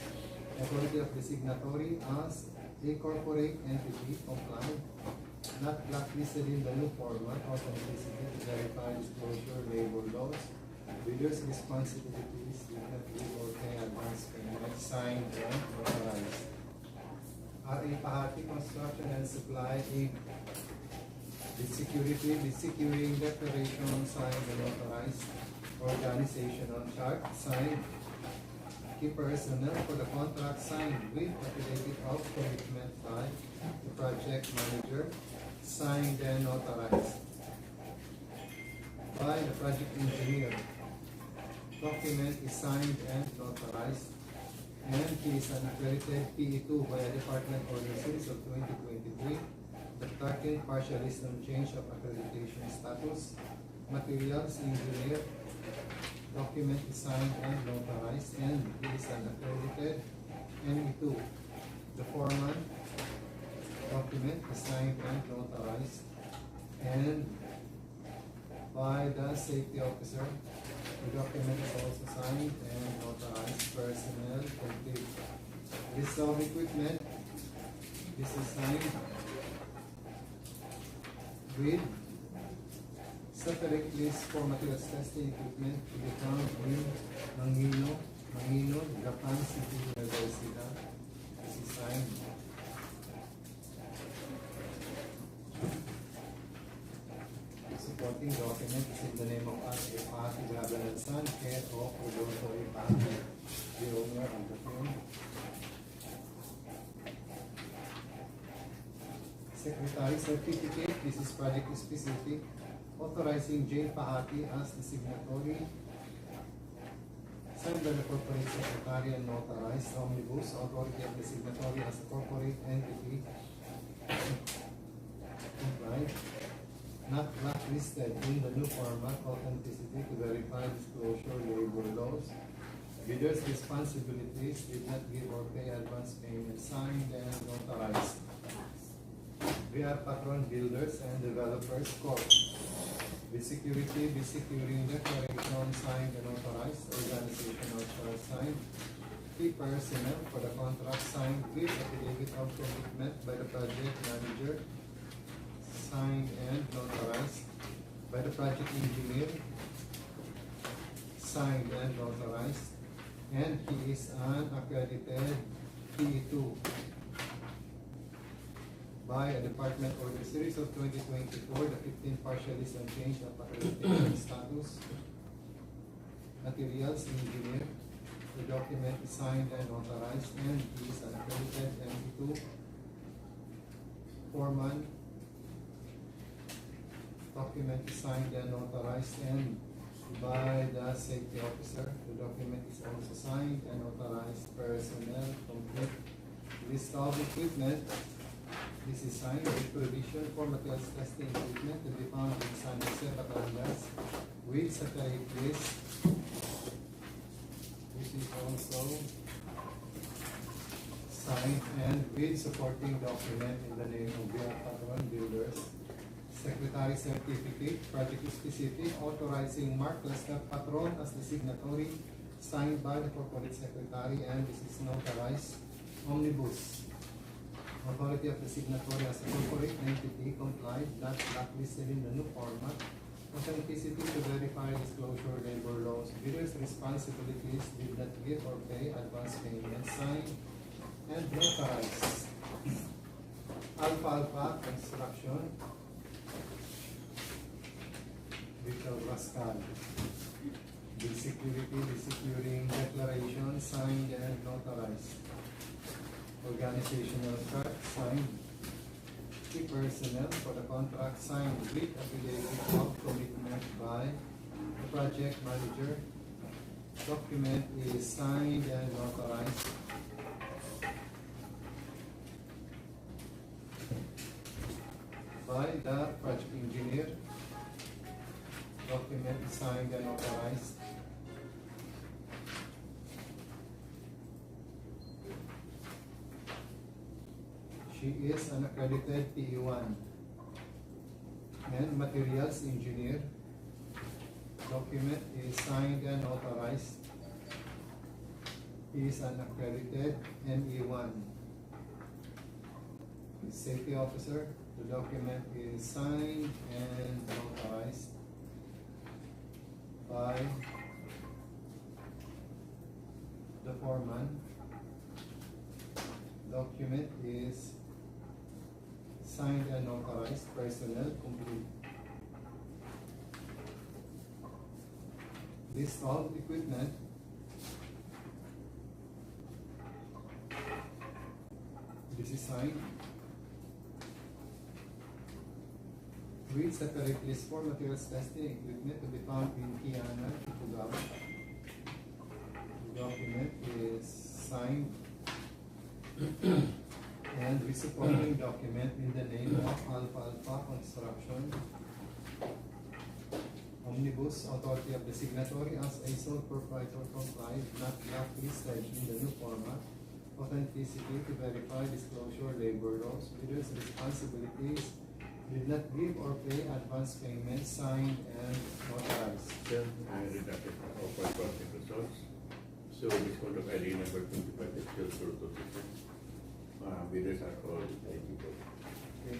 Authority of the signatory as a corporate entity compliant, not blacklisted in the new format, authenticity to verify disclosure, labor laws, bidders' responsibilities, dignity or pay advance payment, signed and authorized. R.A. Pahati Construction and Supply Inc. With security, with securing declaration, signed and authorized. Organizational chart, signed. Key personnel for the contract, signed with affidavit of commitment by the project manager, signed and authorized. By the project engineer. Document is signed and authorized. And he is an accredited PE2 by a Department Order Series of 2023. The second partial list on change of accreditation status. Materials engineer. Document is signed and notarized, and he is an accredited NE2. The foreman. Document is signed and notarized, and by the safety officer. The document is also signed and notarized. Personnel complete. List of equipment. This is signed with separate list for materials testing equipment to be found in Mangino, Japan City, University. This is signed. Supporting document is in the name of R.A. Pahati Gaban and Son, head of Rodolfo A. Pahati, the owner of the firm. Secretary certificate, this is project specific, authorizing J. Pahati as the signatory, signed by the corporate secretary and notarized. Omnibus, authority of the signatory as a corporate entity, compliant, not blacklisted in the new format, authenticity to verify disclosure, labor laws, bidders' responsibilities, did not give or pay advance payment, signed and notarized. We are Patron Builders and Developers Corp. With security, with securing declaration, signed and authorized. Organizational chart, signed. Key personnel for the contract, signed with affidavit of commitment by the project manager, signed and notarized. By the project engineer, signed and authorized. And he is an accredited PE2 by a Department Order Series of 2024, the 15 partial list and change of accreditation status. Materials engineer. The document is signed and authorized, and he is an accredited ME2. Foreman. Document is signed and authorized, and by the safety officer. The document is also signed and authorized. Personnel complete. List of equipment. This is signed with provision for materials testing equipment to be found in San Jose, Batangas, with separate list. This is also signed and with supporting document in the name of Via Patron Builders. Secretary certificate, project specific, authorizing Mark Lester Patron as the signatory, signed by the corporate secretary, and this is notarized. Omnibus. Authority of the signatory as a corporate entity complied, not blacklisted in the new format. Authenticity to verify disclosure labor laws. Bidders' responsibilities did not give or pay advance payment, signed and notarized. Alpha Construction. Vital Rascal. Bill security, the securing declaration, signed and notarized. Organizational chart, signed. Key personnel for the contract, signed with affidavit of commitment by the project manager. Document is signed and notarized. By the project engineer. Document is signed and authorized. She is an accredited PE1 and materials engineer. Document is signed and authorized. He is an accredited ME1. Safety officer. The document is signed and authorized by the foreman. Document is signed and authorized. Personnel complete. List of equipment. This is signed. With separate list for materials testing equipment to be found in Kiana, Itugawa. The document is signed and with supporting document in the name of Alpha Construction. Omnibus, authority of the signatory as a sole proprietor complied, not blacklisted in the new format. Authenticity to verify disclosure labor laws. Bidders' responsibilities did not give or pay advance payment, signed and authorized. Sir, I redacted all five project results. So this contract ID number 25 is still for bidders are all eligible. Okay.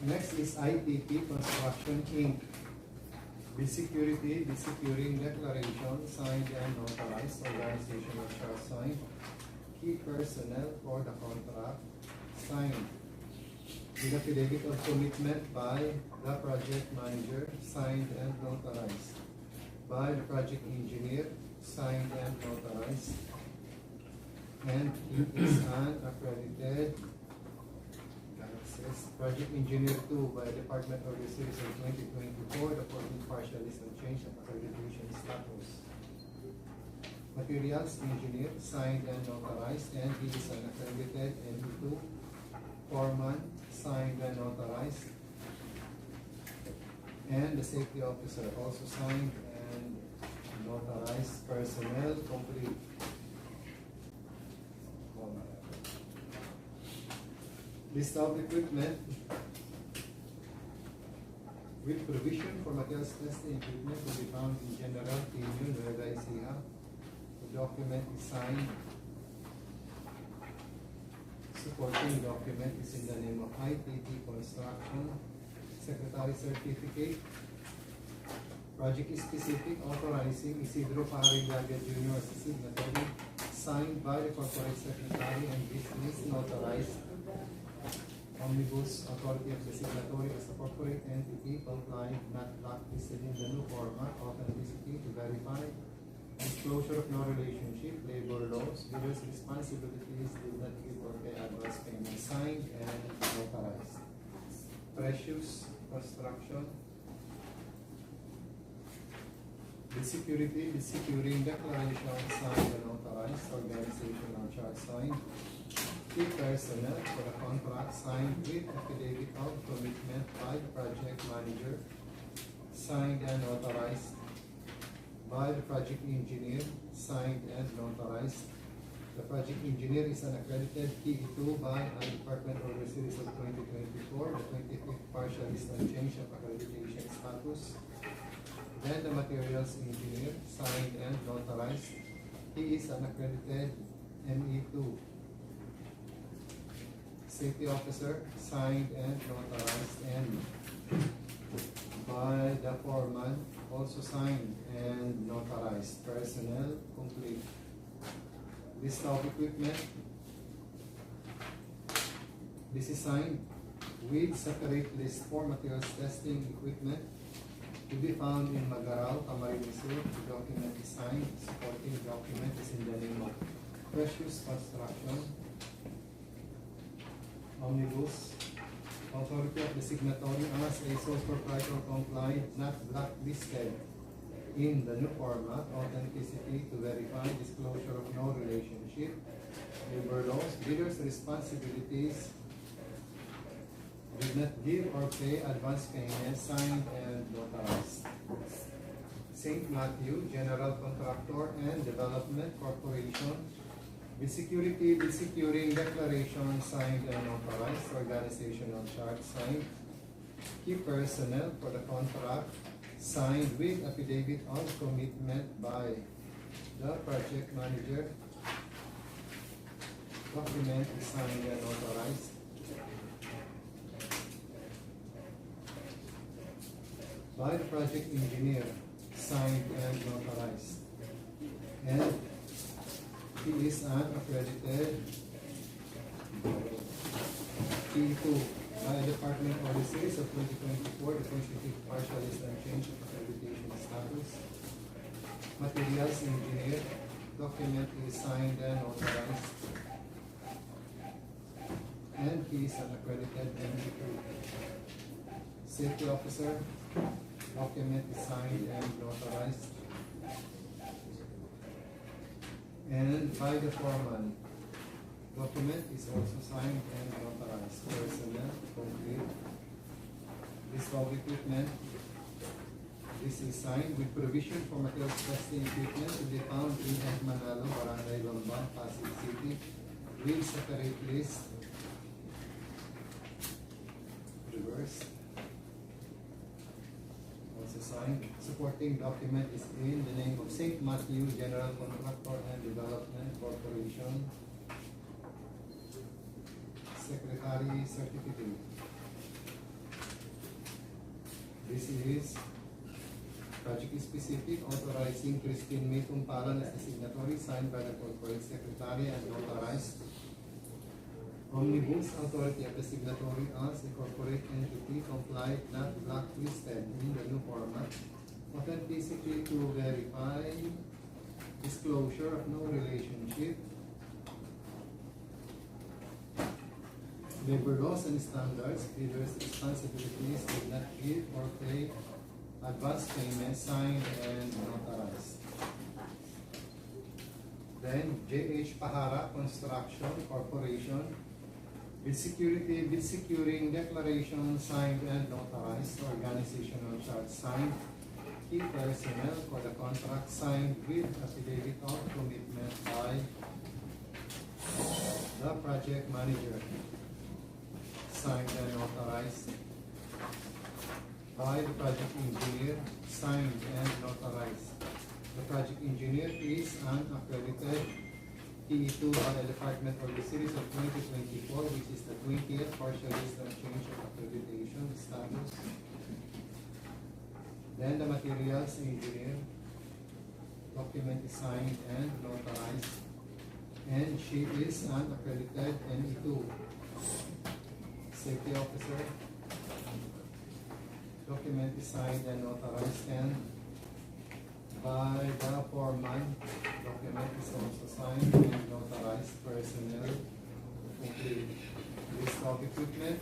Next is ITP Construction Inc. The security, the securing declaration, signed and authorized. Organizational chart signed. Key personnel for the contract, signed. With affidavit of commitment by the project manager, signed and notarized. By the project engineer, signed and notarized. And it is an accredited project engineer 2 by Department of Research in 2024. The 14th partial list of change of accreditation status. Materials engineer, signed and notarized, and he is an accredited NE2. Foreman, signed and authorized. And the safety officer also signed and notarized. Personnel complete. List of equipment with provision for materials testing equipment to be found in General Union Nueva Ecija. The document is signed. Supporting document is in the name of ITP Construction. Secretary certificate. Project specific authorizing Isidro Parillaga Jr. as a signatory, signed by the corporate secretary, and business notarized. Omnibus, authority of the signatory as a corporate entity, complied, not blacklisted in the new format. Authenticity to verify. Disclosure of no relationship, labor laws, bidders' responsibilities did not give or pay advance payment, signed and notarized. Precious Construction. The security, the securing declaration, signed and authorized. Organizational chart signed. Key personnel for the contract, signed with affidavit of commitment by the project manager, signed and authorized. By the project engineer, signed and notarized. The project engineer is an accredited PE2 by a Department Order Series of 2024. The 25th partial is on change of accreditation status. Then the materials engineer, signed and notarized. He is an accredited ME2. Safety officer, signed and notarized, and by the foreman, also signed and notarized. Personnel, complete. List of equipment. This is signed with separate list for materials testing equipment to be found in Magarao, Camarines. The document is signed. Supporting document is in the name of Precious Construction. Omnibus. Authority of the signatory as a sole proprietor complied, not blacklisted in the new format. Authenticity to verify disclosure of no relationship. Labor laws. Bidders' responsibilities. Did not give or pay advance payment, signed and notarized. St. Matthew, General Contractor and Development Corporation. With security, with securing declaration, signed and notarized. Organizational chart, signed. Key personnel for the contract, signed with affidavit of commitment by the project manager. Document is signed and notarized. By the project engineer, signed and notarized. And he is an accredited P2 by a Department of the Series of 2024. The 25th partial is on change of accreditation status. Materials engineer, document is signed and authorized. And he is an accredited ME2. Safety officer, document is signed and authorized. And by the foreman, document is also signed and notarized. Personnel, complete. List of equipment. This is signed with provision for materials testing equipment to be found in Manalo, Barangay Lomban, Pasig City. With separate list. Reverse. Also signed. Supporting document is in the name of St. Matthew General Contractor and Development Corporation. Secretary Certificate. This is project specific, authorizing Christine May Tumpalan as the signatory, signed by the corporate secretary and notarized. Omnibus, authority of the signatory as a corporate entity, complied, not blacklisted in the new format. Authenticity to verify disclosure of no relationship. Labor laws and standards. Bidders' responsibilities did not give or pay advance payment, signed and notarized. Then JH Pahara Construction Corporation. With security, with securing declaration, signed and notarized. Organizational chart, signed. Key personnel for the contract, signed with affidavit of commitment by the project manager, signed and notarized. By the project engineer, signed and notarized. The project engineer is an accredited PE2 by the Department of the Series of 2024, which is the 20th partial list of change of accreditation status. Then the materials engineer, document is signed and notarized. And she is an accredited NE2. Safety officer, document is signed and notarized, and by the foreman, document is also signed and notarized. Personnel, complete. List of equipment.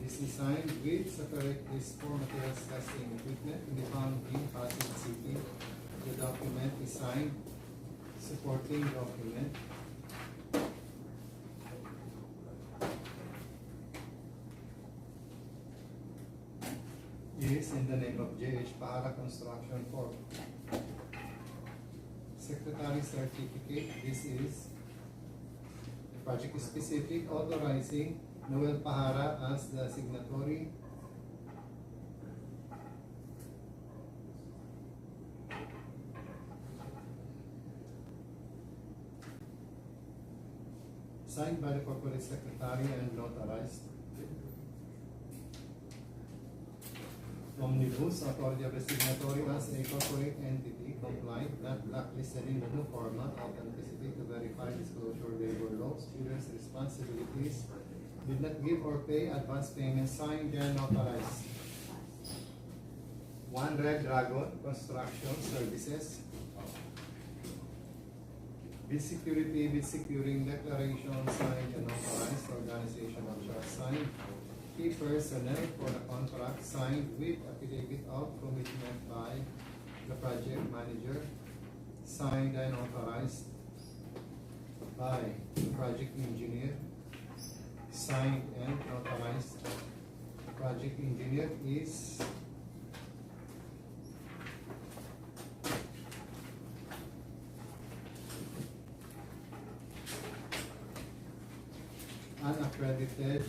This is signed with separate list for materials testing equipment to be found in Pasig City. The document is signed. Supporting document. Is in the name of JH Para Construction Corp. Secretary Certificate. This is the project specific authorizing Noel Pahara as the signatory. Signed by the Corporate Secretary and notarized. Omnibus, authority of the signatory as a corporate entity compliant, not blacklisted in the new format, authenticity to verify disclosure labor laws, bidder's responsibilities, did not give or pay advance payment, signed and notarized. One Red Dragon Construction Services. Bid security, bid securing declaration, signed and authorized, organizational chart signed. Key personnel for the contract signed with affidavit of commitment by the project manager, signed and authorized by the project engineer, signed and authorized. The project engineer is unaccredited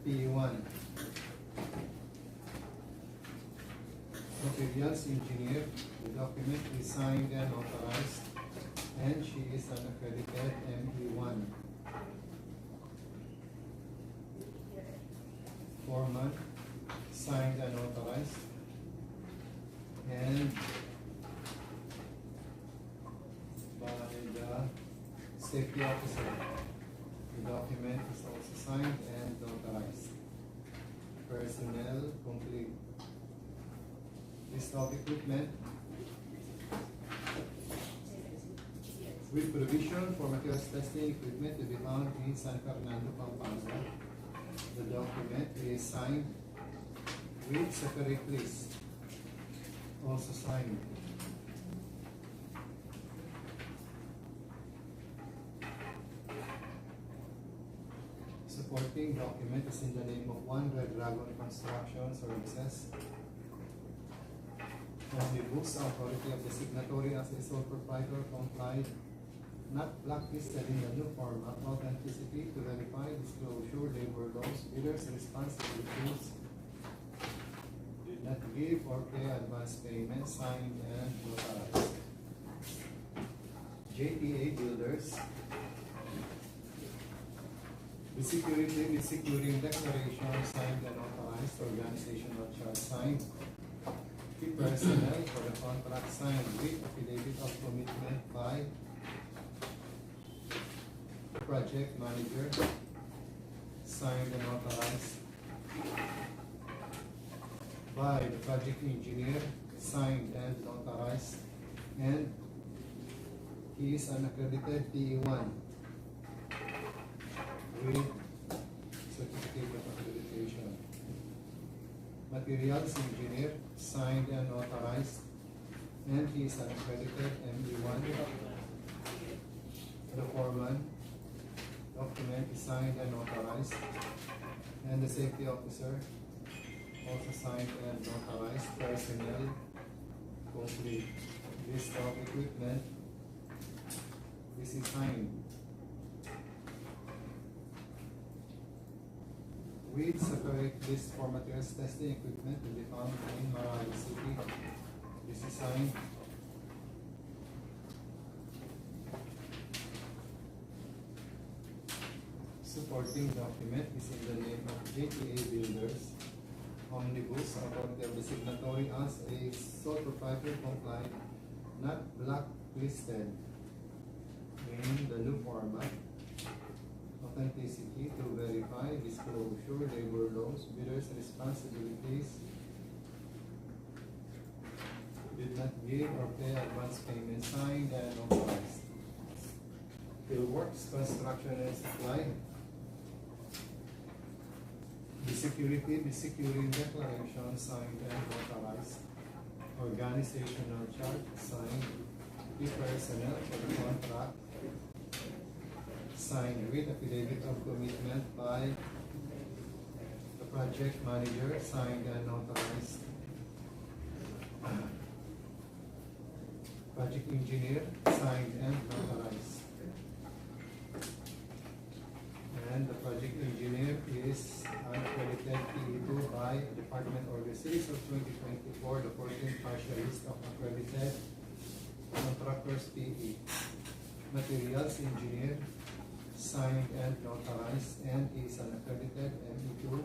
P1. Materials engineer, the document is signed and authorized, and she is an accredited ME1. Foreman, signed and authorized, and by the safety officer. The document is also signed and notarized. Personnel complete. List of equipment with provision for materials testing equipment to be found in San Fernando, Pampanga. The document is signed with separate list. Also signed. Supporting document is in the name of One Red Dragon Construction Services. Omnibus, authority of the signatory as a sole proprietor complied, not blacklisted in the new format, authenticity to verify disclosure, labor laws, bidders' responsibilities, did not give or pay advance payment, signed and notarized. JTA Builders. The security, the securing declaration, signed and authorized, organizational chart signed. Key personnel for the contract signed with affidavit of commitment by the project manager, signed and authorized by the project engineer, signed and authorized, and he is an accredited PE1 with certificate of accreditation. Materials engineer, signed and authorized, and he is an accredited ME1. The foreman, document is signed and authorized, and the safety officer, also signed and authorized. Personnel complete. List of equipment, this is signed. With separate list for materials testing equipment to be found in Marali City. This is signed. Supporting document is in the name of JTA Builders. Omnibus, authority of the signatory as a sole proprietor compliant, not blacklisted in the new format. Authenticity to verify disclosure, labor laws, bidders' responsibilities, did not give or pay advance payment, signed and authorized. Fieldworks, construction and supply. The security, the securing declaration, signed and authorized. Organizational chart, signed. The personnel for the contract, signed with affidavit of commitment by the project manager, signed and authorized. Project engineer, signed and notarized. And the project engineer is accredited PE2 by Department Order Series of 2024, the 14th partial list of accredited contractors PE. Materials engineer, signed and notarized, and is an accredited ME2.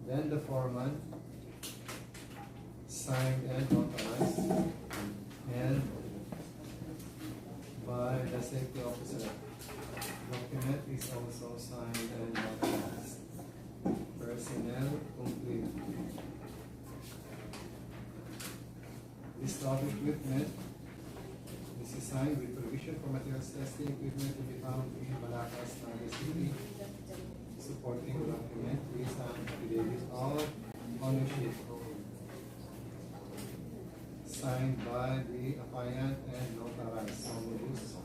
Then the foreman, signed and notarized, and by the safety officer. Document is also signed and notarized. Personnel complete. List of equipment. This is signed with provision for materials testing equipment to be found in Balacas, Naga City. Supporting document is an affidavit of ownership, signed by the affiant and notarized. Omnibus.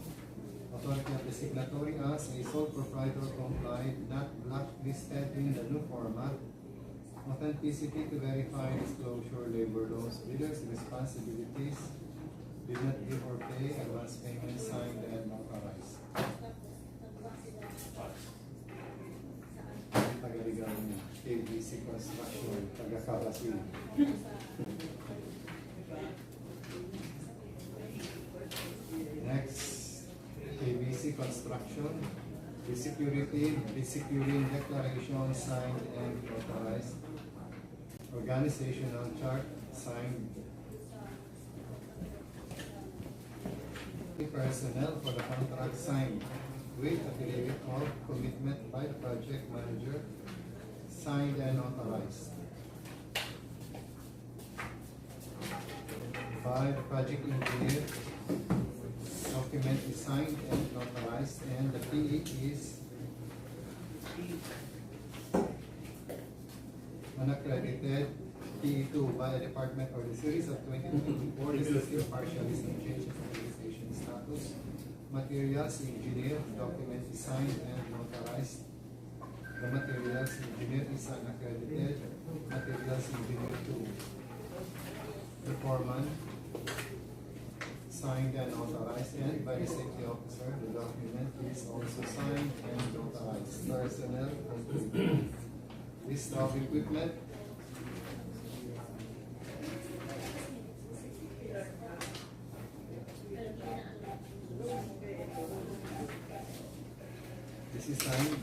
Authority of the signatory as a sole proprietor complied, not blacklisted in the new format. Authenticity to verify disclosure, labor laws, bidders' responsibilities, did not give or pay, advance payment, signed and notarized. Taga-legal niya, KBC Construction, taga-Karasi. Next, KBC Construction, the securing declaration, signed and notarized. Organizational chart, signed. The personnel for the contract, signed with affidavit of commitment by the project manager, signed and notarized. By the project engineer, document is signed and notarized, and the PE is unaccredited PE2 by a department or the series of 2024. This is still partially some change of accreditation status. Materials engineer, document is signed and notarized. The materials engineer is unaccredited. Materials engineer 2. The foreman, signed and authorized, and by the safety officer, the document is also signed and authorized. Personnel complete. List of equipment. This is signed.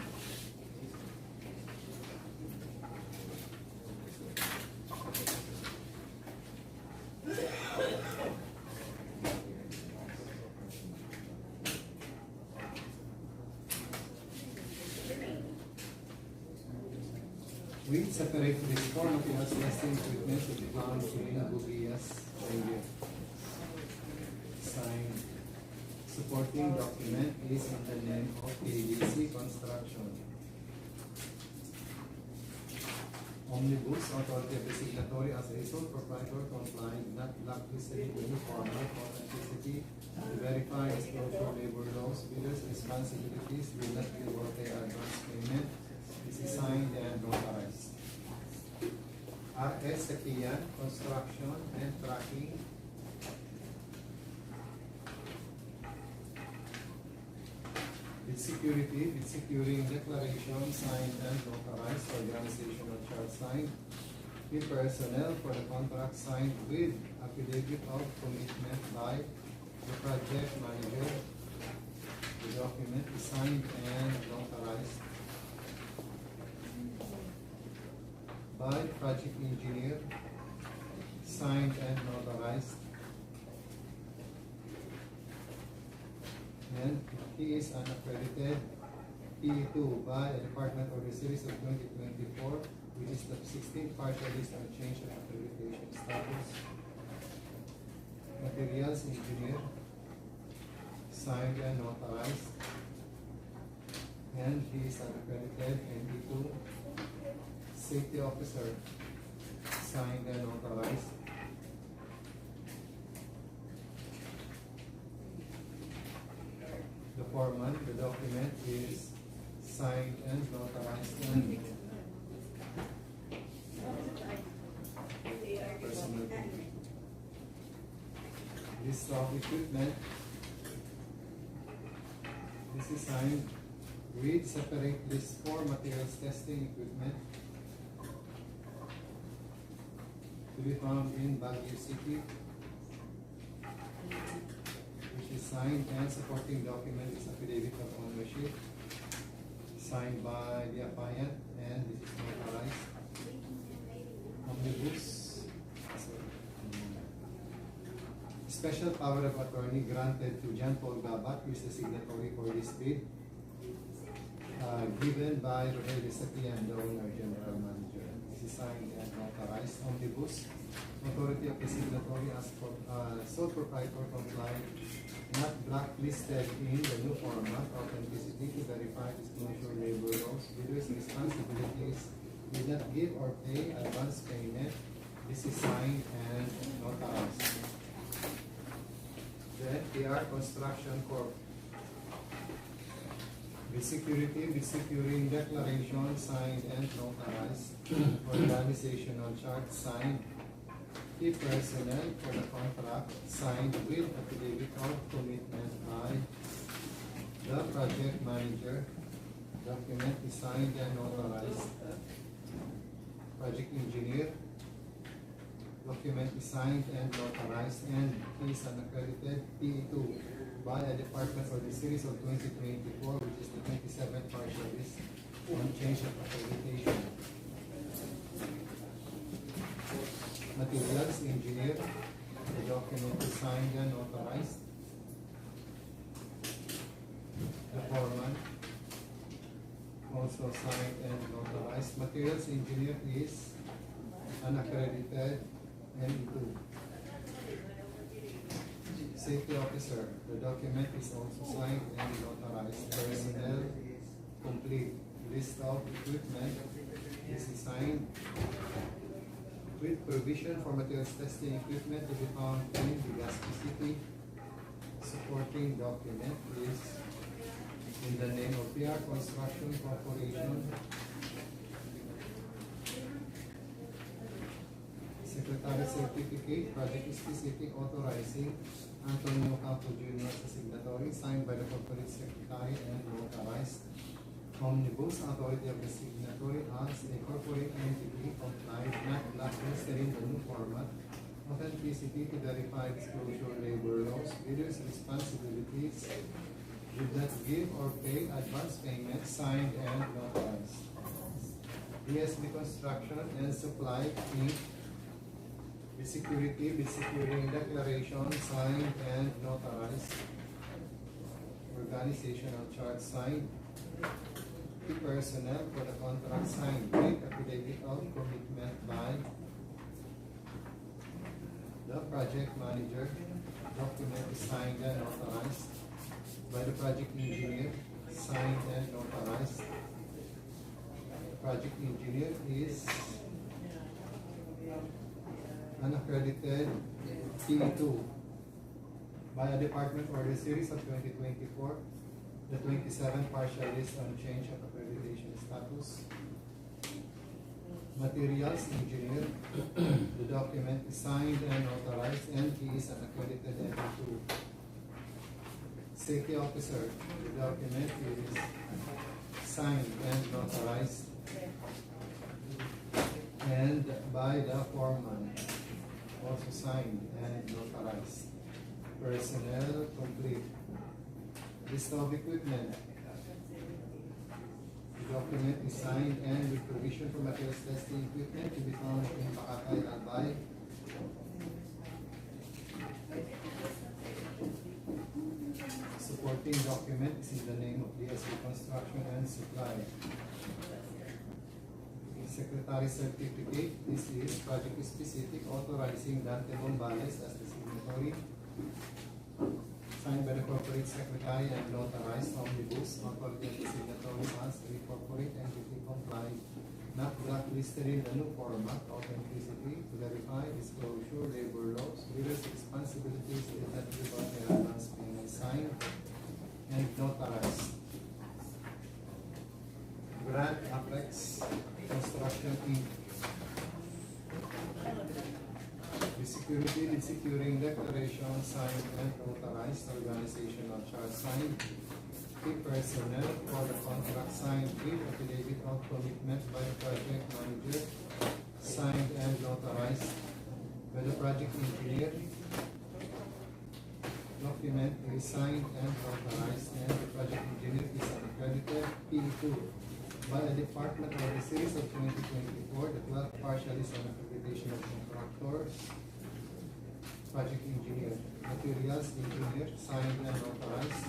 We separate this form of materials testing equipment to be found in Bugias area. Signed. Supporting document is in the name of KBC Construction. Omnibus, authority of the signatory as a sole proprietor compliant, not blacklisted in any formal authenticity, to verify disclosure, labor laws, bidders' responsibilities, will not give or pay advance payment. This is signed and notarized. RS Sakiyan, construction and tracking. With security, with securing declaration, signed and notarized. Organizational chart, signed. With personnel for the contract, signed with affidavit of commitment by the project manager. The document is signed and notarized by the project engineer, signed and notarized. And he is unaccredited PE2 by a department or the series of 2024, which is the 16th partial list of change of accreditation status. Materials engineer, signed and notarized. And he is unaccredited ME2. Safety officer, signed and notarized. The foreman, the document is signed and notarized, and personal. List of equipment. This is signed with separate list for materials testing equipment to be found in Baguio City, which is signed, and supporting document is affidavit of ownership signed by the applicant, and this is notarized. Omnibus. Special power of attorney granted to John Paul Gabat, who is the signatory for this bid, given by Rogelio Sapian, the owner, general manager. This is signed and notarized. Omnibus. Authority of the signatory as for sole proprietor complied, not blacklisted in the new format, authenticity to verify disclosure labor laws, bidders' responsibilities, did not give or pay advance payment. This is signed and notarized. Then PR Construction Corp. With security, with securing declaration signed and notarized. Organizational chart signed. Key personnel for the contract signed with affidavit of commitment by the project manager. Document is signed and notarized. Project engineer. Document is signed and notarized, and is an accredited PE2 by a department for the series of 2024, which is the 27th partial list on change of accreditation. Materials engineer. The document is signed and notarized. The foreman also signed and notarized. Materials engineer is an accredited NE2. Safety officer. The document is also signed and notarized. Personnel complete. List of equipment. This is signed with provision for materials testing equipment to be found in Legazpi City. Supporting document is in the name of PR Construction Corporation. Secretary certificate, project specific authorizing Antonio Campo Jr. as a signatory, signed by the corporate secretary and notarized. Omnibus, authority of the signatory as a corporate entity complied, not blacklisted in the new format. Authenticity to verify disclosure labor laws, bidders' responsibilities, did not give or pay advance payment, signed and notarized. DSB Construction and Supply Inc. With security, with securing declaration, signed and notarized. Organizational chart signed. Personnel for the contract signed with affidavit of commitment by the project manager. Document is signed and authorized by the project engineer, signed and authorized. Project engineer is an accredited PE2 by a department order series of 2024. The 27th partial list on change of accreditation status. Materials engineer. The document is signed and authorized, and he is an accredited NE2. Safety officer. The document is signed and authorized, and by the foreman, also signed and notarized. Personnel complete. List of equipment. The document is signed and with provision for materials testing equipment to be found in Pakatay, Albay. Supporting document is in the name of DSB Construction and Supply. Secretary certificate. This is project specific authorizing Dante Bombales as the signatory. Signed by the corporate secretary and notarized. Omnibus, authority of the signatory as a corporate entity complied, not blacklisted in the new format. Authenticity to verify disclosure labor laws, bidders' responsibilities did not give out their advance payment, signed and notarized. Grant Apex Construction Inc. security and securing declaration signed and authorized organizational chart signed. Key personnel for the contract signed with affidavit of commitment by the project manager signed and authorized by the project engineer. Document is signed and authorized and the project engineer is an accredited P2 by the Department of the Series of 2024, the 12th partial is on accreditation of contractor, project engineer, materials engineer, signed and authorized,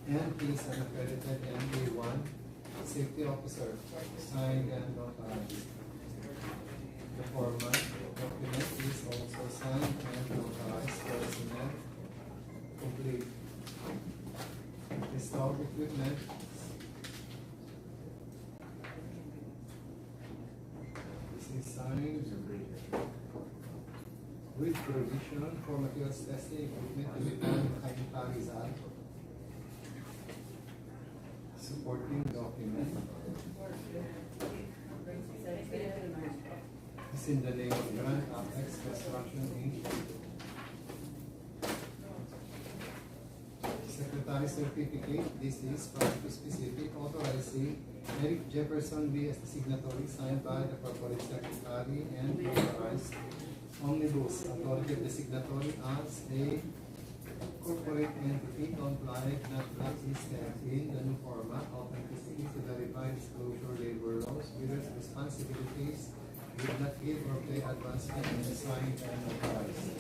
and he is an accredited MA1, safety officer, signed and authorized. The format document is also signed and authorized, personnel, complete. Installed equipment. This is signed with provision for materials testing equipment to be found in Parizal. Supporting document. It's in the name of Grand Apex Construction Inc. Secretary certificate. This is project specific authorizing Eric Jefferson B as the signatory signed by the corporate secretary and authorized Omnibus authority of the signatory as a corporate entity compliant not listed in the new format authenticity to verify disclosure labor laws with responsibilities did not give or pay advance payment signed and authorized.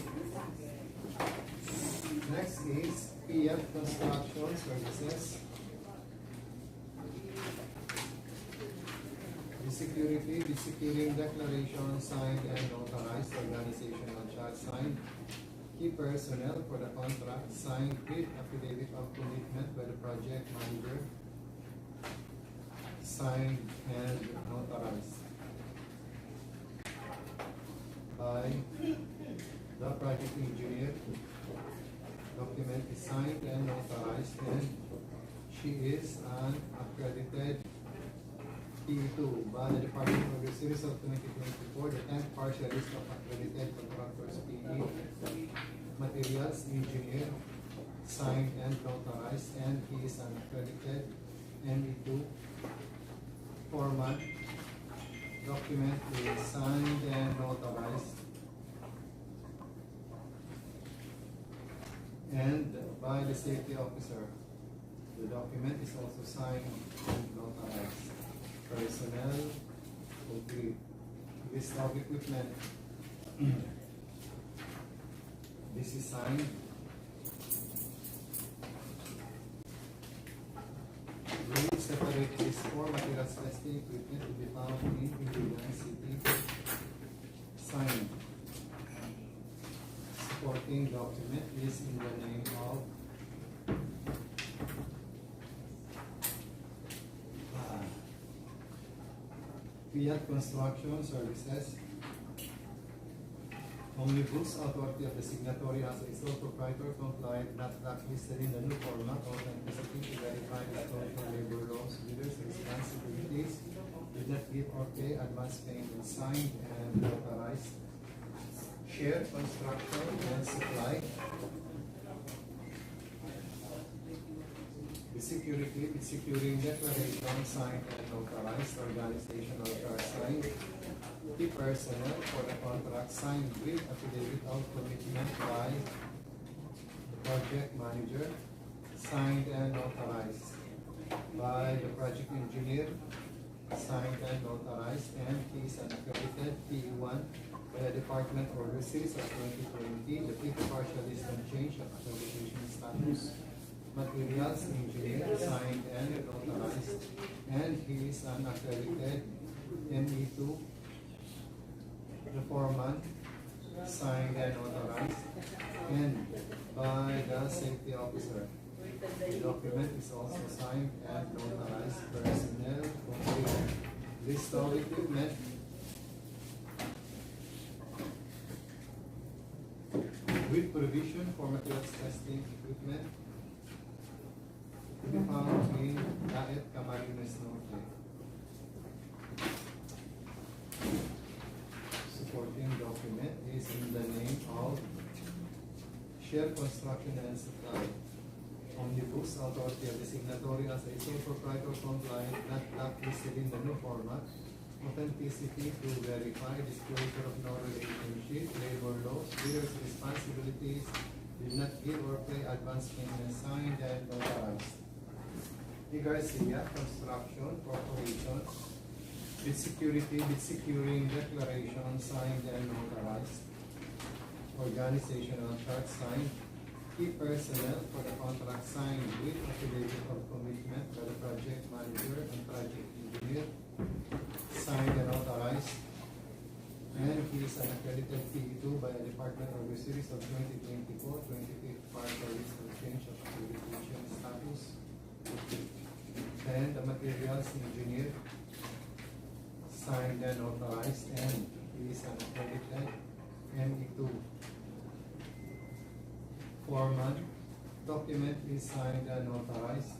Next is PF Construction Services. The security, the securing declaration signed and authorized, organizational chart signed. Key personnel for the contract signed with affidavit of commitment by the project manager, signed and authorized by the project engineer. Document is signed and authorized, and she is an accredited P2 by the Department of the Series of 2024, the 10th partial list of accredited contractors PE. Materials engineer, signed and authorized, and he is an accredited ME2 format. Document is signed and authorized, and by the safety officer. The document is also signed and authorized. Personnel, complete. List of equipment. This is signed. We separate this for materials testing equipment to be found in Indian City. Signed. Supporting document is in the name of Fiat Construction Services. Omnibus authority of the signatory as a sole proprietor compliant not listed in the new format authenticity to verify disclosure labor laws, leaders' responsibilities, did not give or pay advance payment signed and authorized. Share construction and supply. The security, the securing declaration signed and authorized, organizational chart signed. The personnel for the contract signed with affidavit of commitment by the project manager, signed and authorized by the project engineer, signed and authorized, and he is an accredited P1 by the Department of the Series of 2020, the fifth partial list and change of accreditation status. Materials engineer, signed and authorized, and he is an accredited ME2. The foreman, signed and authorized, and by the safety officer. The document is also signed and authorized. Personnel, complete. List of equipment. With provision for materials testing equipment to be found in Camarines Norte. Supporting document is in the name Share Construction and Supply. Omnibus Authority of the Signatory as a sole proprietor compliant, not listed in the new format. Authenticity to verify, disclosure of no relationship, labor laws, bidder's responsibilities, did not give or pay advance payment, signed and notarized. The Garcia Construction Corporation, bid security, bid securing declaration, signed and notarized. Organizational chart signed. Key personnel for the contract signed with affidavit of commitment by the project manager and project engineer, signed and authorized. And he is an accredited PE2 by the Department of the Series of 2024, 25th partial list of change of accreditation status. And the materials engineer, signed and authorized, and he is an accredited ME2. Foreman, document is signed and authorized.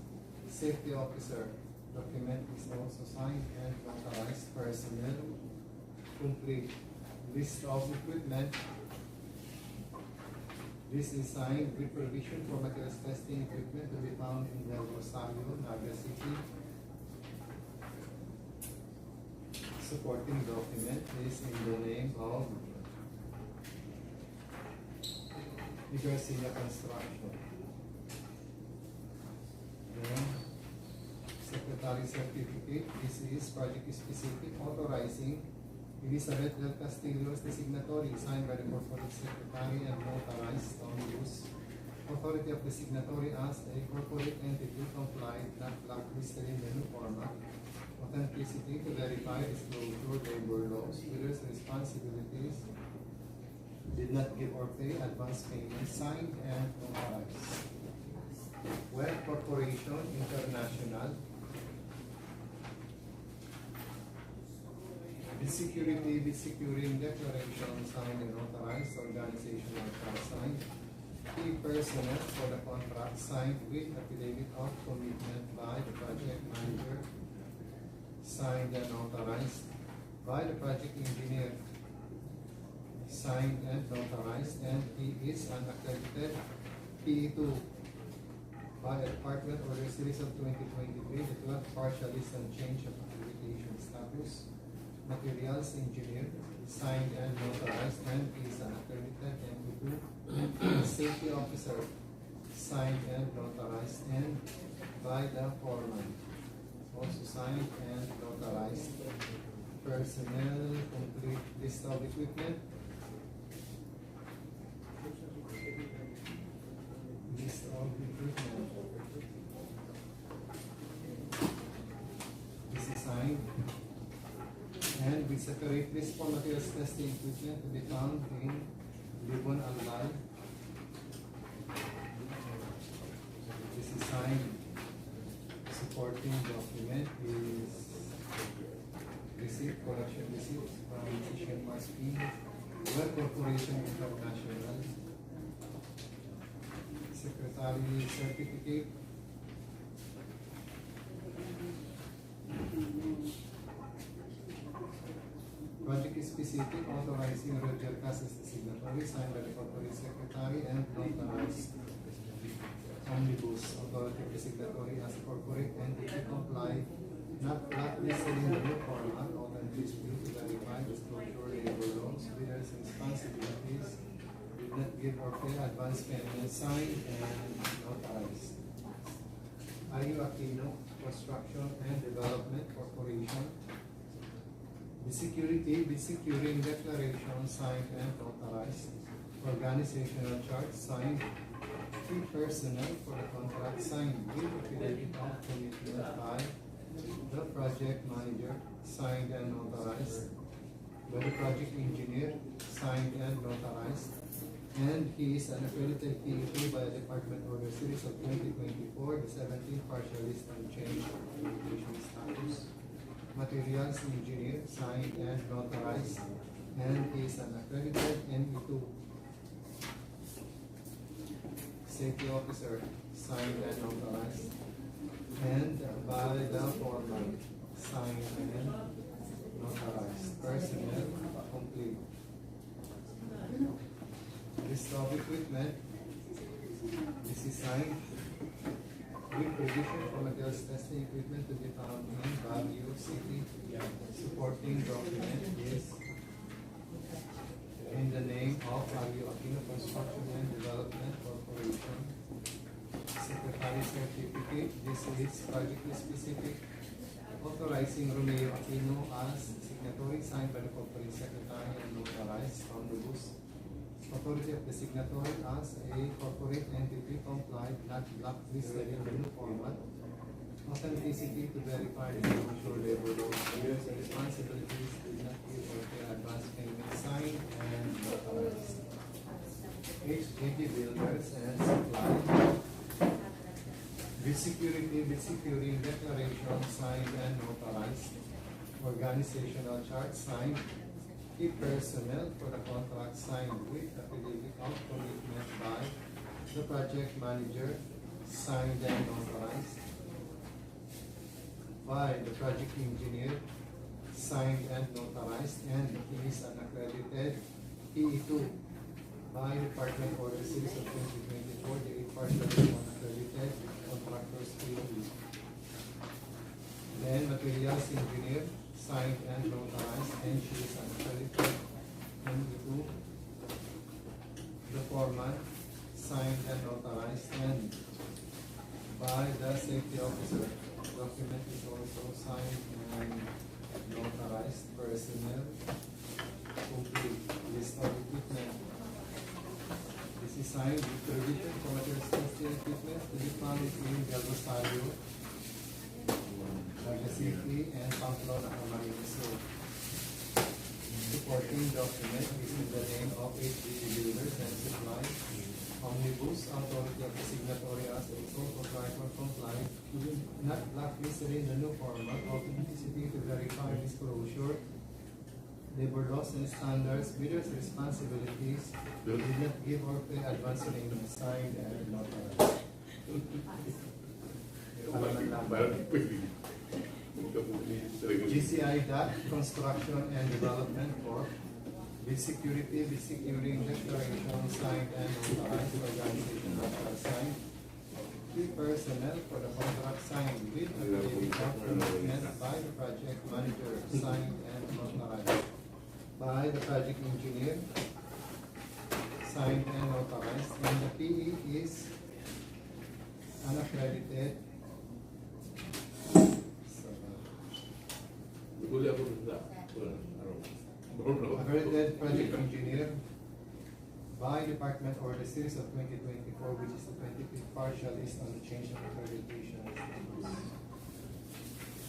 Safety officer, document is also signed and authorized. Personnel, complete. List of equipment. This is signed with provision for materials testing equipment to be found in the Rosario, Naga City. Supporting document is in the name of Garcia Construction. Then, Secretary Certificate. This is project specific authorizing Elizabeth Del Castillo as the signatory, signed by the corporate secretary and notarized on use. Authority of the signatory as a corporate entity complied, not blacklisted in the new format. Authenticity to verify disclosure, labor laws, bidders' responsibilities, did not give or pay advance payment, signed and notarized. Web Corporation International. Bid security, bid securing declaration, signed and authorized. Organizational chart signed. Key personnel for the contract, signed with affidavit of commitment by the project manager, signed and authorized by the project engineer, signed and notarized, and he is an accredited PE2 by the Department of the Series of 2023, the 12th partial list and change of accreditation status. Materials engineer, signed and notarized, and he is an accredited ME2. Safety officer, signed and notarized, and by the foreman, also signed and notarized. Personnel, complete list of equipment. List of equipment. This is signed. And we separate this for materials testing equipment to be found in Libon Albay. This is signed. Supporting document is receipt, collection receipt from Decision Mark P. Web Corporation International. Secretary Certificate. Project specific authorizing Roger Cas as the signatory, signed by the corporate secretary and notarized. Omnibus authority of the signatory as a corporate entity comply, not blacklisted in the new format, authenticity to verify disclosure, labor laws, bidders' responsibilities, did not give or pay advance payment, signed and notarized. IU Aquino Construction and Development Corporation. The security, the securing declaration, signed and notarized. Organizational chart, signed. Key personnel for the contract, signed with affidavit of commitment by the project manager, signed and notarized. By the project engineer, signed and notarized. And he is an accredited PE2 by the Department of the Series of 2024, the 17th partial list and change of accreditation status. Materials engineer, signed and notarized, and he is an accredited ME2. Safety officer, signed and notarized, and by the foreman, signed and notarized. Personnel, complete. List of equipment. This is signed with provision for materials testing equipment to be found in Baguio City. Supporting document is in the name of Baguio Construction and Development Corporation. Secretary certificate. This is project specific. Authorizing Romeo Aquino as signatory, signed by the corporate secretary and notarized on the books. Authority of the signatory as a corporate entity complied, not blacklisted in the new format. Authenticity to verify the commercial labor laws. Years and responsibilities did not give or pay advance payment, signed and notarized. HGG Builders and Supply. With securing declaration, signed and notarized. Organizational chart, signed. Key personnel for the contract, signed with affidavit of commitment by the project manager, signed and notarized. By the project engineer, signed and notarized, and is an accredited PE2 by Department Order Series of 2024, the 8 partially unaccredited contractors PE. Then materials engineer, signed and notarized, and she is an accredited PE2. The foreman, signed and notarized, and by the safety officer. Document is also signed and notarized. Personnel, complete list of equipment. This is signed with provision for materials testing equipment to be found in Del Rosario, City, and Pamplona, Camarines. Supporting document is in the name of HGG Builders and Supply. Omnibus, authority of the signatory as a sole proprietor complied, not blacklisted in the new format. Authenticity to verify disclosure. Labor laws and standards, bidders' responsibilities, did not give or pay advance payment, signed and notarized. GCI Construction and Development Corp. With securing declaration, signed and notarized. Organization chart, signed. Key personnel for the contract, signed with affidavit of commitment by the project manager, signed and notarized. By the project engineer, signed and notarized. And the PE is unaccredited. Accredited project engineer by Department Order Series of 2024, which is the 25th partial list on the change of accreditation status.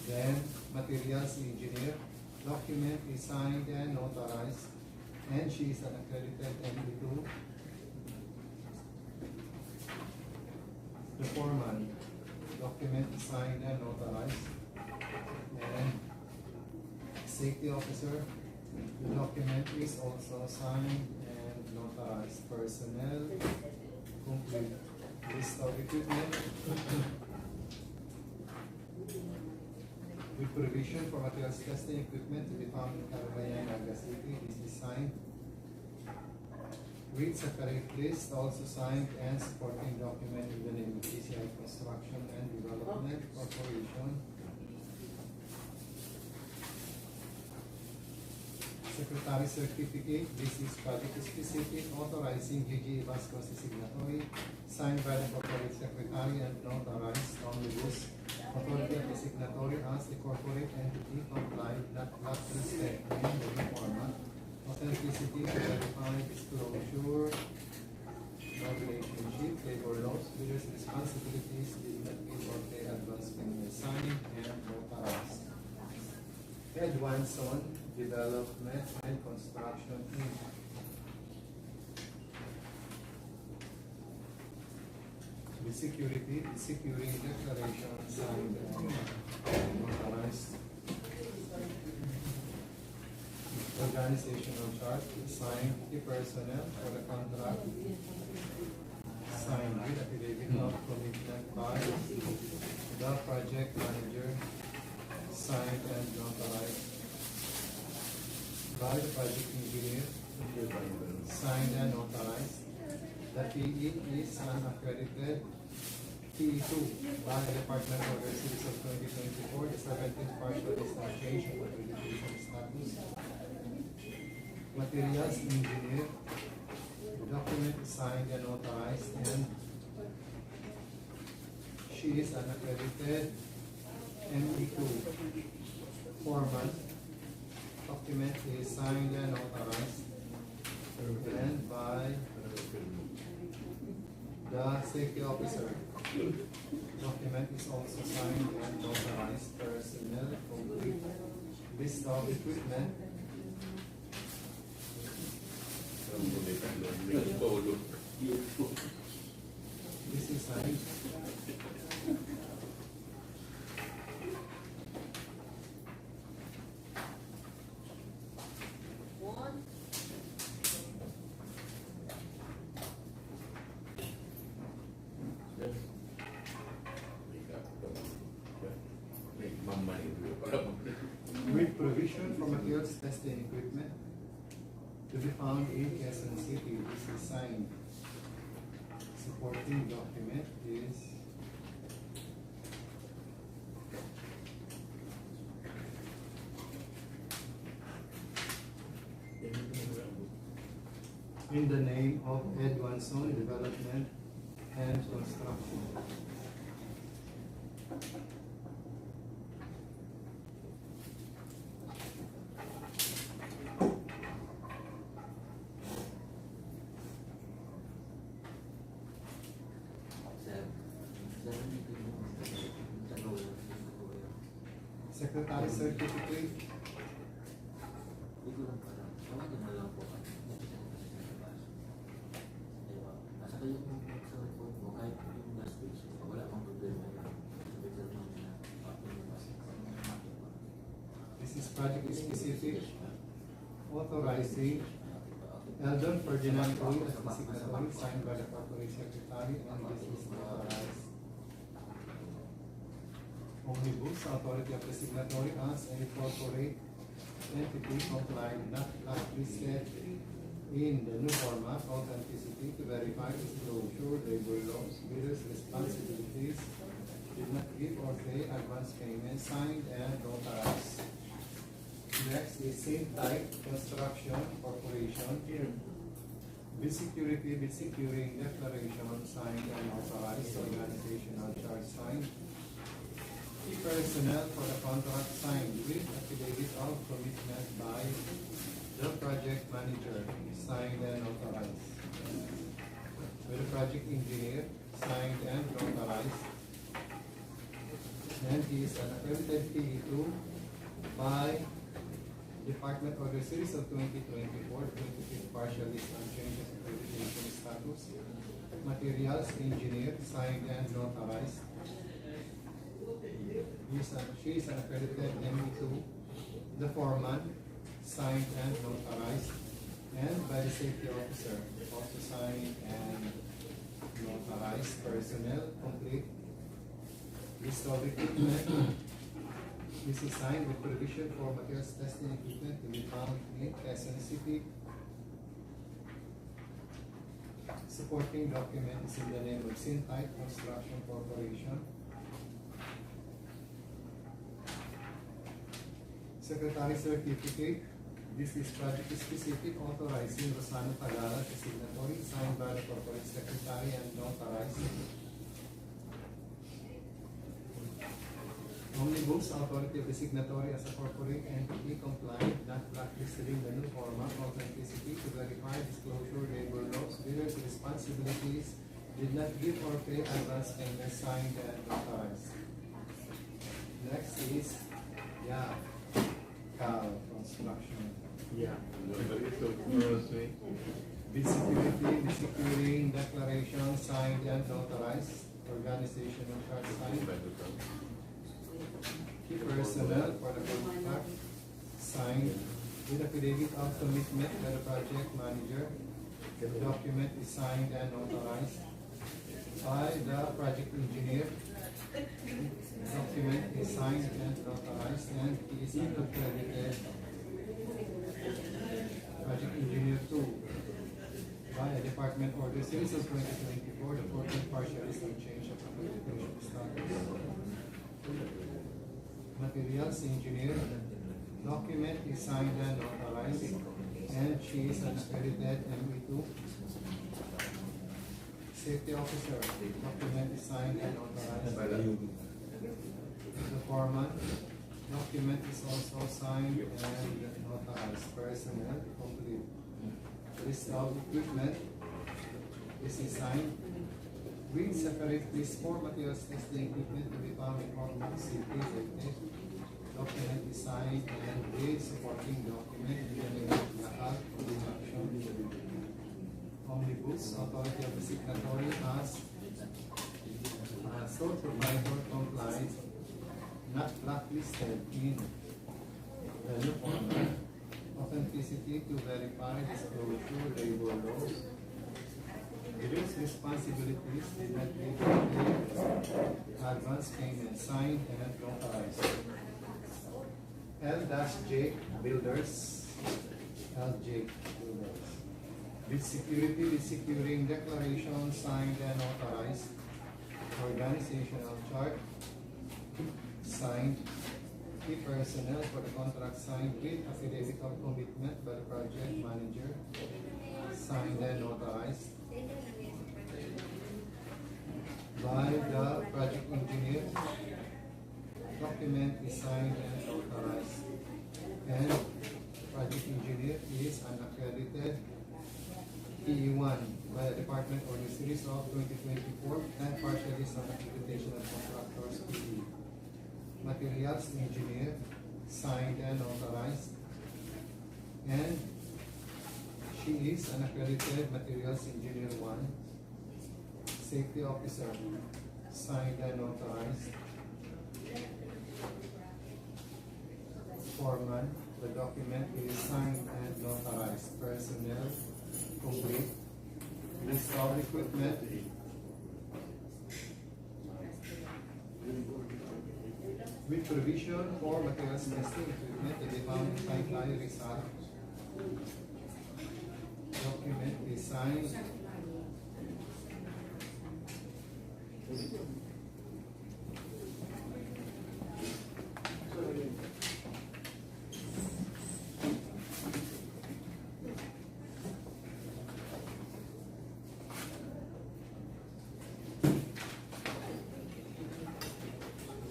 Then materials engineer, document is signed and notarized, and she is an accredited MD2. The foreman, document is signed and notarized, and safety officer, the document is also signed and notarized. Personnel, complete list of equipment. With provision for materials testing equipment to be found in Calabanga-Tinambac City, this is signed. With separate list, also signed and supporting document in the name of GCI Construction and Development Corporation. Secretary certificate, this is project specific, authorizing GG Vasco as signatory, signed by the corporate secretary and notarized omnibus. Authority of the signatory as the corporate entity complied, not blacklisted in the new format. Authenticity to verify disclosure, no relationship, labor laws, bidders' responsibilities, did not give or pay advance payment, signed and notarized. Edwanson Development and Construction Inc. With securing declaration, signed and notarized. Organizational chart, signed. Key personnel for the contract, signed with affidavit of commitment by the project manager, signed and notarized. By the project engineer, signed and notarized. The PE is an accredited PE2 by the Department of the Series of 2024. The 17th partial is not changed of accreditation status. Materials engineer. The document is signed and authorized, and she is an accredited ME2 foreman. Document is signed and authorized, and by the safety officer. Document is also signed and authorized. Personnel complete list of equipment. This is signed. With provision for materials testing equipment to be found in Quezon City. This is signed. Supporting document is in the name of Edwanson Development and Construction. Secretary certificate. This is project specific. Authorizing Eldon Ferdinand Roy as the signatory, signed by the corporate secretary, and this is authorized. Omnibus authority of the signatory as a corporate entity complied not blacklisted in the new format, authenticity to verify disclosure, labor laws, bidders' responsibilities, did not give or pay advance payment, signed and authorized. Next is same type construction corporation. Bid security, bid securing declaration, signed and authorized. Organizational chart signed. Key personnel for the contract signed with affidavit of commitment by the project manager, signed and authorized. With the project engineer, signed and authorized. And he is an accredited PE2 by Department Order Series of 2024, 25th partial list on changes accreditation status. Materials engineer, signed and authorized. She is an accredited ME2, the foreman, signed and authorized, and by the safety officer, also signed and authorized. Personnel complete list of equipment. This is signed with provision for materials testing equipment to be found in Quezon City. Supporting document is in the name of Syntype Construction Corporation. Secretary certificate. This is project specific, authorizing Rosano Tagala, the signatory, signed by the corporate secretary and authorized. Omnibus authority of the signatory as a corporate entity compliant, not blacklisted in the new format, authenticity to verify disclosure, labor laws, bidders' responsibilities, did not give or pay advance payment, signed and authorized. Next is Cal Construction. Bid security, bid securing declaration, signed and authorized. Organizational chart signed. Key personnel for the contract, signed with affidavit of commitment by the project manager. The document is signed and authorized by the project engineer. The document is signed and authorized, and he is accredited project engineer 2 by a department Department Order Series of 2024, the 14th partial is on change of accreditation status. Materials engineer, document is signed and authorized, and she is an accredited ME2. Safety officer, document is signed and authorized. The foreman, document is also signed and authorized. Personnel, complete. List of equipment, this is signed. Read separate list for materials testing equipment to be found in Procurement Livestream. Document is signed and read supporting document in the name of Lahal Production. Omnibus, authority of the signatory as sole provider complied, not blacklisted in the new format. Authenticity to verify disclosure labor laws. Release responsibilities did not be paid. Advance payment signed and authorized. L-J Builders. L-J Builders. With security, with securing declaration signed and authorized. Organizational chart signed. Key personnel for the contract signed with affidavit of commitment by the project manager signed and authorized by the project engineer. Document is signed and authorized, and project engineer is an accredited PE1 by the Department or the Series of 2024 and partially is an accreditation of contractors PE. Materials engineer signed and authorized, and she is an accredited materials engineer 1. Safety officer signed and authorized. Foreman, the document is signed and authorized. Personnel complete. List of equipment. With provision for materials testing equipment to be found in pipeline result. Document is signed.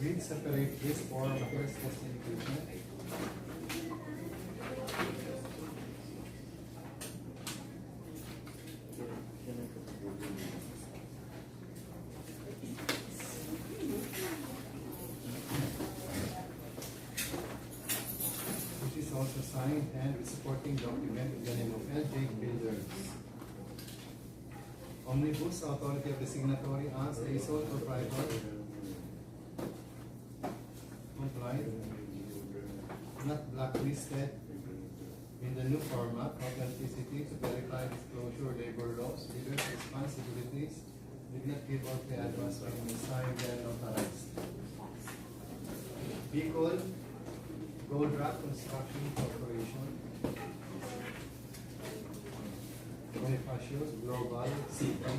Read separate list for materials testing equipment. Which is also signed and with supporting document in the name of LJ Builders. Omnibus, authority of the signatory as a sole proprietor. Complied, not blacklisted in the new format. Authenticity to verify disclosure labor laws. Leaders' responsibilities did not give out the advance payment signed and authorized. Bicol Gold Rock Construction Corporation. Bonifacios Global City.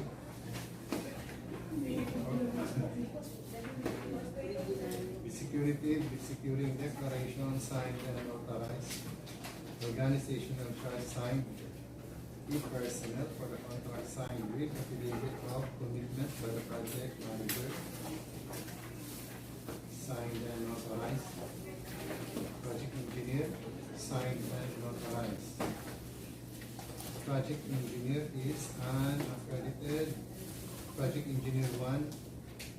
With securing declaration signed and authorized. Organizational chart signed. Key personnel for the contract signed with affidavit of commitment by the project manager signed and authorized. Project engineer signed and authorized. Project engineer is an accredited project engineer 1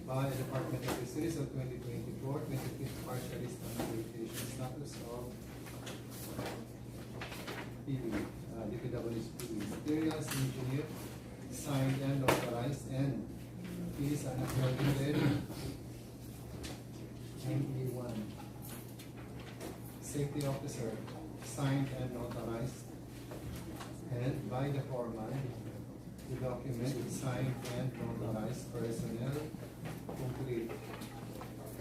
by the Department of the Series of 2024, 25th partialist on accreditation status of DPWH. Materials engineer signed and authorized, and is an accredited ME1. Safety officer signed and authorized, and by the foreman, the document is signed and authorized. Personnel complete.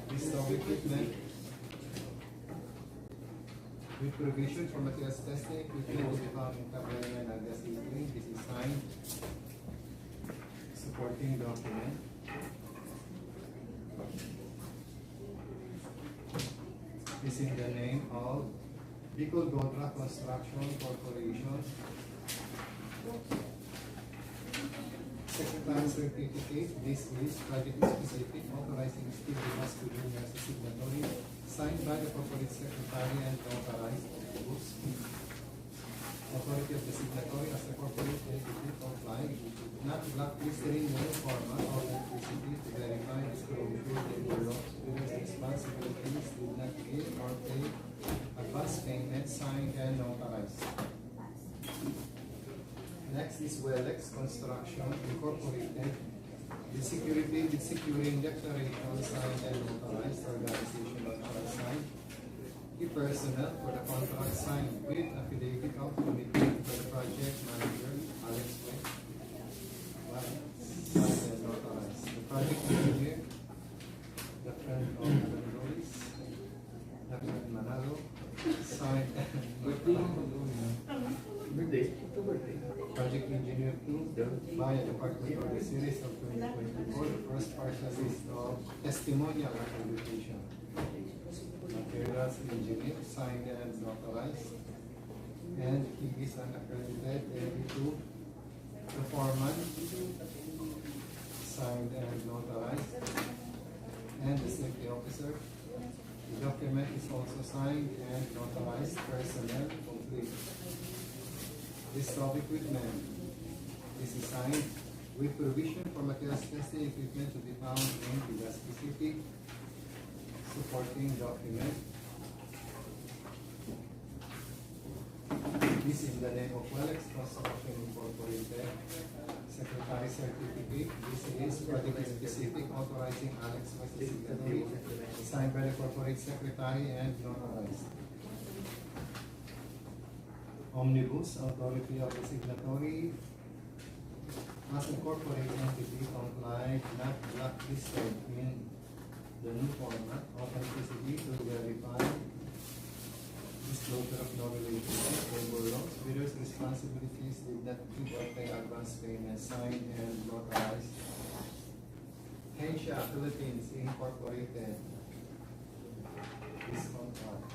List of equipment with provision for materials testing equipment to be found in Camarines and Albay. This is signed Supporting document. Is in the name of Bicol Godra Construction Corporation. Secretary certificate. This is project specific authorizing steel has to do as a signatory signed by the corporate secretary and authorized books. Authority of the signatory as the corporate entity comply not blacklisted in the format of electricity to verify disclosure labor laws with responsibilities did not give or pay advance payment signed and authorized. Next is Welex Construction Incorporated. The security with securing declaration signed and authorized organization signed. The personnel for the contract signed with affidavit of commitment for the project manager Alex West. Signed and authorized. The project engineer, the friend of Loris, Dr. Manalo, signed and authorized. Birthday? Ito birthday. Project Engineer 2 by the Department of the Series of 2024, the first partial list of testimonial accreditation. Materials Engineer signed and authorized, and he is an accredited MB2. The foreman signed and authorized, and the safety officer. The document is also signed and authorized. Personnel complete. List of equipment. This is signed with provision for materials testing equipment to be found in the specific supporting document. This is the name of Welex Construction Incorporated. Secretary certificate. This is project specific authorizing Alex West signatory, signed by the corporate secretary and notarized. Omnibus, authority of the signatory, must incorporate entity complied not blacklisted in the new format of electricity to verify disclosure of no relationship, labor laws, widow's responsibilities did not keep or pay advance payment signed and notarized. Hensha Philippines Incorporated. This contract.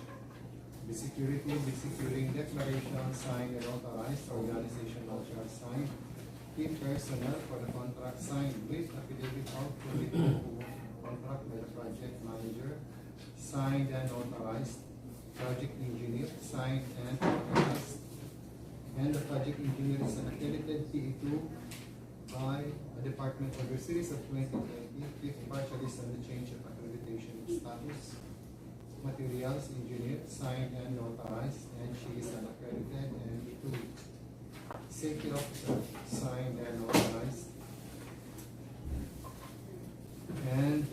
The security, the securing declaration signed and authorized, organizational chart signed, key personnel for the contract signed with affidavit of commitment to contract by the project manager, signed and authorized, project engineer, signed and authorized, and the project engineer is an accredited PE2 by the Department of the Series of 2020, fifth partialist on the change of accreditation status. Materials engineer, signed and authorized, and she is an accredited and 2. Safety officer, signed and authorized, and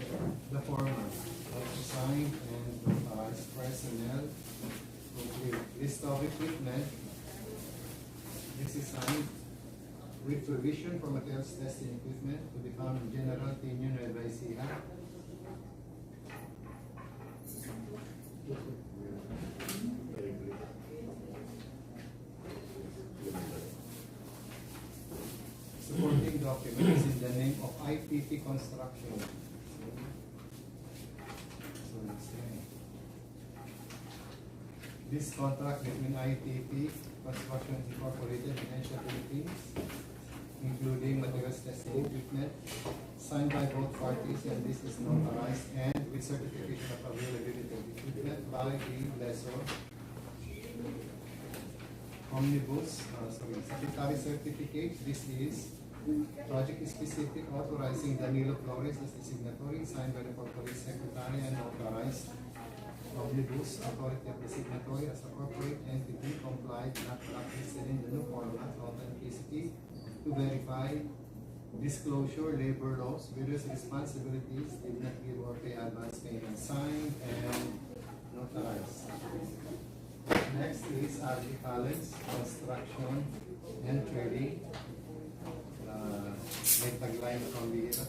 the foreman, also signed and authorized. Personnel, complete. List of equipment. This is signed with provision for materials testing equipment to be found in General Opinion Nueva Ecija. Supporting documents in the name of IPP Construction. This contract between IPP Construction Incorporated and Hensha Philippines, including materials testing equipment, signed by both parties, and this is notarized and with certification of availability of equipment by the lessor. Omnibus, secretary certificate. This is project specific authorizing Danilo Flores as the signatory, signed by the corporate secretary and authorized. Omnibus, authority of the signatory as a corporate entity complied not blacklisted in the new format of authenticity to verify disclosure, labor laws, various responsibilities, did not give or pay advance payment, signed and notarized. Next is Albay Construction and Trading. May tagline na pambihira.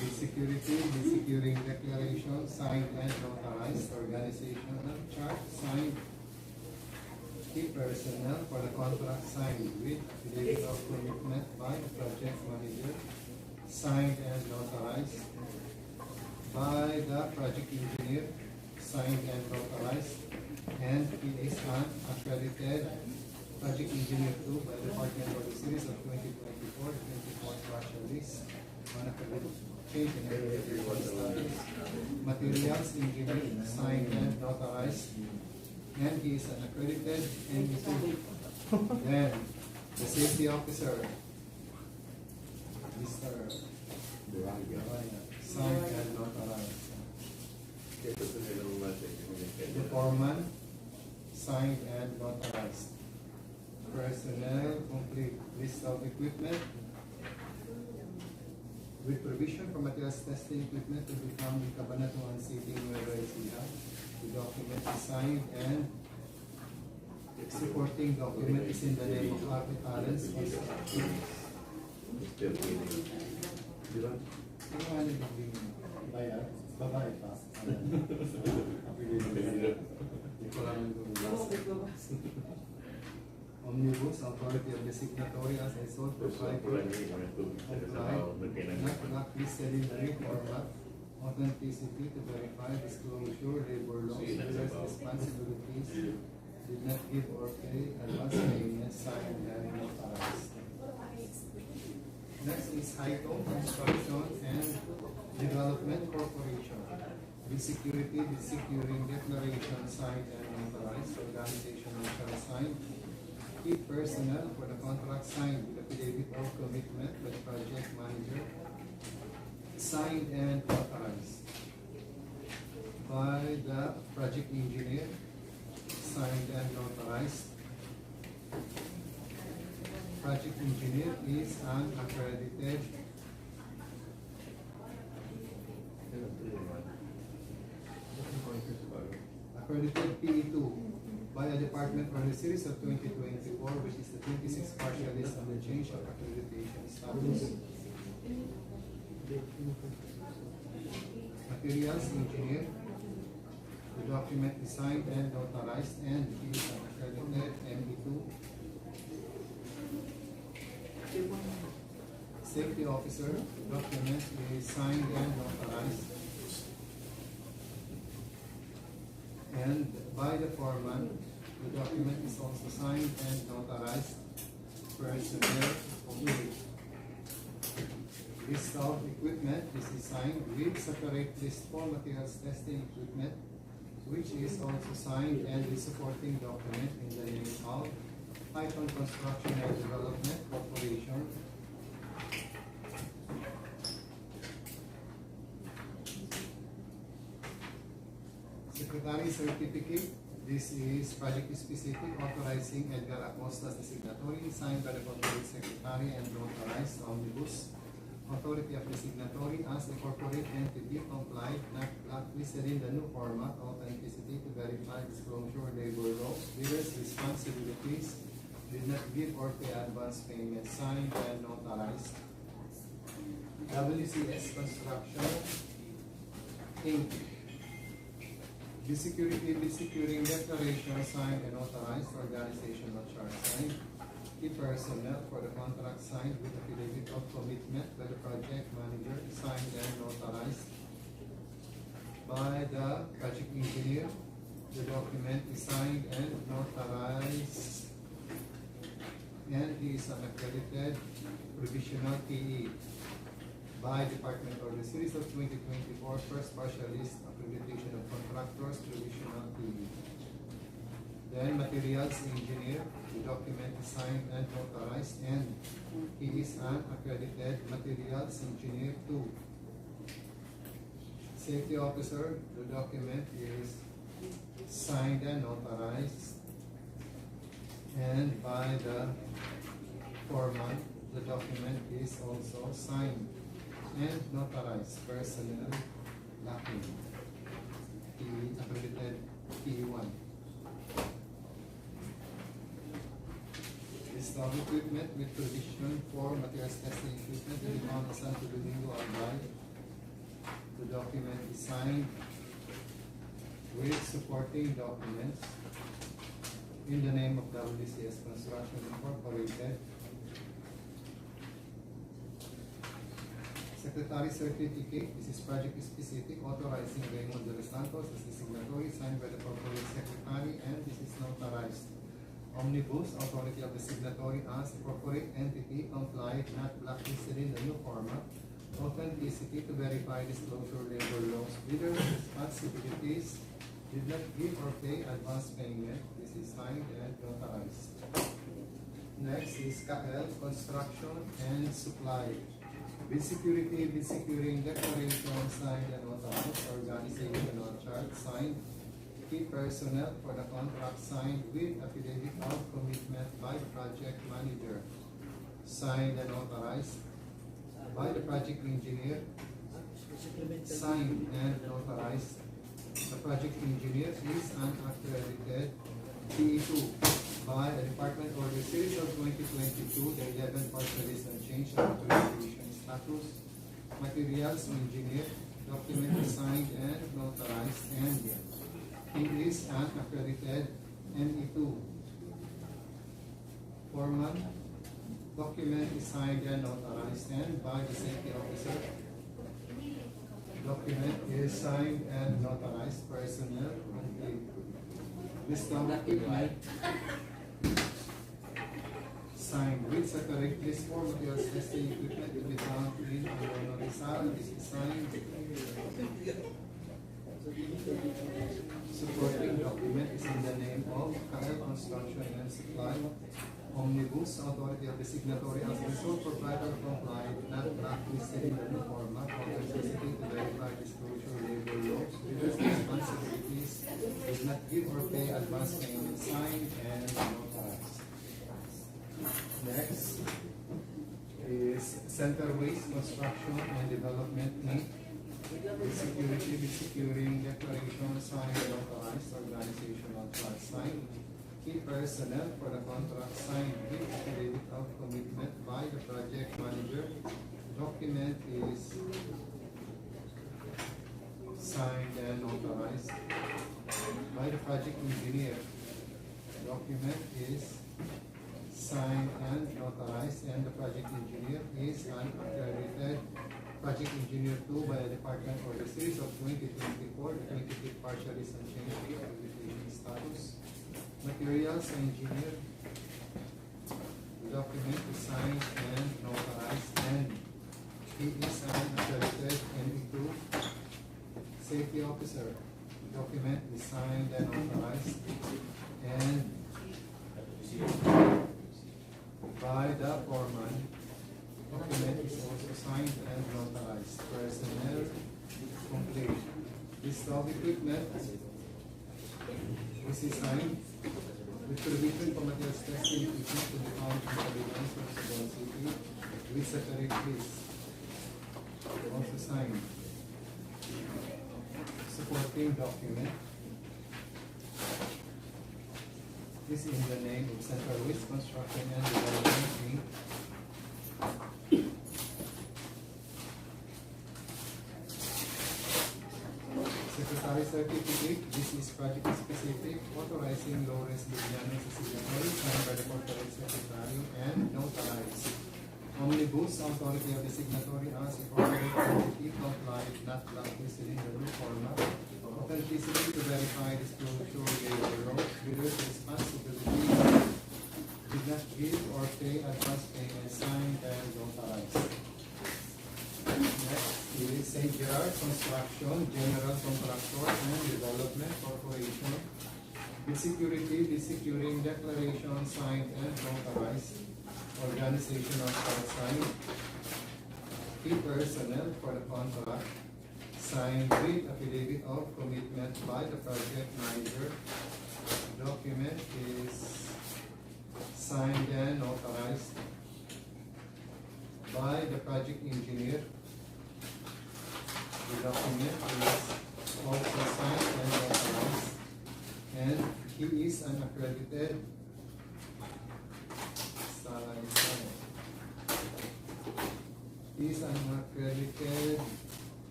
The security, the securing declaration, signed and notarized, organizational chart, signed key personnel for the contract signed with affidavit of commitment by the project manager, signed and notarized by the project engineer, signed and notarized, and he is an accredited project engineer 2 by the Department of the Series of 2024 specialist on accredited change in accredited studies, materials engineer, signed and notarized, and he is an accredited NE2. Then, the safety officer, Mr. Signed and notarized. The foreman, signed and notarized. Personnel, complete list of equipment with provision for materials testing equipment to be found in Cabanatuan City, Nueva Ecija. The document is signed and supporting document is in the name of Arthur Allen's Construction. Ano yung bayad? Babae pa. Hindi ko lang Omnibus, authority of the signatory as a sole proprietor, not listed in the format, authenticity to verify disclosure, labor laws, users' responsibilities, did not give or pay advance payment, signed and notarized. Next is Haito Construction and Development Corporation. The security, the securing declaration signed and notarized, organizational shall sign. Key personnel for the contract signed with affidavit of commitment by the project manager, signed and authorized by the project engineer, signed and authorized. Project engineer is an accredited PE2 by a department for the series of 2024, which is the 26th partial list of the change of accreditation status. Materials engineer. The document is signed and notarized and is an accredited ME2. Safety officer. The document is signed and notarized. And by the foreman, the document is also signed and notarized. Personnel complete. List of equipment, this is signed with separate list for materials testing equipment, which is also signed and is supporting document in the name of Python Construction and Development Corporation. Secretary certificate. This is project specific, authorizing Edgar Acosta as the signatory, signed by the corporate secretary and notarized omnibus. Authority of the signatory as the corporate entity complied, not listed in the new format, authenticity to verify disclosure, labor laws, various responsibilities, did not give or pay advance payment, signed and notarized. WCS Construction Inc. The securing declaration signed and authorized, organizational chart signed. Key personnel for the contract signed with affidavit of commitment by the project manager, signed and notarized by the project engineer. The document is signed and notarized, and is an accredited provisional PE by Department of the Series of 2024 First Partial List Accreditation of Contractors Provisional PE. Then materials engineer, the document is signed and notarized, and he is an accredited materials engineer 2. Safety officer, the document is signed and notarized, and by the foreman, the document is also signed and notarized. Personnel lacking. The accredited P1. List of equipment with provision for materials testing equipment in the amount of Santo Domingo, Albay. The document is signed with supporting documents in the name of WCS Construction Incorporated. Secretary Certificate, this is project specific, authorizing Raymond de los Santos as the signatory, signed by the corporate secretary, and this is notarized. Omnibus, authority of the signatory as a corporate entity, complied, not blacklisted in the new format. Authenticity to verify disclosure labor laws, bidder responsibilities, did not give or pay advance payment. This is signed and notarized. Next is KL Construction and Supply. Bid security, bid securing declaration, signed and authorized. Organizational chart, signed. Key personnel for the contract, signed with affidavit of commitment by project manager, signed and authorized by the project engineer, signed and authorized. The project engineer is an accredited PE2 by the Department Order Series of 2022, the 11 partial list and change of accreditation status. Materials engineer, document signed and notarized, and he is an accredited NE2. Foreman, document is signed and notarized, and by the safety officer. Document is signed and notarized. Personnel complete. List of equipment signed with separate list for materials testing equipment to be found in Alona Rizal. This is signed. Supporting document is in the name of KL Construction and Supply. Omnibus, authority of the signatory as the sole proprietor, complied, not blacklisted in the new format. Authenticity to verify disclosure labor laws, bidder's responsibilities, did not give or pay advance payment, signed and notarized. Next is Center Waste Construction and Development Inc. With security, with securing declaration, signed and authorized. Organizational chart, signed. Key personnel for the contract, signed with affidavit of commitment by the project manager. Document is signed and authorized by the project engineer. Document is signed and notarized, and the project engineer is an accredited project engineer 2 by the Department for the Series of 2024, the 25th partial list and change of accreditation status. Materials engineer, document is signed and notarized, and he is an accredited NE2. Safety officer, document is signed and authorized, and by the foreman. Document is also signed and notarized. Personnel complete. List of equipment. This is signed with provision for materials testing equipment to be found in the evidence of Cebu City with separate list. Also signed. Supporting document. This is in the name of Central Waste Construction and Development Inc. Secretary Certificate, this is project specific, authorizing Lawrence Liviano as signatory, signed by the corporate secretary and notarized. Omnibus, authority of the signatory as a corporate entity, complied, not blacklisted in the new format. Authenticity to verify disclosure labor laws, bidder's responsibility, did not give or pay advance payment, signed and notarized. Next is St. Gerard Construction, General Contractor and Development Corporation. With security, with securing declaration, signed and notarized. Organizational chart, signed. Key personnel for the contract, signed with affidavit of commitment by the project manager. Document is signed and notarized by the project engineer. The document is also signed and authorized, and he is an accredited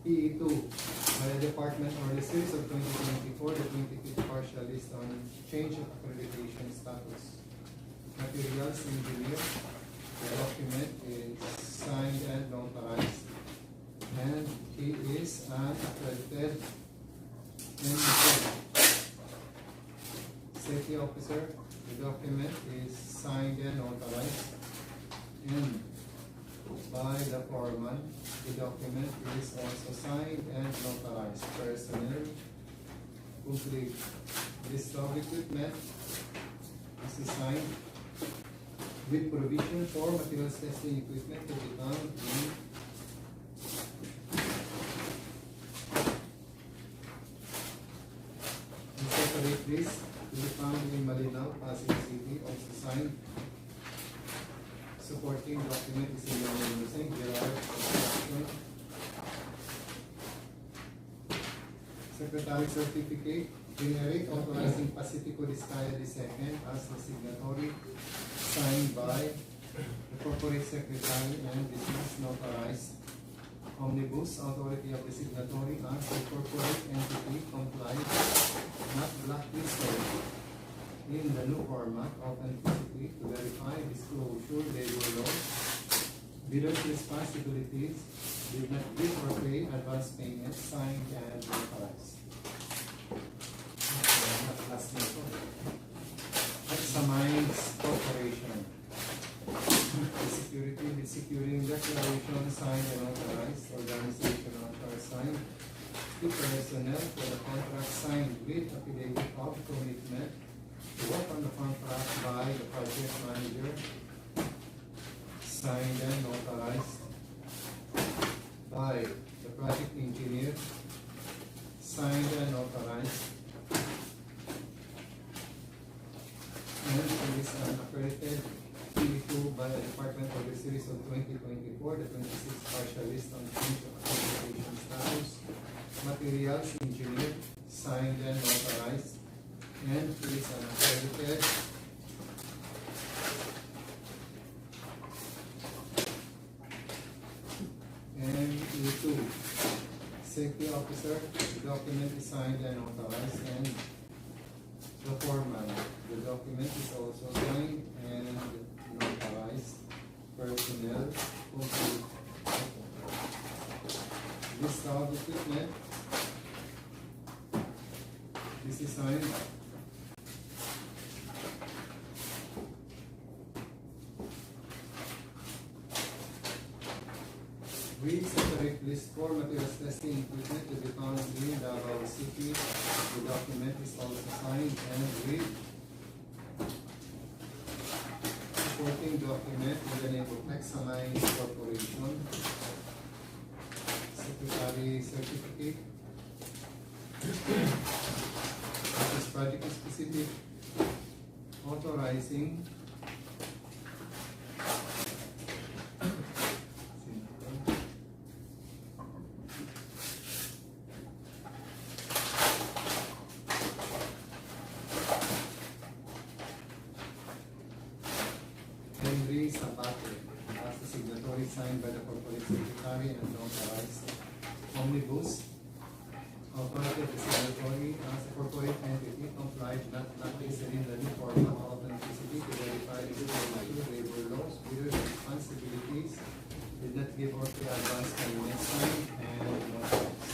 PE2 by the Department or the Series of 2024, the 25th partial partial list on change of accreditation status. Materials engineer, the document is signed and notarized, and he is an accredited engineer. Safety officer, the document is signed and notarized, and by the foreman, the document is also signed and notarized. Personnel, complete. List of equipment, this is signed with provision for materials testing equipment to be found in separate list to be found in Malinaw, Pasig City, also signed. Supporting document is in the using Gerard Construction. Secretary certificate, generic authorizing Pacifico Discaya II as the signatory, signed by the corporate secretary, and this is notarized. Omnibus, authority of the signatory as the corporate entity complied, not blacklisted, in the new format of anticipatory to verify disclosure labor laws. Bidder's responsibilities did not give or pay advance payments, signed and notarized. Examines Corporation. The securing declaration, signed and authorized. Organizational chart signed. The personnel for the contract signed with affidavit of commitment to work on the contract by the project manager, signed and authorized by the project engineer, signed and authorized, and it is an accredited P2 by the Department of the Series of 2024, the 26th partial list on change of accreditation status. Materials engineer, signed and authorized, and it is an accredited and E2 safety officer, the document is signed and authorized, and the foreman, the document is also signed and notarized. Personnel, complete. List of equipment, this is signed. We separate list for materials testing equipment to be found in Davao City. The document is also signed and with supporting document in the name of Examines Corporation. Secretary certificate. This project is specific, authorizing Bato as the signatory, signed by the corporate secretary and notarized. Omnibus, authority of the signatory as a corporate entity complied, not listed in the new format of authenticity to verify the labor laws, bidder's responsibilities, did not give or pay advance payment, signed and notarized.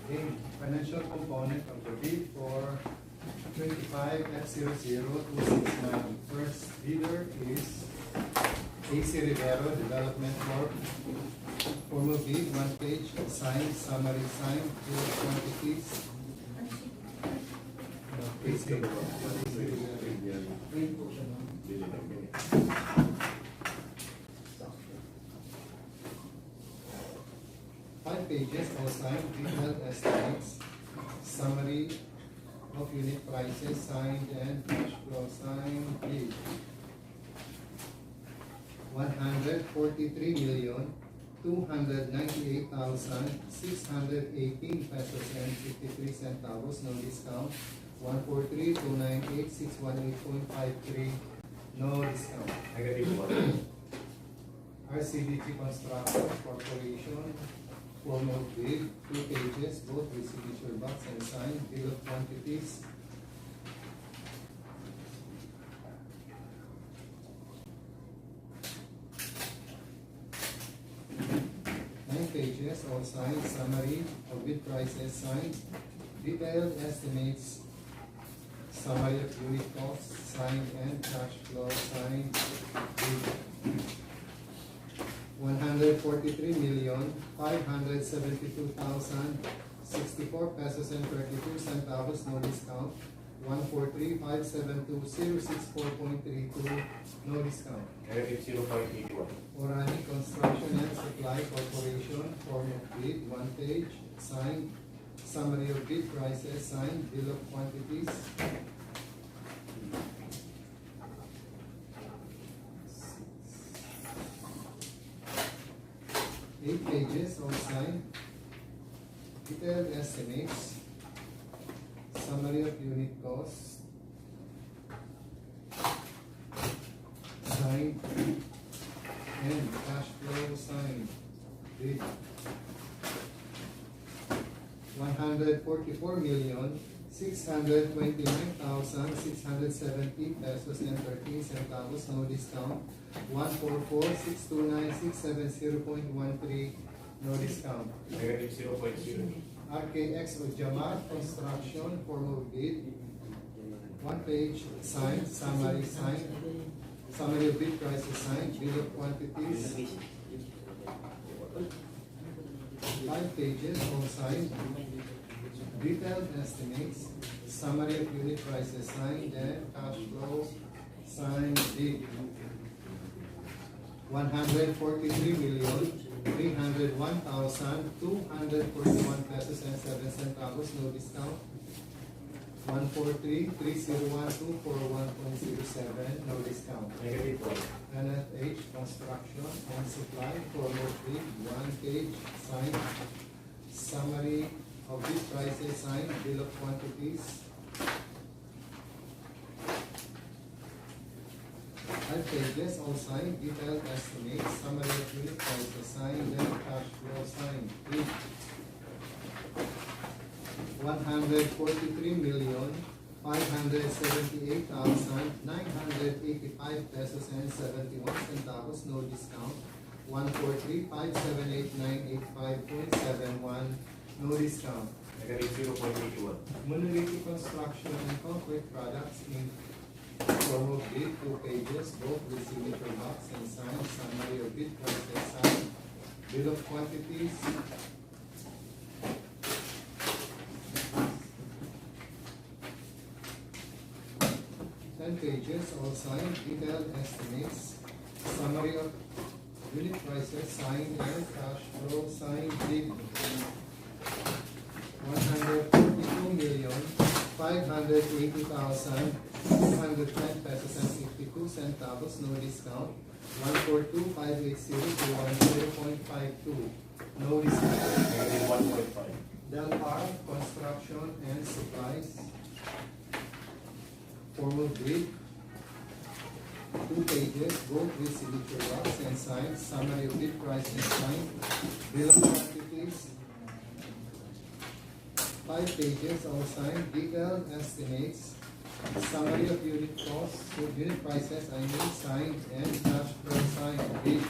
Okay. Financial component of the bid for 25F00269. First bidder is AC Rivero Development Corp. Formal bid, 1 page, signed, summary signed, 2 quantities. AC pages, all signed, detailed estimates, summary of unit prices, signed, and cash flow signed, bid. 143,298,618 pesos and 53 centavos, no discount. 143,298,618.53, no discount. Negative 1. RCDG Construction Corporation, form of bid, 2 pages, both with signature box and signed, bill of quantities. Pages, all signed, summary of bid prices signed, detailed estimates, summary of unit costs signed, and cash flow signed. 143,572,064 pesos and 32 centavos, no discount. 143,572,064.32, no discount. Negative 0.81. Orani Construction and Supply Corporation, form of bid, 1 page, signed, summary of bid prices, signed, bill of quantities. Eight pages, all signed, detailed estimates, summary of unit costs, signed, and cash flow signed. Bid 144,629,670 pesos and 13 centavos, no discount. 144,629,670.13, no discount. Negative 0.0. RKX Ujamar Construction, form of bid, 1 page, signed, summary signed, summary of bid prices signed, bill of quantities, 5 pages, all signed, detailed estimates, summary of unit prices signed, and cash flow signed, bid. 143,301,241 pesos and 7 centavos, no discount. 143,301,241.07, no discount. Negative 1. NFH Construction and Supply, form of bid, 1 page, signed, summary of bid prices signed, bill of quantities. 5 pages, all signed, detailed estimates, summary of unit prices signed, and cash flow signed. 143,578,985 pesos and 71 centavos, no discount. 143,578,985.71, no discount. Negative 0.81. Monolithic Construction and Concrete Products in form of bid, 2 pages, both with signature box and signed, summary of bid prices signed, bill of quantities. 10 pages, all signed, detailed estimates, summary of unit prices signed, and cash flow signed, bid. 142,580,210 pesos and 52 centavos, no discount. 142,580,210.52, no discount. Negative 1.5. Delpar Construction and Supplies, formal bid, 2 pages, both with signature box and signed, summary of bid price and signed, bill of quantities. 5 pages, all signed, detailed estimates, summary of unit costs, unit prices, signed, and cash flow signed, bid.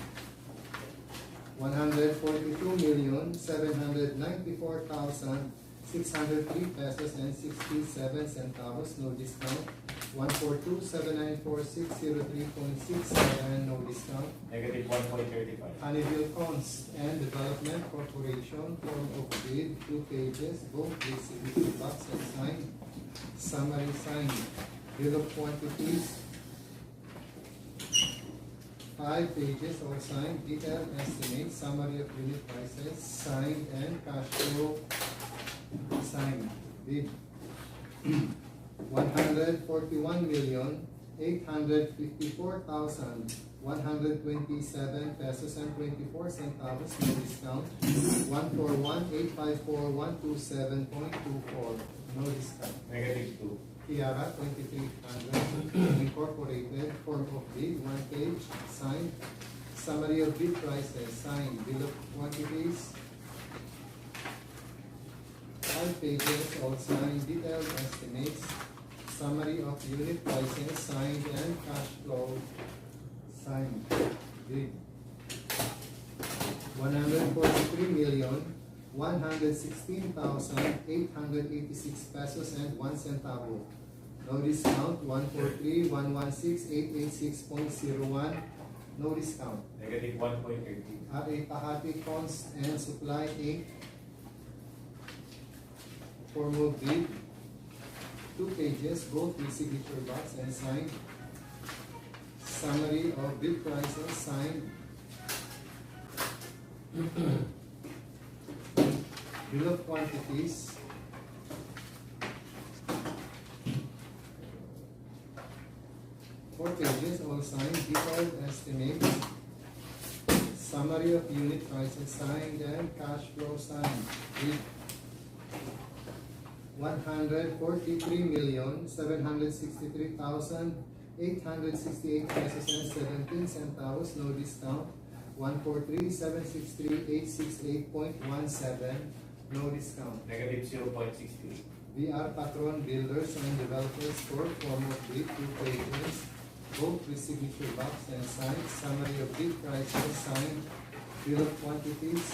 142,794,603 pesos and 67 centavos, no discount. 142,794,603.67, no discount. Negative 1.35. Honeyville Cons and Development Corporation, form of bid, 2 pages, both with signature box and signed, summary signed, bill of quantities. 5 pages all signed, detailed estimate, summary of unit prices, signed and cash flow signed. Bid 141,854,127 pesos and 24 centavos, no discount. 141,854,127.24, no discount. -2. Kiara 2300 Incorporated, form of bid, 1 page, signed. Summary of bid prices, signed. Bill of quantities, 5 pages, all signed. Detailed estimates, summary of unit prices, signed and cash flow, signed. Bid 143,116,886 pesos and 1 centavo. No discount. 143,116,886.01. No discount. -1.30. RA Pahati Cons and Supply Inc. Form of bid, 2 pages, both with signature box and signed. Summary of bid prices, signed. Bill of quantities, 4 pages, all signed. Detailed estimates, summary of unit prices, signed and cash flow, signed. Bid 143,763,868 pesos and 17 centavos, no discount. 143,763,868.17, no discount. -0.63. VR Patron Builders and Developers Corp. Form of bid, 2 pages, both with signature box and signed. Summary of bid prices, signed. Bill of quantities,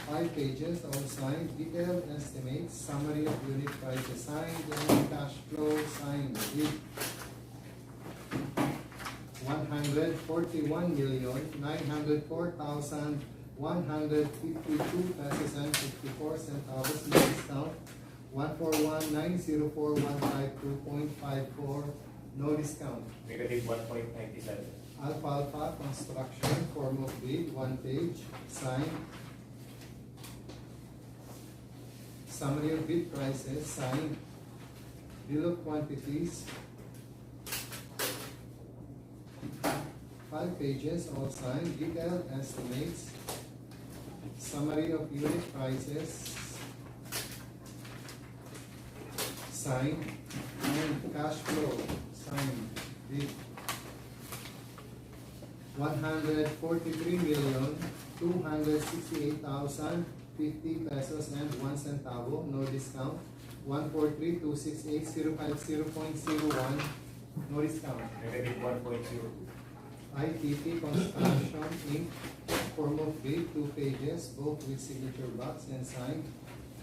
5 pages, all signed. Detailed estimates, summary of unit prices, signed and cash flow, signed. Bid 141,904,152 pesos and 54 centavos, no discount. 141,904,152.54, no discount. -1.97. Alfalfa Construction, form of bid, 1 page, signed. Summary of bid prices, signed. Bill of quantities, 5 pages, all signed. Detailed estimates, summary of unit prices, signed. And cash flow, signed. Bid 143,268,050 pesos and 1 centavo, no discount. 143,268,050.01, no discount. -1.02. ITP Construction Inc. Form of bid, 2 pages, both with signature box and signed.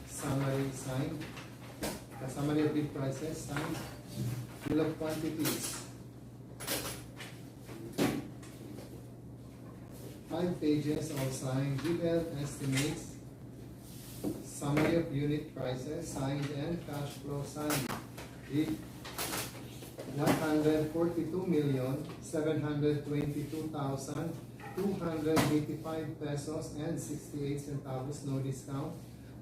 Summary, signed. The summary of bid prices, signed. Bill of quantities, 5 pages, all signed. Detailed estimates, summary of unit prices, signed and cash flow, signed. Bid 142,722,285 pesos and 68 centavos, no discount.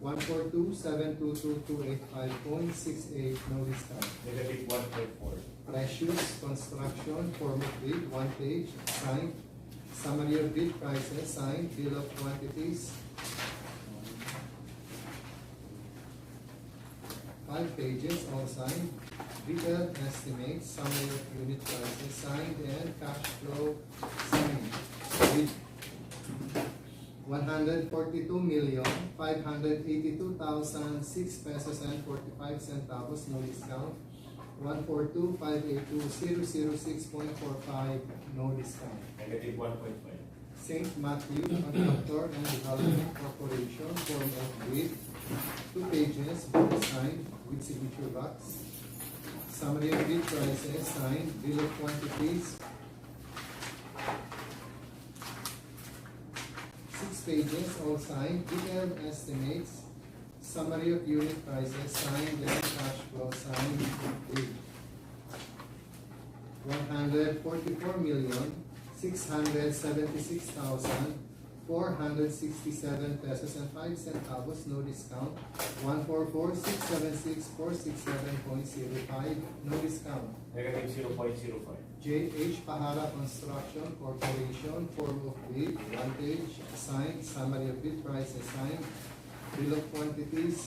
142,722,285.68, no discount. -1.4. Precious Construction, form of bid, 1 page, signed. Summary of bid prices, signed. Bill of quantities, 5 pages, all signed. Detailed estimates, summary of unit prices, signed and cash flow, signed. Bid 142,582,006 pesos and 45 centavos, no discount. 142,582,006.45, no discount. -1.5. St. Matthew Contractor and Development Corporation, form of bid, 2 pages, both signed with signature box. Summary of bid prices, signed. Bill of quantities, 6 pages, all signed. Detailed estimates, summary of unit prices, signed and cash flow, signed. Bid 144,676,467 pesos and 5 centavos, no discount. 144,676,467.05, no discount. Negative 0.05. J.H. Pahara Construction Corporation, form of bid, 1 page, signed, summary of bid prices signed, bill of quantities,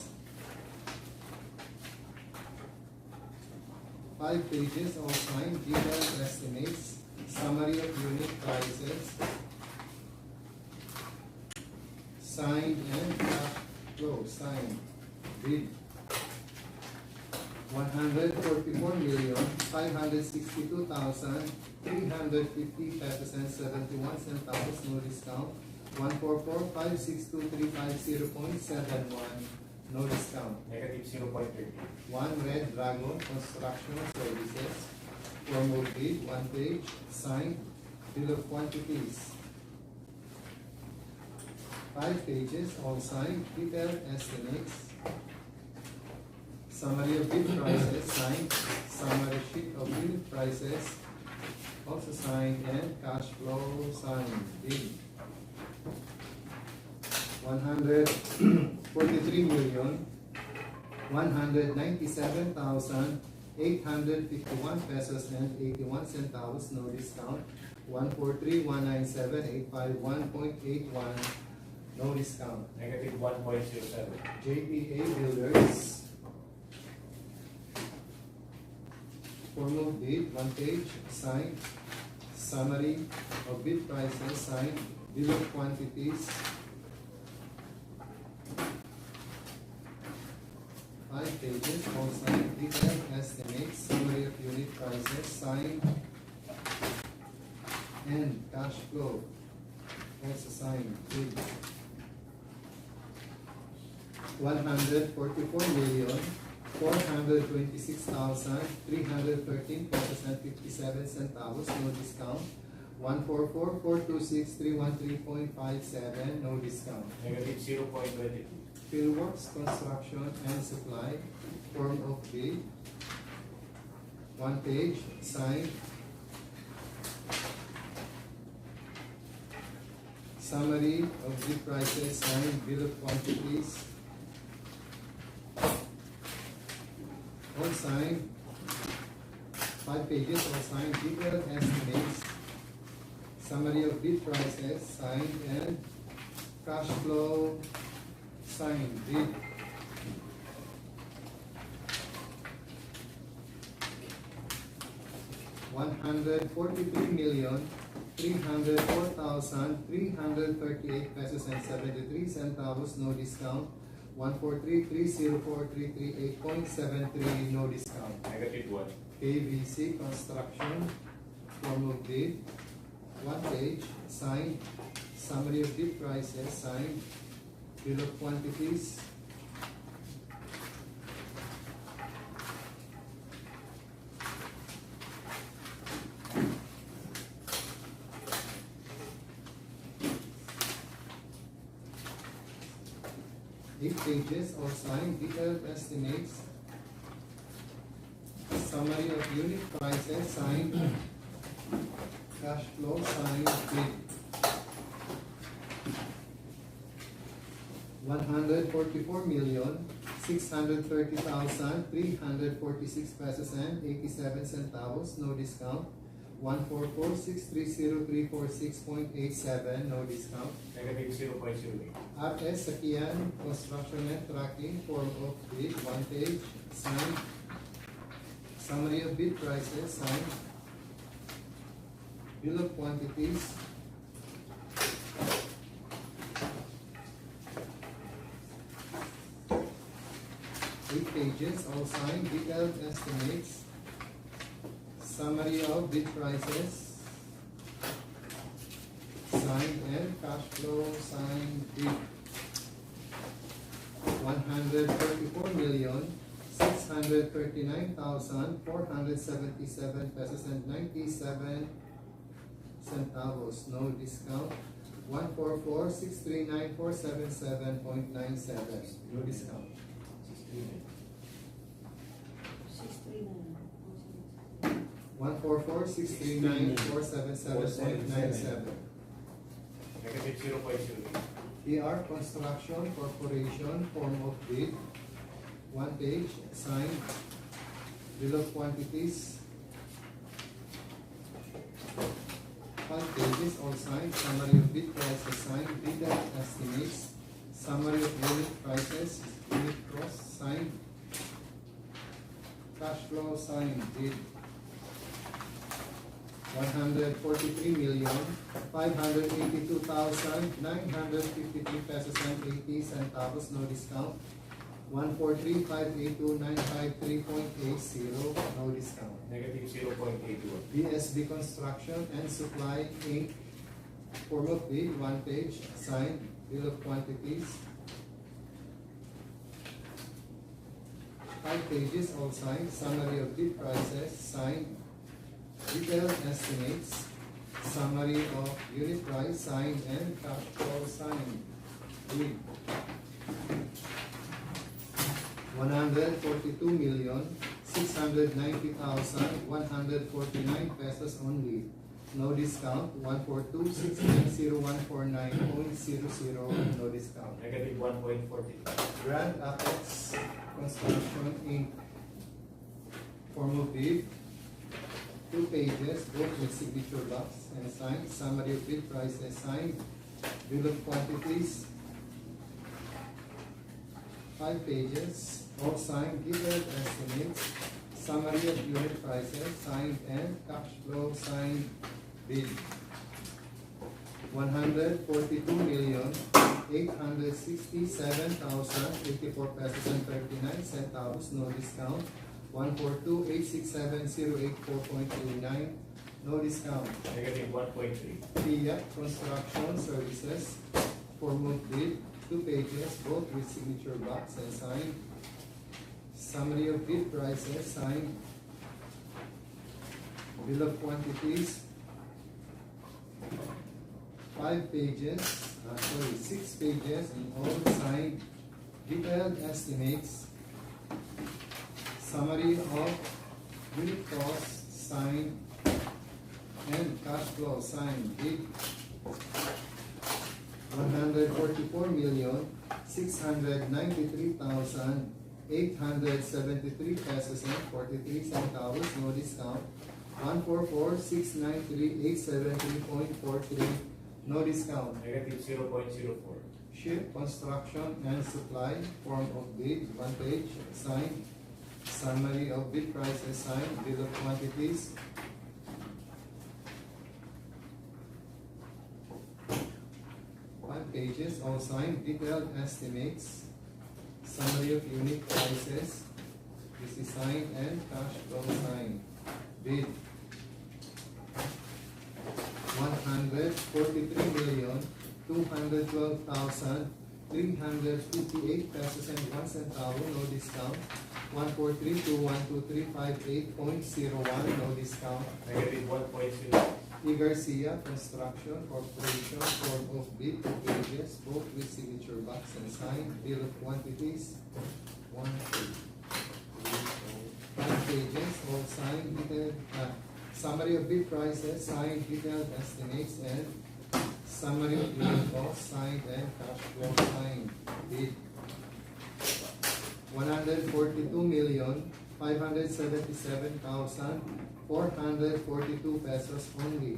5 pages, all signed, detailed estimates, summary of unit prices, signed and cash flow, signed, bid. 144,562,350 pesos and 71 centavos, no discount. 144,562,350.71, no discount. Negative 0.30. 1 Red Dragon Construction Services, form of bid, 1 page, signed, bill of quantities, 5 pages, all signed, detailed estimates, summary of bid prices signed, summary sheet of unit prices also signed, and cash flow signed. Bid 143,197,851 pesos and 81 centavos, no discount. 143,197,851.81, no discount. Negative 1.07. JPA Builders, form of bid, 1 page, signed, summary of bid prices signed, bill of quantities, 5 pages, all signed, detailed estimates, summary of unit prices signed, and cash flow also signed. Bid 144,426,313 pesos and 57 centavos, no discount. 144,426,313.57, no discount. Negative 0.22. Fieldworks Construction and Supply, form of bid, 1 page, signed, summary of bid prices signed, bill of quantities, all signed, 5 pages, all signed, detailed estimates, summary of bid prices signed, and cash flow signed. Bid 143,304,338 pesos and 73 centavos, no discount. 143,304,338.73, no discount. Negative 1. KVC Construction, form of bid, 1 page, signed, summary of bid prices signed, bill of quantities, 8 pages, all signed, detailed estimates, summary of unit prices signed, cash flow signed, bid 144,630,346 pesos and 87 centavos, no discount. 144,630,346.87, no discount. Negative 0.08. RS Sakian Construction and Tracking, form of bid, 1 page, signed, summary of bid prices signed, bill of quantities, 8 pages, all signed, detailed estimates, summary of bid prices signed, and cash flow signed. Bid 144,639,477 pesos and 97 centavos, no discount. 144,639,477.97, no discount. 639. 144,639,477.97. Negative 0.08. ER Construction Corporation, form of bid, 1 page, signed, bill of quantities, 5 pages, all signed, summary of bid prices signed, detailed estimates, summary of unit prices, unit cost signed, cash flow signed, bid 143,582,953 pesos and 80 centavos, no discount. 143,582,953.80, no discount. Negative 0.81. BSB Construction and Supply Inc. Form of bid, 1 page, signed, bill of quantities, 5 pages, all signed, summary of bid prices, signed, detailed estimates, summary of unit price, signed, and cash flow signed. Bid 142,690,149 pesos only. No discount. 142,690,149.00, no discount. Negative 1.40. Grand Apex Construction Inc. Form of bid, 2 pages, both with signature box and signed, summary of bid prices signed, bill of quantities, 5 pages, all signed, detailed estimates, summary of unit prices signed, and cash flow signed, bid 142,867,084 pesos and 39 centavos, no discount. 142,867,084.29, no discount. Negative 1.3. Fiat Construction Services, form of bid, 2 pages, both with signature box and signed, summary of bid prices signed, bill of quantities, 5 pages, 6 pages, and all signed, detailed estimates, summary of unit costs signed, and cash flow signed. Bid 144,693,873 pesos and 43 centavos, no discount. 144,693,873.43, no discount. Negative 0.04. Ship Construction and Supply, form of bid, 1 page, signed, summary of bid prices signed, bill of quantities, 5 pages, all signed, detailed estimates, summary of unit prices, this is signed, and cash flow signed. Bid 143,212,358 pesos and 1 centavo, no discount. 143,212,358.01, no discount. Negative 1.0. E. Garcia Construction Corporation, form of bid, 2 pages, both with signature box and signed, bill of quantities, 1 page. 5 pages, all signed, detailed, summary of bid prices, signed, detailed estimates, and summary of unit costs, signed, and cash flow signed. Bid 142,577,442 pesos only.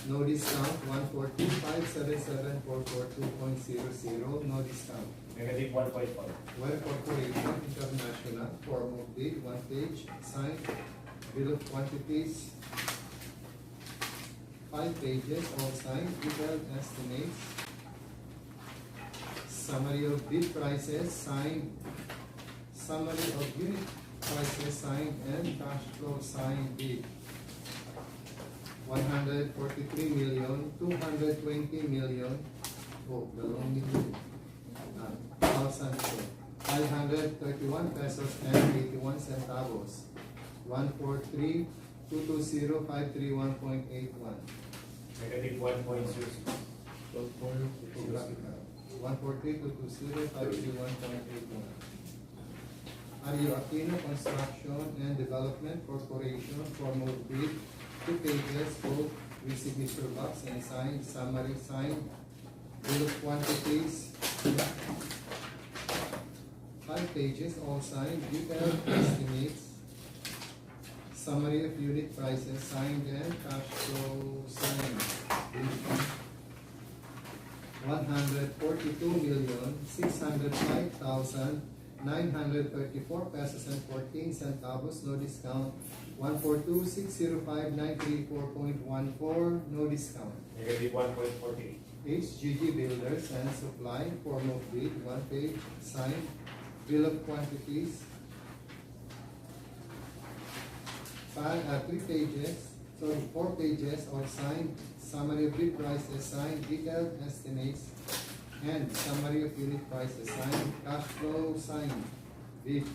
No discount. 142,577,442.00, no discount. Negative 1.5. Well Corporation International, form of bid, 1 page, signed, bill of quantities, 5 pages, all signed, detailed estimates, summary of bid prices signed, summary of unit prices signed, and cash flow signed. Bid 143,220,000,000, oh, dalawang million, 531 pesos and 81 centavos. 143,220,531.81. Negative 1.06. 143,220,531.81. Aquino Construction and Development Corporation for move bid, 2 pages, both with signature box and signed, summary signed, bill of quantities, 5 pages, all signed, detailed estimates, summary of unit prices signed and cash flow signed. 142,605,934 pesos and 14 centavos, no discount. 142,605,934.14, no discount. Negative 1.48. HGG Builders and Supply, form of bid, 1 page, signed, bill of quantities, 3 pages, 4 pages, all signed, summary of bid prices signed, detailed estimates, and summary of unit prices signed, cash flow signed, bid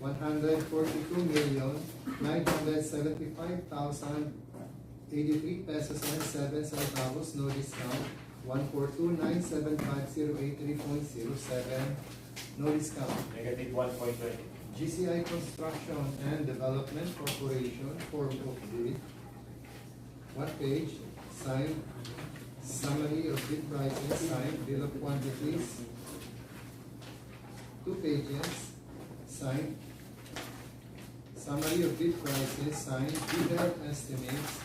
142,975,083 pesos and 7 centavos, no discount. 142,975,083.07, no discount. Negative 1.20. GCI Construction and Development Corporation, form of bid, 1 page, signed, summary of bid prices, signed, bill of quantities, 2 pages, signed, summary of bid prices, signed, detailed estimates,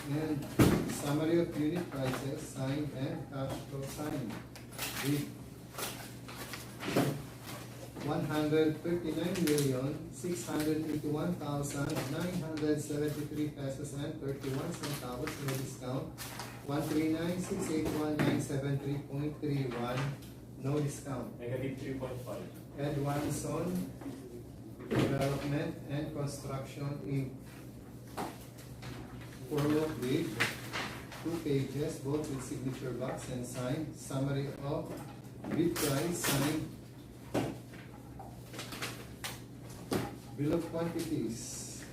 and summary of unit prices, signed, and cash flow signed. Bid 139,681,973 pesos and 31 centavos, no discount. 139,681,973.31, no discount. Negative 3.5. Edwanson Development and Construction Inc. Form of bid, 2 pages, both with signature box and signed, summary of bid price signed, bill of quantities,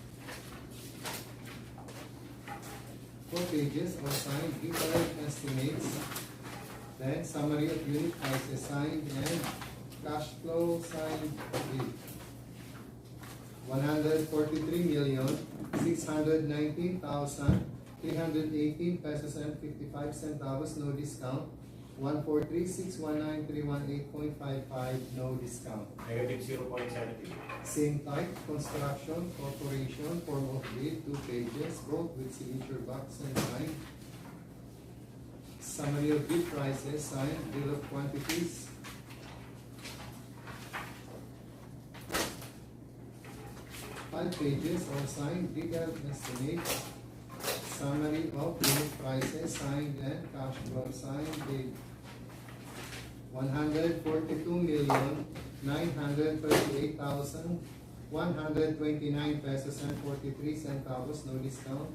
4 pages, all signed, detailed estimates, then summary of unit prices signed, and cash flow signed bid. 143,619,318 pesos and 55 centavos, no discount. 143,619,318.55, no discount. Negative 0.70. Same type, Construction Corporation, form of bid, 2 pages, both with signature box and signed. Summary of bid prices signed, bill of quantities, 5 pages, all signed, detailed estimates, summary of unit prices signed, and cash flow signed, bid 142,938,129 pesos and 43 centavos, no discount.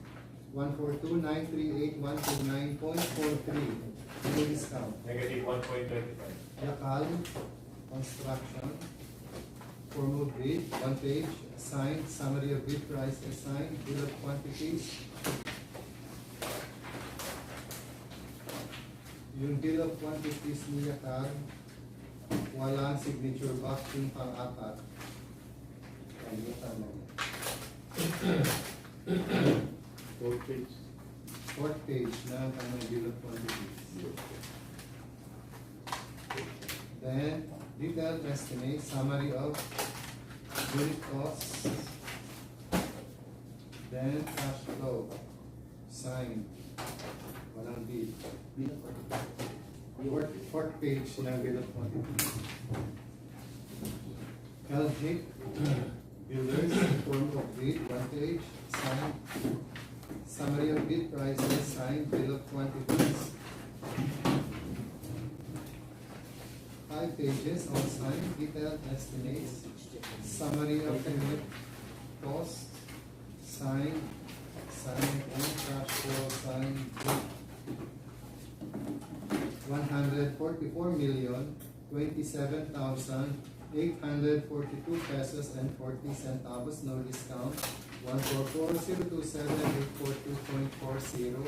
142,938,129.43, no discount. Negative 1.25. Yakal Construction, form of bid, 1 page, signed, summary of bid prices signed, bill of quantities. Yung bill of quantities ni Yakal, walang signature box yung pang-apat. Kalimutan mo. 4 page. 4th page na ang bill of quantities. Then, detailed estimate, summary of unit costs, then cash flow, signed, walang bid. Fourth page ng bill of quantities. LG Builders, form of bid, 1 page, signed, summary of bid prices, signed, bill of quantities. 5 pages, all signed, detailed estimates, summary of unit cost, signed, and cash flow signed. 144,027,842 pesos and 40 centavos, no discount. 144,027,842.40,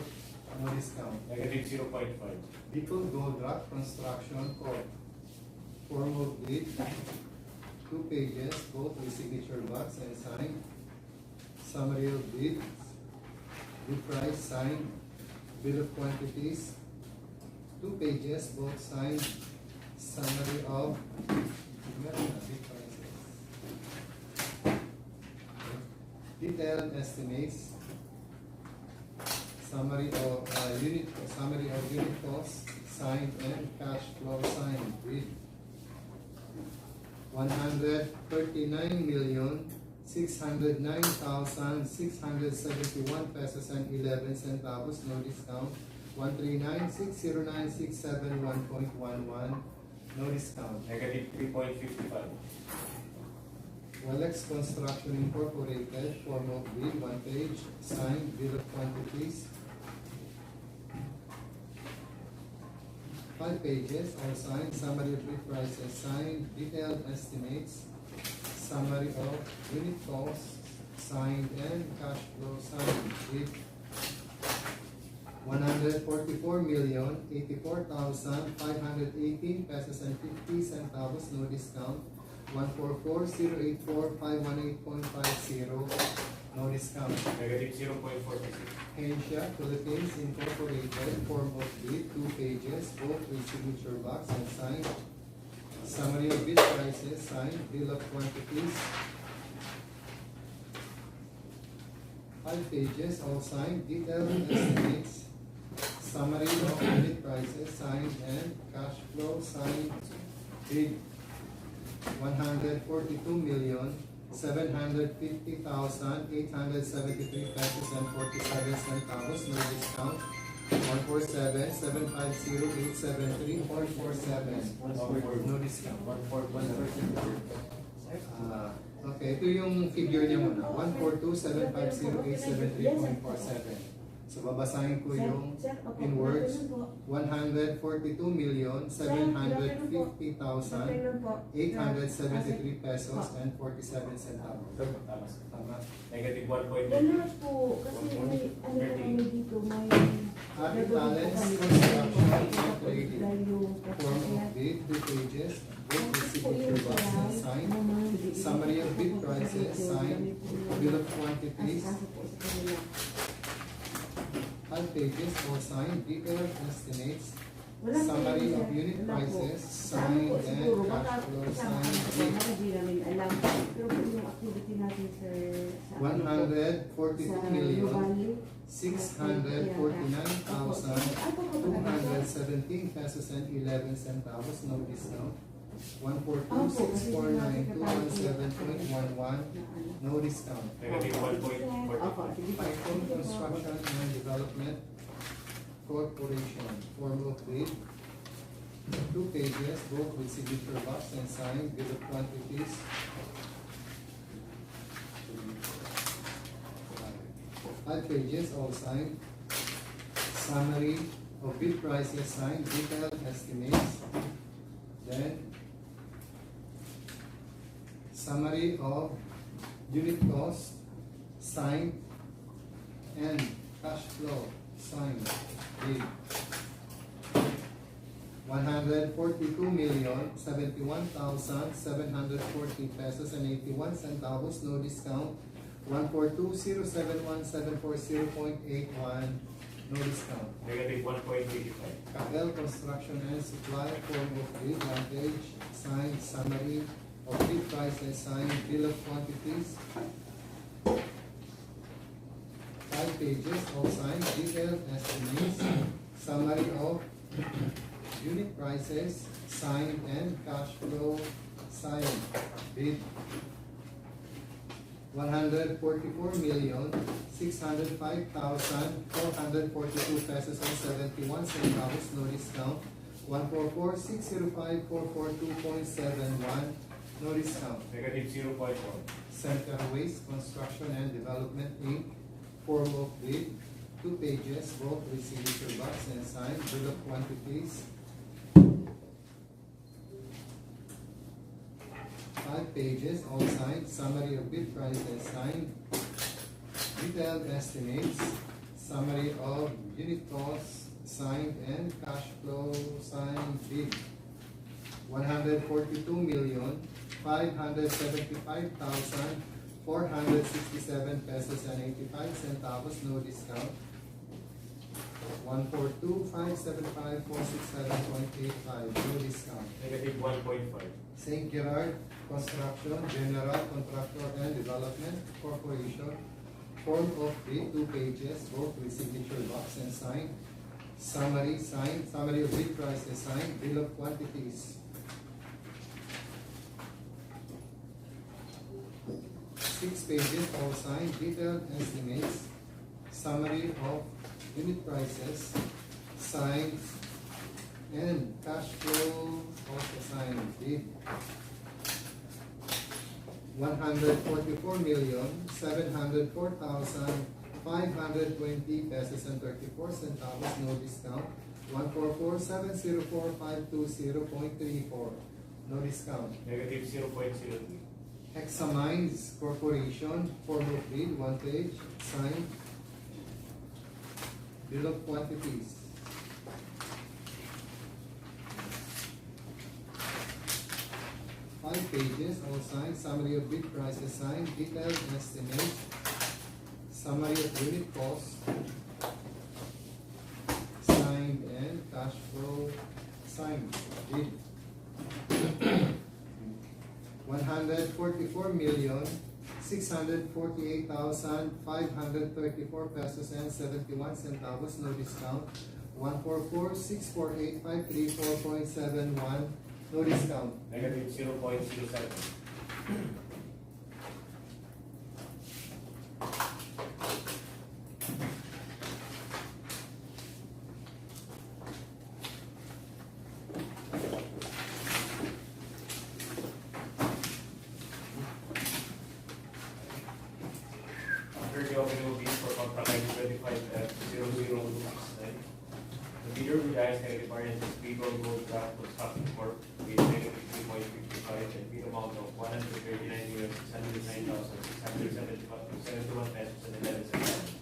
no discount. Negative 0.5. Bicol Gold Rock Construction Corp. Form of bid, 2 2 pages, both with signature box and signed. Summary of bids, bid price signed, bill of quantities, 2 pages, both signed. Summary of bid prices, detailed estimates, summary of unit costs signed and cash flow signed with 139,609,671 pesos and 11 centavos, no discount. 139,609,671.11, no discount. Negative 3.55. Walex Construction Incorporated, form of bid, 1 page, signed, bill of quantities, 5 pages, all signed, summary of bid prices signed, detailed estimates, summary of unit costs signed, and cash flow signed with 144,084,518 pesos and 50 centavos, no discount. 144,084,518.50, no discount. Negative 0.46. Asia Philippines Incorporated, form of bid, 2 pages, both with signature box and signed. Summary of bid prices signed, bill of quantities, 5 pages, all signed, detailed estimates, summary of bid prices signed, and cash flow signed. Bid 142,750,873 pesos and 47 centavos, no discount. 147,750,873.47, no discount. 1.1%. Okay, ito yung figure niya muna. 142,750,873.47. So babasahin ko yung in words, 142,750,873 pesos and 47 centavos. Tama. Tama. Negative 1.1. Ganun po, kasi may ano na kami dito, may Added balance, construction, and trading. Form of bid, 2 pages, both with signature box and signed. Summary of bid prices, signed. Bill of quantities, 5 pages, all signed. Detailed estimates, summary of unit prices, signed, and cash flow signed. Hindi namin alam. Pero po yung activity natin, sir, sa 142,649,217 pesos and 11 centavos, no discount. 142,649,217.11, no discount. Negative 1.44. Python Construction and Development Corporation, form of bid, 2 pages, both with signature box and signed, bill of quantities, 5 pages, all signed. Summary of bid prices signed, detailed estimates. Then, summary of unit cost signed and cash flow signed. Bid 142,071,740 pesos and 81 centavos, no discount. 142,071,740.81, no discount. Negative 1.85. Cabell Construction and Supply, form of bid, 1 page, signed, summary of bid prices signed, bill of quantities, 5 pages, all signed, detailed estimates, summary of unit prices signed, and cash flow signed. Bid 144,605,442 pesos and 71 centavos, no discount. 144,605,442.71, no discount. Negative 0.1. Center Waste Construction and Development Inc., form of bid, 2 pages, both with signature box and signed, bill of quantities, 5 pages, all signed, summary of bid prices signed, detailed estimates, summary of unit costs signed, and cash flow signed. Bid 142,575,467 pesos and 85 centavos, no discount. 142,575,467.85, no discount. Negative 1.5. St. Gerard Construction, General Contractor and Development Corporation, form of bid, 2 pages, both with signature box and signed. Summary signed, summary of bid price is signed, bill of quantities. 6 pages, all signed, detailed estimates, summary of unit prices, signed, and cash flow also signed, bid. 144,704,520 pesos and 34 centavos, no discount. 144,704,520.34, no discount. Negative 0.03. Hexamines Corporation, form of bid, 1 page, signed, bill of quantities. 5 pages, all signed, summary of bid prices signed, detailed estimate, summary of unit cost, signed, and cash flow signed, bid. 144,648,534 pesos and 71 centavos, no discount. 144,648,534.71, no discount. Negative 0.07. After the opening of bid for contract ID 25F0069, the bidder will ask negative variance is People Gold Craft Construction Corp. with negative 3.55 and bid amount of 139,609,671 pesos and 11 cents.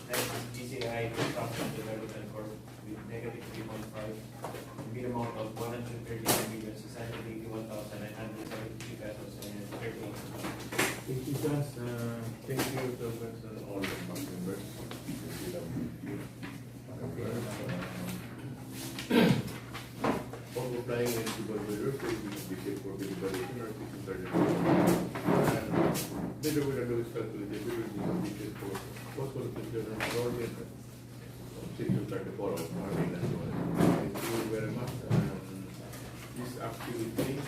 Next is GCI Construction Development Corp. with negative 3.5 and bid amount of 139,681,973 pesos and 38 cents. Thank you, Chance. Thank you to all the board members. For applying eligible bidders, please be safe for bidding valuation or fixing target. Bidder will do is calculate the bidder is submitted for possible consideration of ordinance 634 of Camarines. Thank you very much. This activity